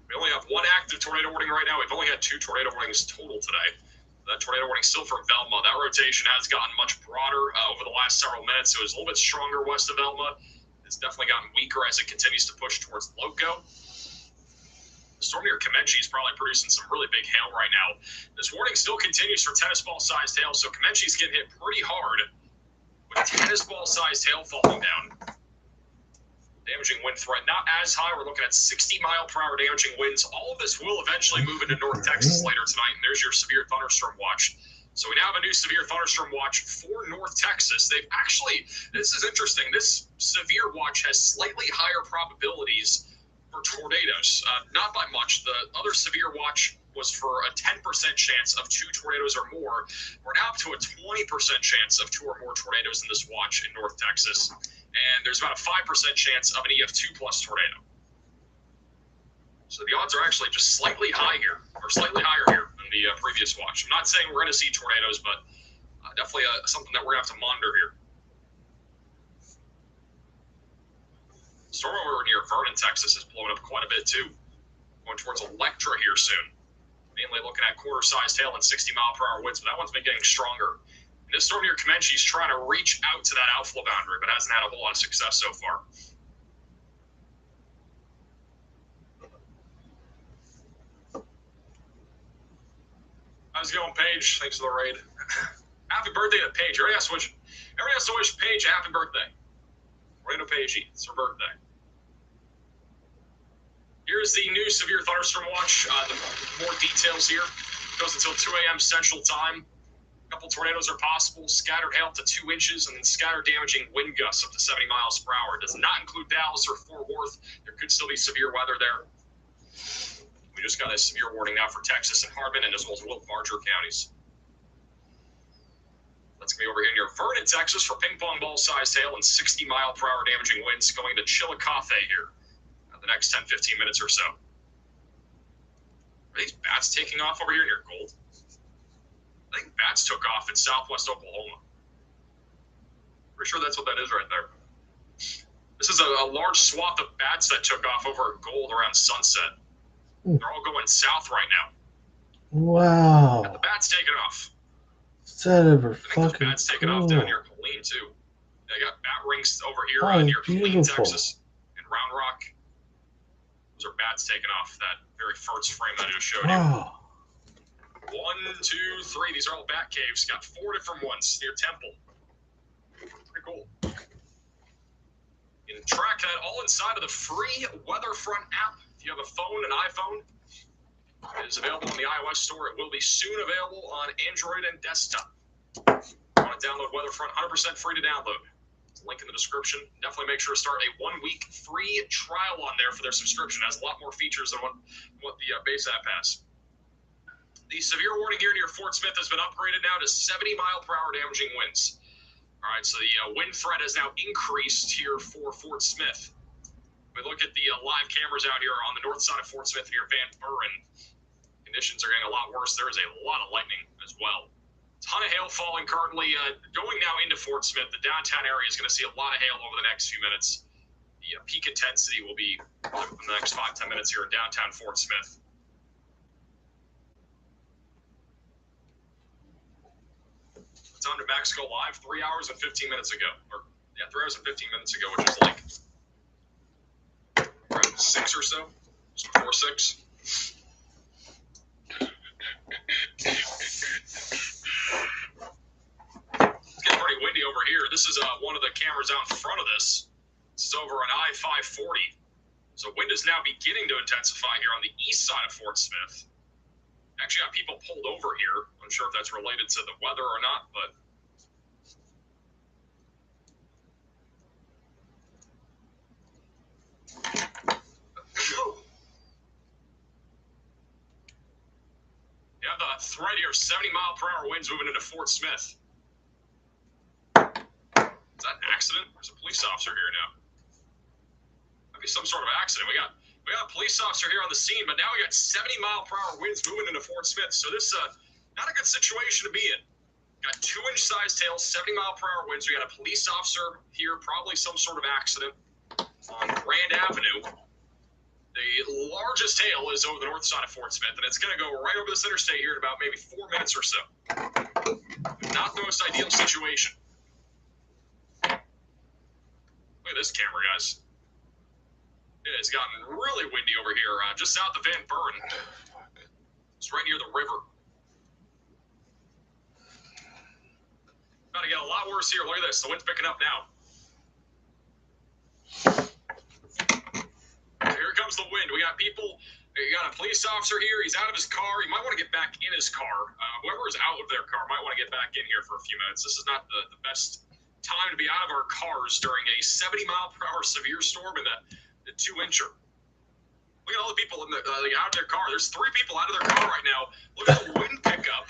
We only have one active tornado warning right now. We've only had 2 tornado warnings total today. That tornado warning still for Velma. That rotation has gotten much broader over the last several minutes. It was a little bit stronger west of Velma. It's definitely gotten weaker as it continues to push towards Loco. The storm near Comanche is probably producing some really big hail right now. This warning still continues for tennis ball sized hail, so Comanche's getting hit pretty hard with tennis ball sized hail falling down. Damaging wind threat, not as high. We're looking at 60 mile per hour damaging winds. All of this will eventually move into North Texas later tonight, and there's your severe thunderstorm watch. So we now have a new severe thunderstorm watch for North Texas. They've actually, this is interesting, this severe watch has slightly higher probabilities for tornadoes. Not by much. The other severe watch was for a 10% chance of 2 tornadoes or more. We're now up to a 20% chance of 2 or more tornadoes in this watch in North Texas. And there's about a 5% chance of an EF2 plus tornado. So the odds are actually just slightly high here, or slightly higher here than the previous watch. I'm not saying we're going to see tornadoes, but definitely something that we're going to have to monitor here. Storm over near Vernon, Texas is blowing up quite a bit too. Going towards Electra here soon. Mainly looking at quarter-sized hail and 60 mile per hour winds, but that one's been getting stronger. And this storm near Comanche is trying to reach out to that outflow boundary, but hasn't had a whole lot of success so far. How's it going, Paige? Thanks for the raid. Happy birthday to Paige. Everybody has to wish Paige a happy birthday. Random Paige, it's her birthday. Here's the new severe thunderstorm watch. The more details here. Goes until 2 a.m. Central Time. A couple tornadoes are possible, scattered hail up to 2 inches, and then scattered damaging wind gusts up to 70 miles per hour. It does not include Dallas or Fort Worth. There could still be severe weather there. We just got a severe warning now for Texas and Harbin, and as well as Will Barger counties. Let's go over here near Vernon, Texas for ping pong ball sized hail and 60 mile per hour damaging winds going to Chillicothe here in the next 10-15 minutes or so. Are these bats taking off over here near Gold? I think bats took off in southwest Oklahoma. Pretty sure that's what that is right there. This is a large swath of bats that took off over at Gold around sunset. They're all going south right now. Wow. Got the bats taking off. Is that ever fucking the bats taking off down near Killeen too. They got bat rings over here near Killeen, Texas, and Round Rock. Those are bats taking off that very first frame that I just showed you. 1, 2, 3. These are all bat caves. Got 4 different ones near Temple. Pretty cool. You can track that all inside of the free Weatherfront app. If you have a phone, an iPhone, it is available on the iOS store. It will be soon available on Android and desktop. If you want to download Weatherfront, 100% free to download. It's a link in the description. Definitely make sure to start a 1-week free trial on there for their subscription. It has a lot more features than what the base app has. The severe warning here near Fort Smith has been upgraded now to 70-mile-per-hour damaging winds. All right, so the wind threat has now increased here for Fort Smith. We look at the live cameras out here on the north side of Fort Smith near Van Buren. Conditions are getting a lot worse. There is a lot of lightning as well. Ton of hail falling currently. Going now into Fort Smith, the downtown area is going to see a lot of hail over the next few minutes. The peak intensity will be in the next 5-10 minutes here in downtown Fort Smith. It's on New Mexico Live 3 hours and 15 minutes ago. 3 hours and 15 minutes ago, which is like around 6 or so. Just before 6. It's getting pretty windy over here. This is one of the cameras out in front of this. This is over on I-540. So wind is now beginning to intensify here on the east side of Fort Smith. Actually got people pulled over here. I'm sure if that's related to the weather or not, but yeah, the threat here, 70-mile-per-hour winds moving into Fort Smith. Is that an accident? There's a police officer here now. Might be some sort of accident. We got a police officer here on the scene, but now we got 70-mile-per-hour winds moving into Fort Smith. So this not a good situation to be in. Got 2-inch sized hail, 70-mile-per-hour winds. We got a police officer here, probably some sort of accident on Grand Avenue. The largest hail is over the north side of Fort Smith, and it's going to go right over this interstate here in about maybe 4 minutes or so. Not the most ideal situation. Look at this camera, guys. It has gotten really windy over here, just south of Van Buren. It's right near the river. About to get a lot worse here. Look at this. The wind's picking up now. Here comes the wind. We got people. You got a police officer here. He's out of his car. He might want to get back in his car. Whoever is out of their car might want to get back in here for a few minutes. This is not the best time to be out of our cars during a 70-mile-per-hour severe storm and the 2-incher. Look at all the people in the out of their car. There's 3 people out of their car right now. Look at the wind pickup.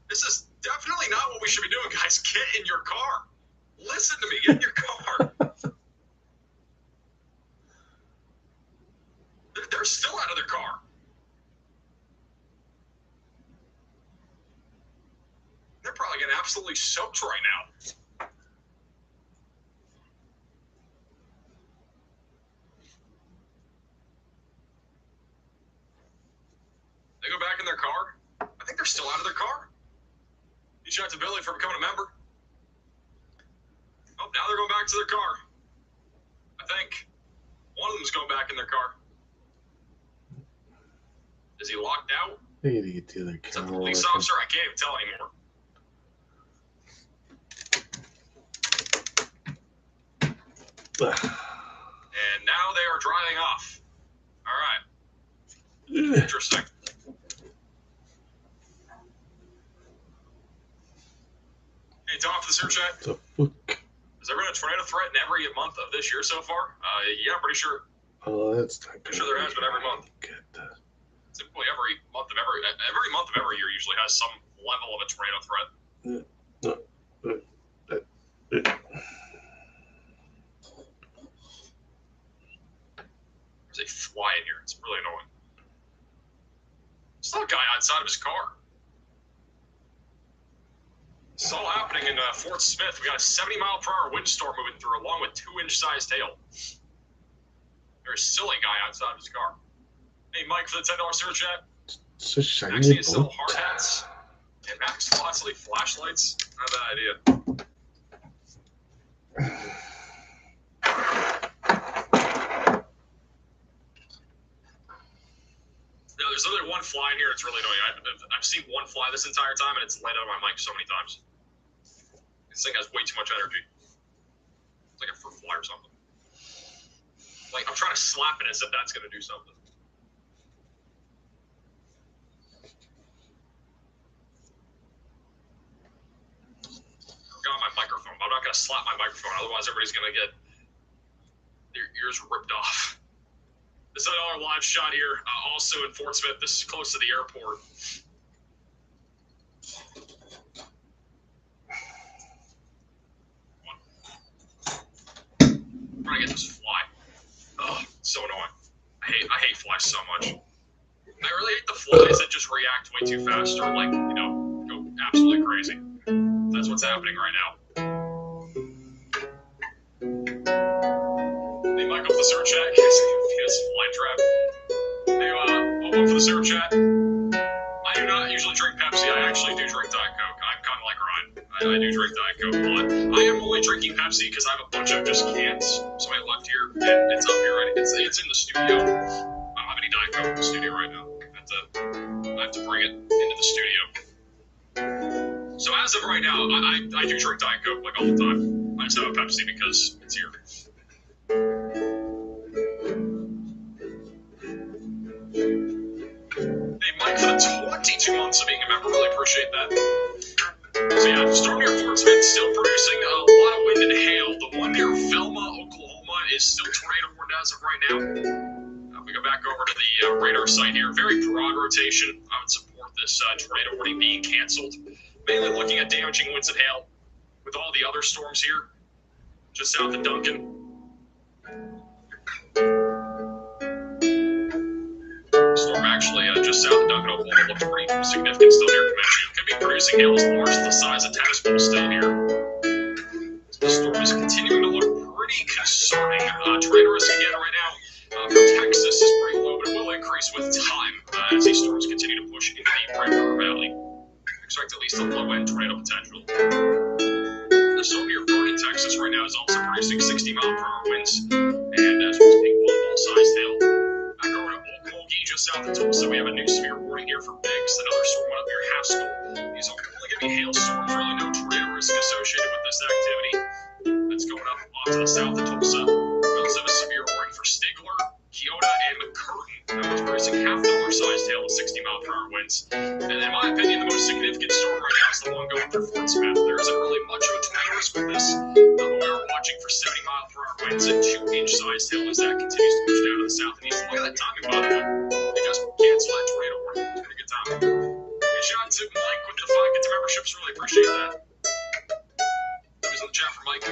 This is definitely not what we should be doing, guys. Get in your car. Listen to me. Get in your car. They're still out of their car. They're probably getting absolutely soaked right now. They go back in their car. I think they're still out of their car. You shout to Billy for becoming a member. Oh, now they're going back to their car. I think one of them's going back in their car. Is he locked out? I need to get the other Is that the camera. police officer? I can't even tell anymore. And now they are driving off. All right. Interesting. Hey, Tom, for the super chat. The fuck? Has there been a tornado threat in every month of this year so far? Yeah, pretty sure. Oh, that's not Pretty sure there has been every month. Get that. Typically, every month of every year usually has some level of a tornado threat. There's a fly in here. It's really annoying. There's a guy outside of his car. It's all happening in Fort Smith. We got a 70-mile-per-hour windstorm moving through, along with 2-inch sized hail. There's a silly guy outside of his car. Hey, Mike, for the $10 super chat. It's a shiny Maxie is still boat. hard hats and Max Flossley flashlights. Not a bad idea. No, there's only one fly in here. It's really annoying. I've seen one fly this entire time, and it's landed on my mic so many times. This thing has way too much energy. It's like a fruit fly or something. Like, I'm trying to slap it as if that's going to do something. Got my microphone. I'm not going to slap my microphone, otherwise everybody's going to get their ears ripped off. This is another live shot here, also in Fort Smith. This is close to the airport. I'm trying to get this fly. Oh, it's so annoying. I hate flies so much. I really hate the flies that just react way too fast or, like, you know, go absolutely crazy. That's what's happening right now. Hey, Mike, up the search chat. Yes, fly trap. Hey, welcome for the search chat. I do not usually drink Pepsi. I actually do drink Diet Coke. I'm kind of like Ryan. I do drink Diet Coke, but I am only drinking Pepsi because I have a bunch of just cans. So I left here, and it's up here. Right? It's in the studio. I don't have any Diet Coke in the studio right now. I have to bring it into the studio. So as of right now, I do drink Diet Coke like all the time. I just have a Pepsi because it's here. Hey, Mike, for the 22 months of being a member, really appreciate that. So yeah, storm near Fort Smith still producing a lot of wind and hail. The one near Velma, Oklahoma is still tornado warned as of right now. We go back over to the radar site here. Very broad rotation. I would support this tornado warning being canceled. Mainly looking at damaging winds and hail with all the other storms here just south of Duncan. Storm actually just south of Duncan, Oklahoma, looks pretty significant still near convention. Could be producing hail as large as the size of tennis balls still here. The storm is continuing to look pretty concerning. Tornado risk again right now for Texas is pretty low, but it will increase with time as these storms continue to push into the Red River Valley. Expect at least a low-end tornado potential. The storm near Vernon, Texas right now is also producing 60-mile-per-hour winds, and as well as big volleyball-sized hail. Back over to Okmulgee, just south of Tulsa, we have a new severe warning here for Biggs. Another storm went up near Haskell. These are only going to be hailstorms, really no tornado risk associated with this activity. That's going up off to the south of Tulsa. We also have a severe warning for Stigler, Keota, and McCurtain. That one's producing half-dollar-sized hail with 60-mile-per-hour winds. And in my opinion, the most significant storm right now is the one going through Fort Smith. There isn't really much of a tornado risk with this. We are watching for 70-mile-per-hour winds and 2-inch-sized hail as that continues to push down to the south and east. Look at that timing, by the way. They just canceled that tornado warning. It's pretty good timing. Good shot to Mike with the 5 gets memberships. Really appreciate that. That was in the chat for Mike.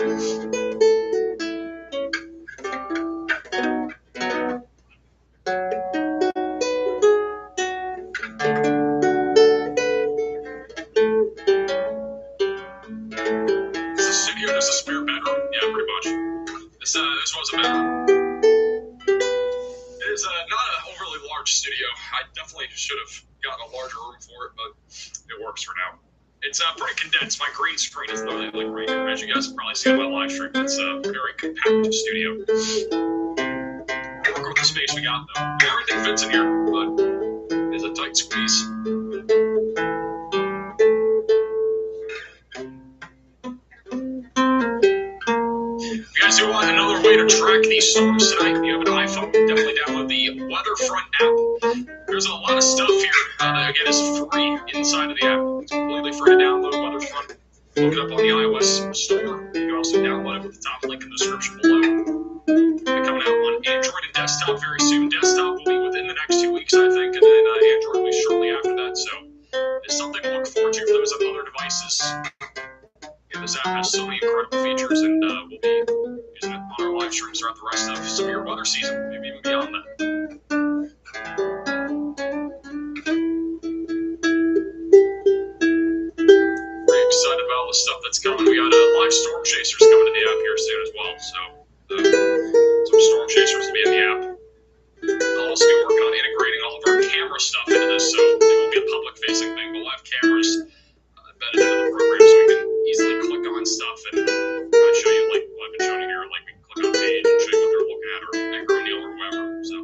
This was a bedroom. It is not an overly large studio. I definitely should have gotten a larger room for it, but it works for now. It's pretty condensed. My green screen is literally like right here. As you guys can probably see on my live stream, it's a very compact studio. Work with the space we got, though. Everything fits in here, but it is a tight squeeze. If you guys do want another way to track these storms tonight, if you have an iPhone, definitely download the Weatherfront app. There's a lot of stuff here that, again, is free inside of the app. It's completely free to download Weatherfront. Look it up on the iOS store. You can also download it with the top link in the description below. It'll be coming out on Android and desktop very soon. Desktop will be within the next 2 weeks, I think, and then Android will be shortly after that. So it's something to look forward to for those on other devices. And this app has so many incredible features, and we'll be using it on our live streams throughout the rest of severe weather season, maybe even beyond that. Pretty excited about all the stuff that's coming. We got live storm chasers coming to the app here soon as well, so some storm chasers will be in the app. I'll also be working on integrating all of our camera stuff into this, so it won't be a public-facing thing, but we'll have cameras embedded into the program so we can easily click on stuff and show you like what I've been showing you here. Like we can click on a page and show you what they're looking at, or Edgar O'Neill or whoever. So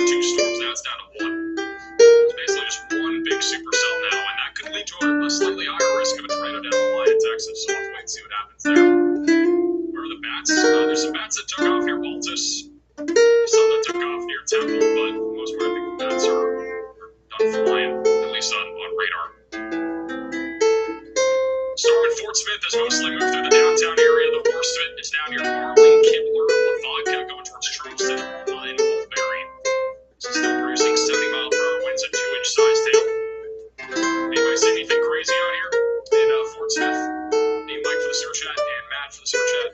2 storms. Now it's down to 1. It's basically just one big supercell now, and that could lead to a slightly higher risk of a tornado down the line in Texas. So we'll have to wait and see what happens there. Where are the bats? There's some bats that took off near Baltus. Some that took off near Temple, but for the most part, I think the bats are done flying, at least on radar. Storm in Fort Smith has mostly moved through the downtown area. The worst of it is down near Marlin, Kibler, Lavaca, going towards Charleston, and Wolfberry. This is still producing 70-mile-per-hour winds and 2-inch size tail. Anybody see anything crazy out here in Fort Smith? Need Mike for the search chat and Matt for the search chat.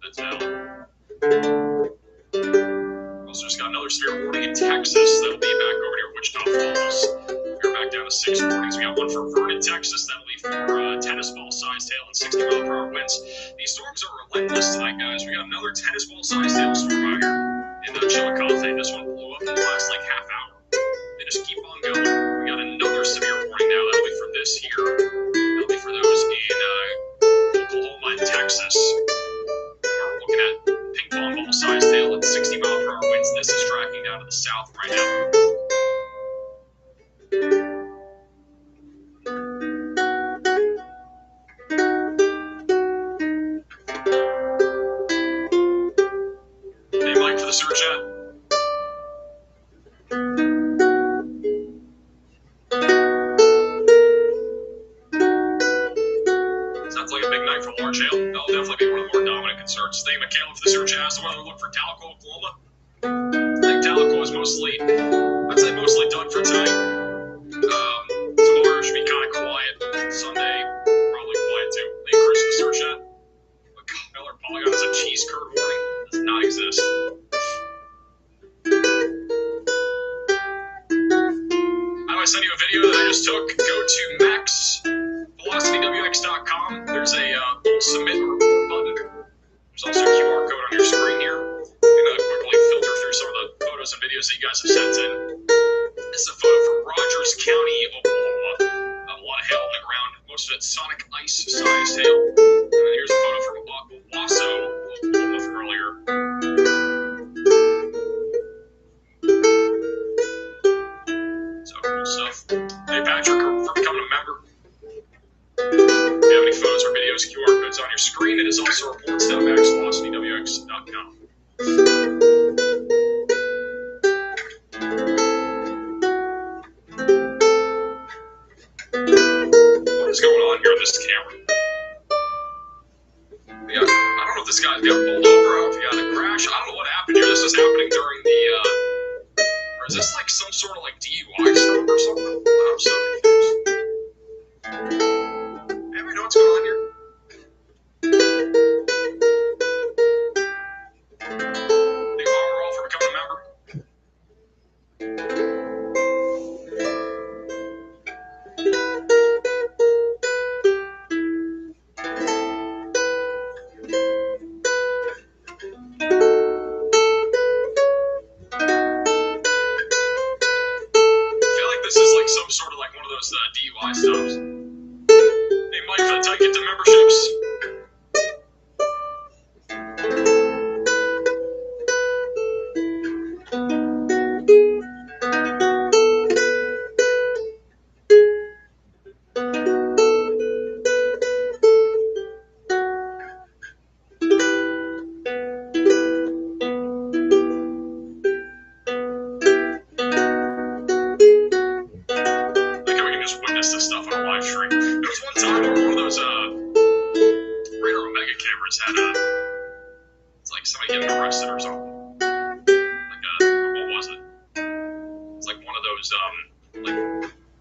That's valid. Also just got another severe warning in Texas. That'll be back over near Wichita Falls. We're back down to 6 warnings. We got one for Vernon, Texas. That'll be for tennis ball size tail and 60-mile-per-hour winds. These storms are relentless tonight, guys. We got another tennis ball size tail storm out here in Chillicothe. This one blew up in the last half hour. They just keep on going. We got another severe warning now. That'll be for this here. That'll be for those in Oklahoma and Texas. We're looking at ping pong ball size tail at 60-mile-per-hour winds. This is tracking down to the south right now. Hey, Mike for the search chat. Sounds like a big night for large hail. That'll definitely be one of the more dominant concerns. Thank you, Michaela, for the search chat. The weather look for Talco, Oklahoma. I think Talco is mostly done for tonight. Tomorrow should be kind of quiet. Sunday, probably quiet too. Thank you, Chris, for the search chat. Miller Polygon has a cheese curd warning. Does not exist. How do I send you a video that I just took? Go to maxvelocitywx.com. There's a little submit or report button. There's also a QR code on your screen here. You can quickly filter through some of the photos and videos that you guys have sent in. This is a photo from Rogers County, Oklahoma. A lot of hail on the ground. Most of it sonic ice-sized hail. And then here's a photo from Wasso, Oklahoma from earlier. So cool stuff. Hey Patrick, for becoming a member. If you have any photos or videos, QR codes on your screen. It is also reports.maxvelocitywx.com. What is going on here on this camera? I don't know if this guy's got pulled over or if he had a crash. I don't know what happened here. This is happening during the, or is this like some sort of DUI stop or something? I'm so confused. Anybody know what's going on here? Thank you all for becoming a member. Some sort of one of those DUI stops. Hey Mike for the ticket to memberships. This stuff on a live stream. There was one time where one of those Radar Omega cameras had it's like somebody getting arrested or something. What was it? It's like one of those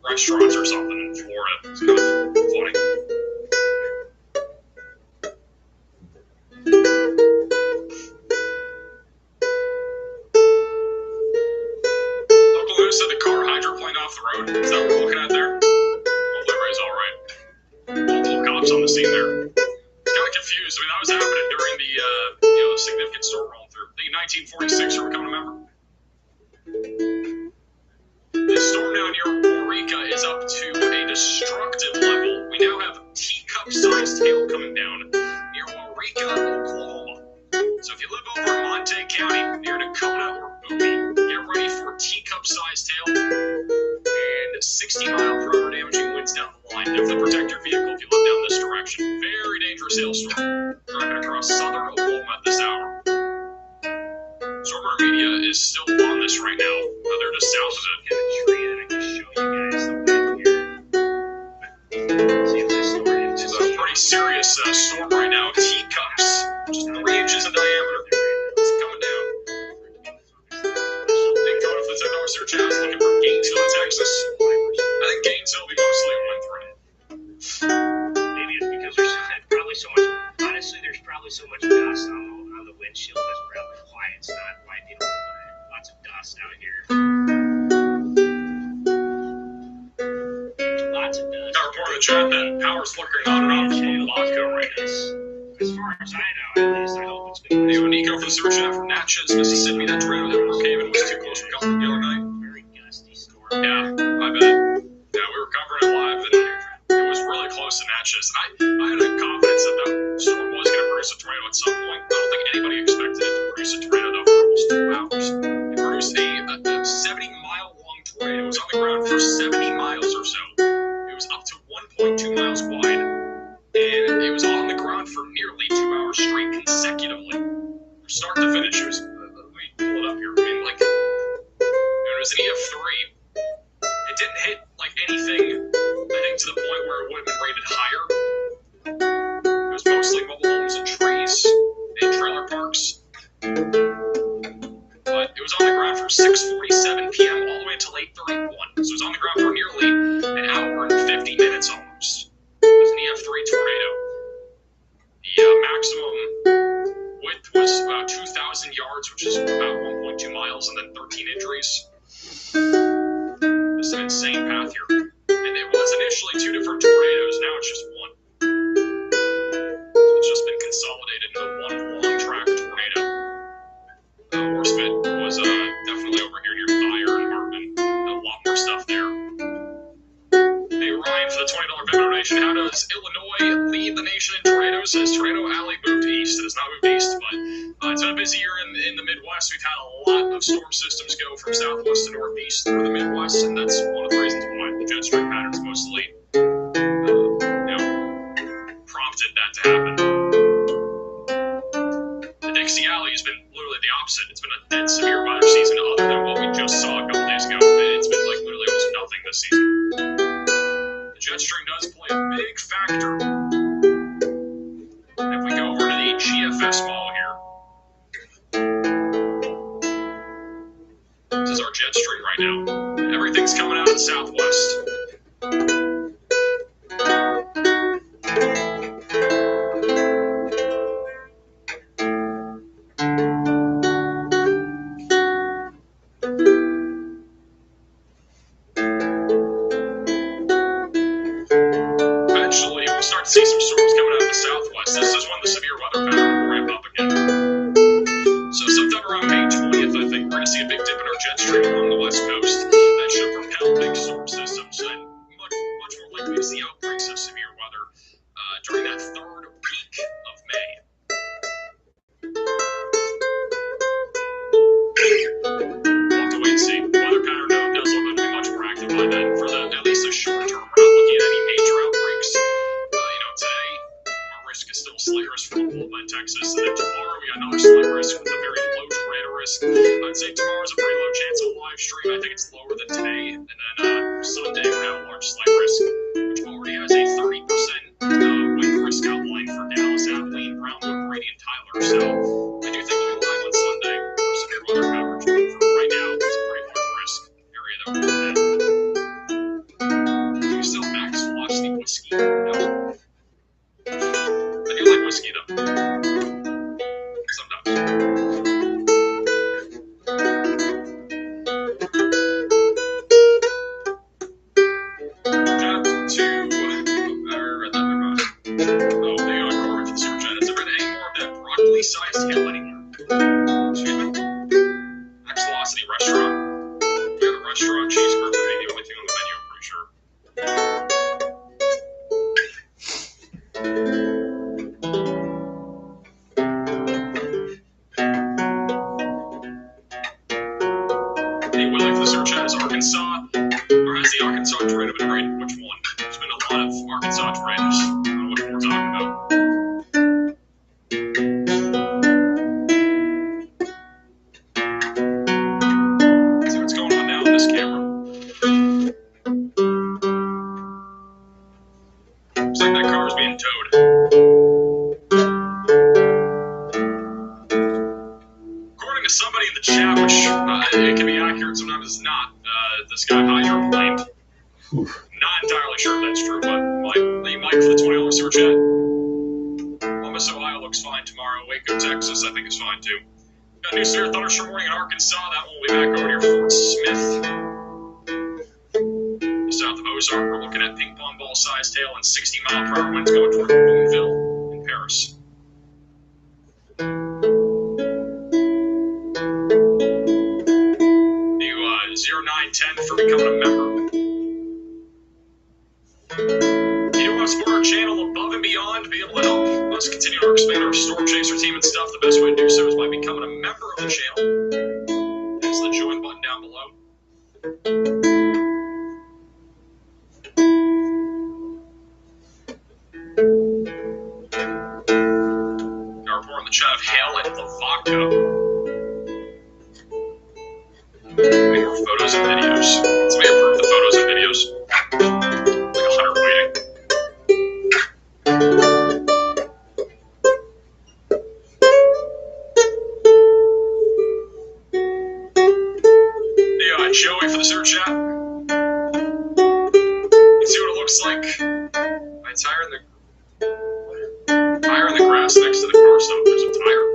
restaurants or something in Florida. It's kind of funny. Local news said the car hydroplaned off the road. Is that what we're looking at there? Multiple cops on the scene there. Kind of confused. That was happening during the significant storm rolling through. I think 1946 we're becoming a member. The storm now near Eureka is up to a destructive level. We now have teacup-sized hail coming down near Eureka, Oklahoma. So if you live over in Montague County, near Dakota or Bowie, get ready for teacup-sized hail and 60-mile-per-hour damaging winds down the line. Definitely protect your vehicle if you live down this direction. Very dangerous hailstorm driving across southern Oklahoma at this hour. Stormer Media is still on this right now. They're just south of it. Got a tree that I can show you guys the wind here. See if this story is This is a pretty serious storm right now. Teacups, just 3 inches in diameter. It's coming down. Big code of the 10-hour search house looking for Gainesville, Texas. I think Gainesville will be mostly a wind threat. Maybe it's because there's probably so much. Honestly, there's probably so much dust on the windshield. That's probably why it's not why people lots of dust out here. Lots of dust. Got a report in the chat that power's flickering on and off from Lockco right now. As far as I know, at least I hope it's good. Hey, Nico for the search out from Natchez, Mississippi. That tornado that Brookhaven was too close for comfort the other night. Very gusty storm. Yeah, I bet. Yeah, we were covering it live, and it was really close to Natchez. And I had a confidence that that storm was going to produce a tornado at some point. I don't think anybody expected it to produce a tornado, though, for almost 2 hours. It produced a 70-mile-long tornado. It was on the ground for 70 miles or so. It was up to 1.2 miles wide, and it was on the ground for nearly 2 hours straight consecutively. From start to finish, it was, let me pull it up here. I mean, like, it was an EF3. It didn't hit like anything, I think, to the point where it would have been rated higher. It was mostly mobile homes and trees and trailer parks. But it was on the ground from 6:47 p.m. all the way until 8:31. So it was on the ground for nearly an hour and 50 minutes almost. It was an EF3 tornado. The maximum width was about 2,000 yards, which is about 1.2 miles, and then 13 injuries. Just an insane path here. And it was initially 2 different tornadoes, now it's just one. So it's just been consolidated into one long track tornado. Worst of it was definitely over here near Thayer and Hartman. A lot more stuff there. Hey Ryan for the $20 vendor donation. How does Illinois lead the nation in tornadoes? Has Tornado Alley moved east? It has not moved east, but it's been a busy year in the Midwest. We've had a lot of storm systems go from southwest to northeast through the Midwest, and that's one of the reasons why the jet stream patterns mostly prompted that to happen. The Dixie Alley has been literally the opposite. It's been a dead severe weather season other than what we just saw a couple days ago. It's been like literally almost nothing this season. The jet stream does play a big factor. If we go over to the GFS mall here, this is our jet stream right now. Everything's coming out of the southwest. Eventually, we'll start to see some storms coming out of the southwest. This is when the severe weather pattern will ramp up again. So sometime around May 20th, I think, we're going to see a big dip in our jet stream along the west coast. That should propel big storm systems and much more likely to see outbreaks of severe weather during that third week of May. We'll have to wait and see. The weather pattern does look like to be much more active by then. For at least the short term, we're not looking at any major outbreaks. Today, our risk is still a slight risk for Oklahoma and Texas. And then tomorrow, we got another slight risk with a very low tornado risk. I'd say tomorrow's a pretty low chance of a live stream. I think it's lower than today. And then Sunday, we have a large slight risk, which already has a 30% wind risk outline for Dallas, Abilene, Brownwood, Brady, and Tyler. So I do think we'll be live on Sunday for severe weather coverage. But for right now, it's a pretty large risk area that we're looking at. Do you still max velocity whiskey? No. I do like whiskey, though. Sometimes. Sized hail anywhere. Excuse me. Max Velocity Restaurant. We have a restaurant, cheeseburger, maybe the only thing on the menu, I'm pretty sure. Arkansas, or has the Arkansas tornado been rated? Which one? There's been a lot of Arkansas tornadoes. I don't know which one we're talking about. Let's see what's going on now on this camera. Looks like that car is being towed. According to somebody in the chat, which it can be accurate, sometimes it's not. This guy Hyder claimed. Not entirely sure if that's true, but thank Mike for the $20 super chat. Columbus, Ohio looks fine tomorrow. Waco, Texas, I think is fine too. Got a new severe thunderstorm warning in Arkansas. That one will be back over near Fort Smith. South of Ozark, we're looking at ping pong ball sized hail and 60-mile-per-hour winds going toward Boonville and Paris. New 0910 for becoming a member. If you want to support our channel above and beyond to be able to help us continue to expand our Storm Chaser team and stuff, the best way to do so is by becoming a member of the channel. There's the join button down below. Got a report in the chat of hail at Lavaca. Any more photos and videos? Somebody approve the photos and videos. Like 100 waiting. Hey, Joey for the search chat. You see what it looks like? My tire in the grass next to the car stop. There's a tire.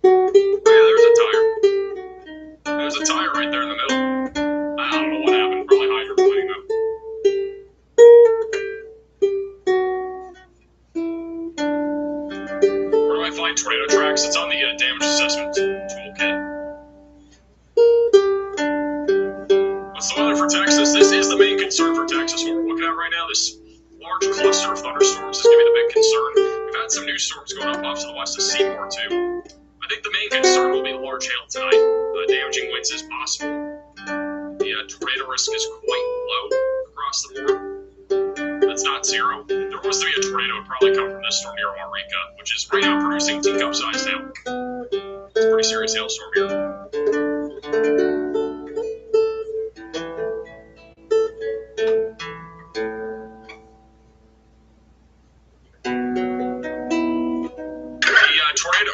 Oh yeah, there's a tire. There's a tire right there in the middle. I don't know what happened. Probably hydroplaning though. Where do I find tornado tracks? It's on the damage assessment toolkit. What's the weather for Texas? This is the main concern for Texas. What we're looking at right now, this large cluster of thunderstorms is going to be the big concern. We've had some new storms going up off to the west of Seymour too. I think the main concern will be the large hail tonight. Damaging winds is possible. The tornado risk is quite low across the board. That's not zero. If there was to be a tornado, it would probably come from this storm near Waurika, which is right now producing teacup-sized hail. It's a pretty serious hailstorm here.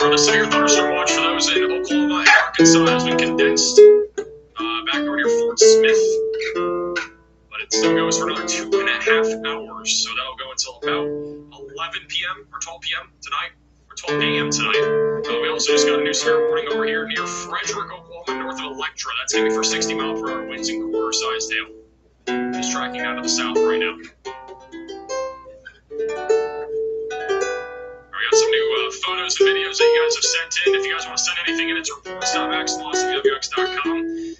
The severe thunderstorm watch for those in Oklahoma and Arkansas has been condensed back over near Fort Smith, but it still goes for another 2.5 hours, so that'll go until about 11 p.m. or 12 p.m. tonight, or 12 a.m. tonight. We also just got a new severe warning over here near Frederick, Oklahoma, north of Electra. That's going to be for 60-mile-per-hour winds and quarter-sized hail. Just tracking out to the south right now. We got some new photos and videos that you guys have sent in. If you guys want to send anything in, it's reports.maxvelocity.wx.com.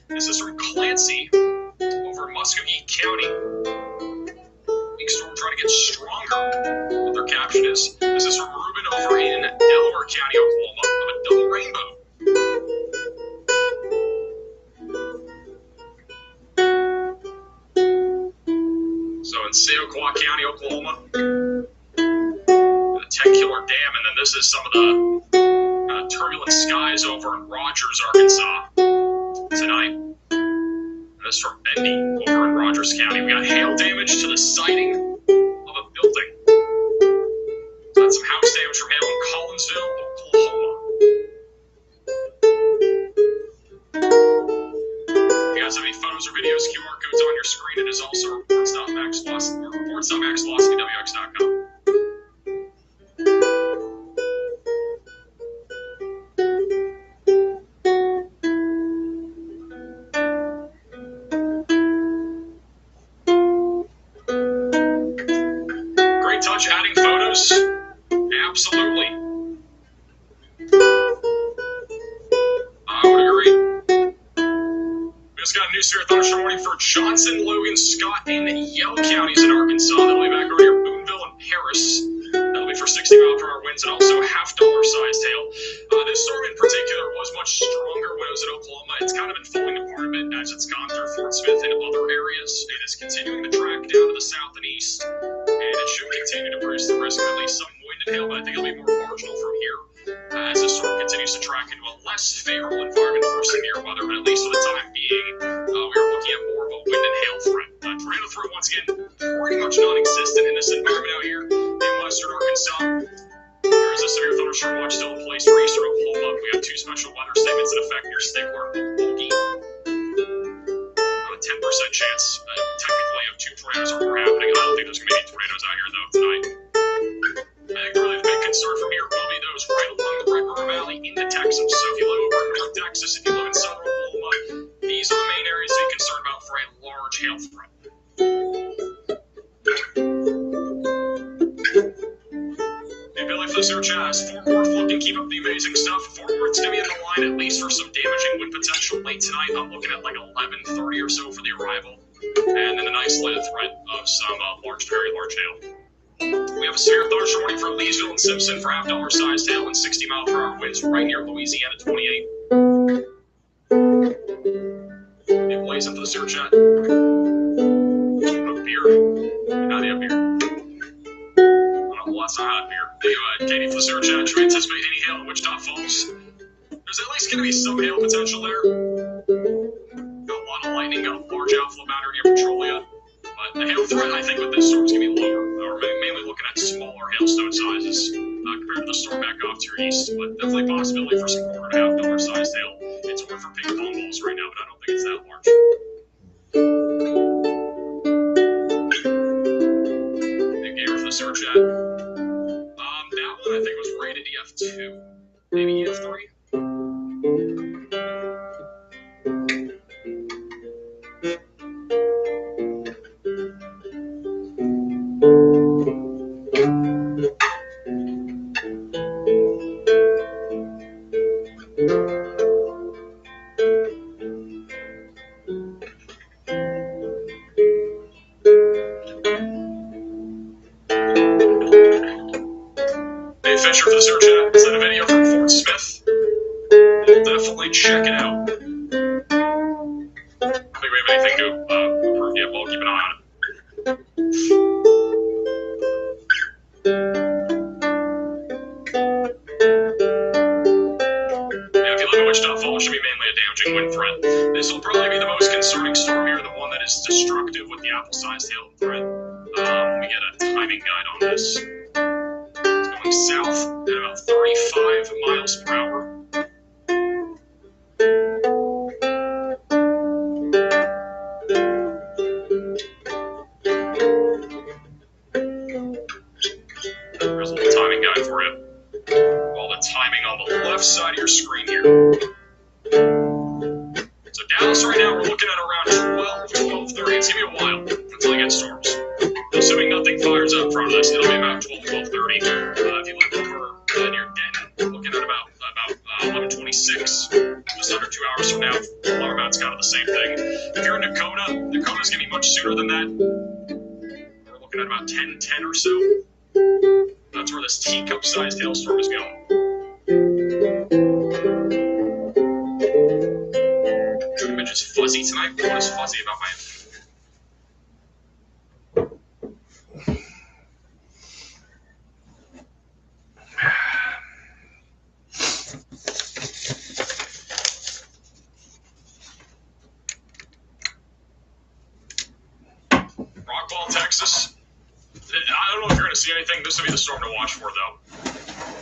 This is from Clancy over in Muscogee County. Big storm trying to get stronger. What their caption is. This is from Ruben over in Delaware County, Oklahoma, of a double rainbow. So in Seoquah County, Oklahoma. 10-killer dam, and then this is some of the turbulent skies over in Rogers, Arkansas tonight. And this is from Bendy over in Rogers County. We got hail damage to the siding of a building. Got some house damage from hail in Collinsville, Oklahoma. If you guys have any photos or videos, QR codes on your screen. It is also reports.maxvelocity.wx.com. Great touch adding photos. Absolutely. I would agree. We just got a new severe thunderstorm warning for Johnson, Logan, Scott, and Yell counties in Arkansas. That'll be back over near Boonville and Paris. That'll be for 60-mile-per-hour winds and also half-dollar sized hail. This storm in particular was much stronger when it was in Oklahoma. It's kind of been falling apart a bit as it's gone through Fort Smith and other areas. It is continuing to track down to the south and east, and it should continue to produce the risk of at least some wind and hail, but I think it'll be more marginal from here as the storm continues to track into a less favorable environment for severe weather, but at least for the time being, we are looking at more of a wind and hail threat. Tornado threat, once again, pretty much non-existent in this environment out here in western Arkansas. There is a severe thunderstorm watch still in place for eastern Oklahoma. We have 2 special weather statements in effect near Stigler and Bulky. A 10% chance, technically, of 2 tornadoes or more happening. I don't think there's going to be any tornadoes out here, though, tonight. I think really the big concern from here will be those right along the Red River Valley into Texas. So if you live over in North Texas, if you live in southern Oklahoma, these are the main areas to be concerned about for a large hail threat. The ability for the search has Fort Worth looking, keep up the amazing stuff. Fort Worth's going to be in the line at least for some damaging wind potential late tonight. I'm looking at like 11:30 or so for the arrival. And then an isolated threat of some large to very large hail. We have a severe thunderstorm warning for Leesville and Simpson for half-dollar sized hail and 60-mile-per-hour winds right near Louisiana 28. Be blazing for the search chat. Beer. How do you have beer? Well, that's not hot beer. Anyway, Katie for the search chat. Should we anticipate any hail in Wichita Falls? There's at least going to be some hail potential there. Got a lot of lightning, got a large outflow boundary near Petrolia. But the hail threat, I think, with this storm is going to be lower. We're mainly looking at smaller hailstone sizes compared to the storm back off to your east. But definitely a possibility for some $4.5 sized hail. It's more for ping pong balls right now, but I don't think it's that large. Big gamer for the search chat. That one I think was rated EF2, maybe EF3. Fisher for the search chat. Send a video from Fort Smith. We'll definitely check it out. I don't think we have anything to approve yet. We'll keep an eye on it. Yeah, if you live in Wichita Falls, it should be mainly a damaging wind threat. This will probably be the most concerning storm here, the one that is destructive with the apple-sized hail threat. Let me get a timing guide on this. South at about 35 miles per hour. There's a little timing guide for you. All the timing on the left side of your screen here. So Dallas right now, we're looking at around 12:30. It's going to be a while until you get storms. Assuming nothing fires up in front of this, it'll be about 12:30. If you look over near Denton, we're looking at about 11:26, just under 2 hours from now. Larmont's kind of the same thing. If you're in Dakota, Dakota's going to be much sooner than that. We're looking at about 10:10 or so. That's where this teacup-sized hailstorm is going. The image is fuzzy tonight. What is fuzzy about my Rockwall, Texas. I don't know if you're going to see anything. This will be the storm to watch for, though.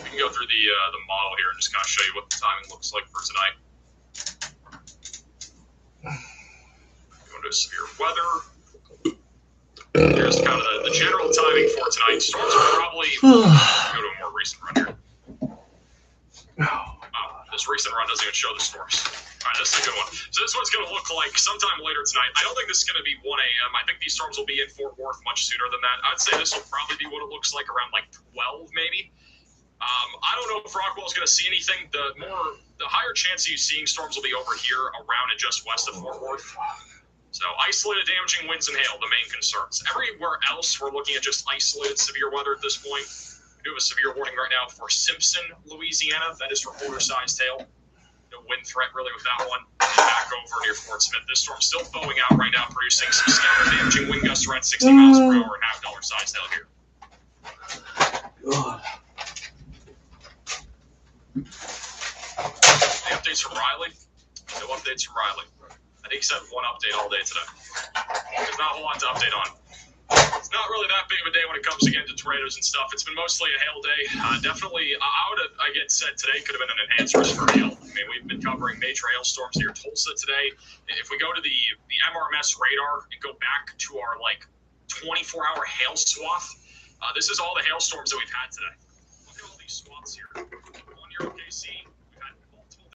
We can go through the model here and just kind of show you what the timing looks like for tonight. Going to severe weather. Here's kind of the general timing for tonight. Storms will probably go to a more recent run here. This recent run doesn't even show the storms. All right, that's a good one. So this one's going to look like sometime later tonight. I don't think this is going to be 1 a.m. I think these storms will be in Fort Worth much sooner than that. I'd say this will probably be what it looks like around like 12 maybe. I don't know if Rockwell's going to see anything. The higher chance of you seeing storms will be over here around and just west of Fort Worth. So isolated damaging winds and hail, the main concerns. Everywhere else, we're looking at just isolated severe weather at this point. We do have a severe warning right now for Simpson, Louisiana. That is for quarter-sized hail. No wind threat really with that one. Back over near Fort Smith. This storm still bowing out right now, producing some scattered damaging wind gusts around 60 miles per hour and half dollar-sized hail here. God. Any updates from Riley? No updates from Riley. I think he said one update all day today. There's not a whole lot to update on. It's not really that big of a day when it comes again to tornadoes and stuff. It's been mostly a hail day. Definitely, I would have, again, said today could have been an enhanced risk for hail. I mean, we've been covering major hailstorms near Tulsa today. If we go to the MRMS radar and go back to our, 24-hour hail swath, this is all the hailstorms that we've had today. Look at all these swaths here. On your OKC,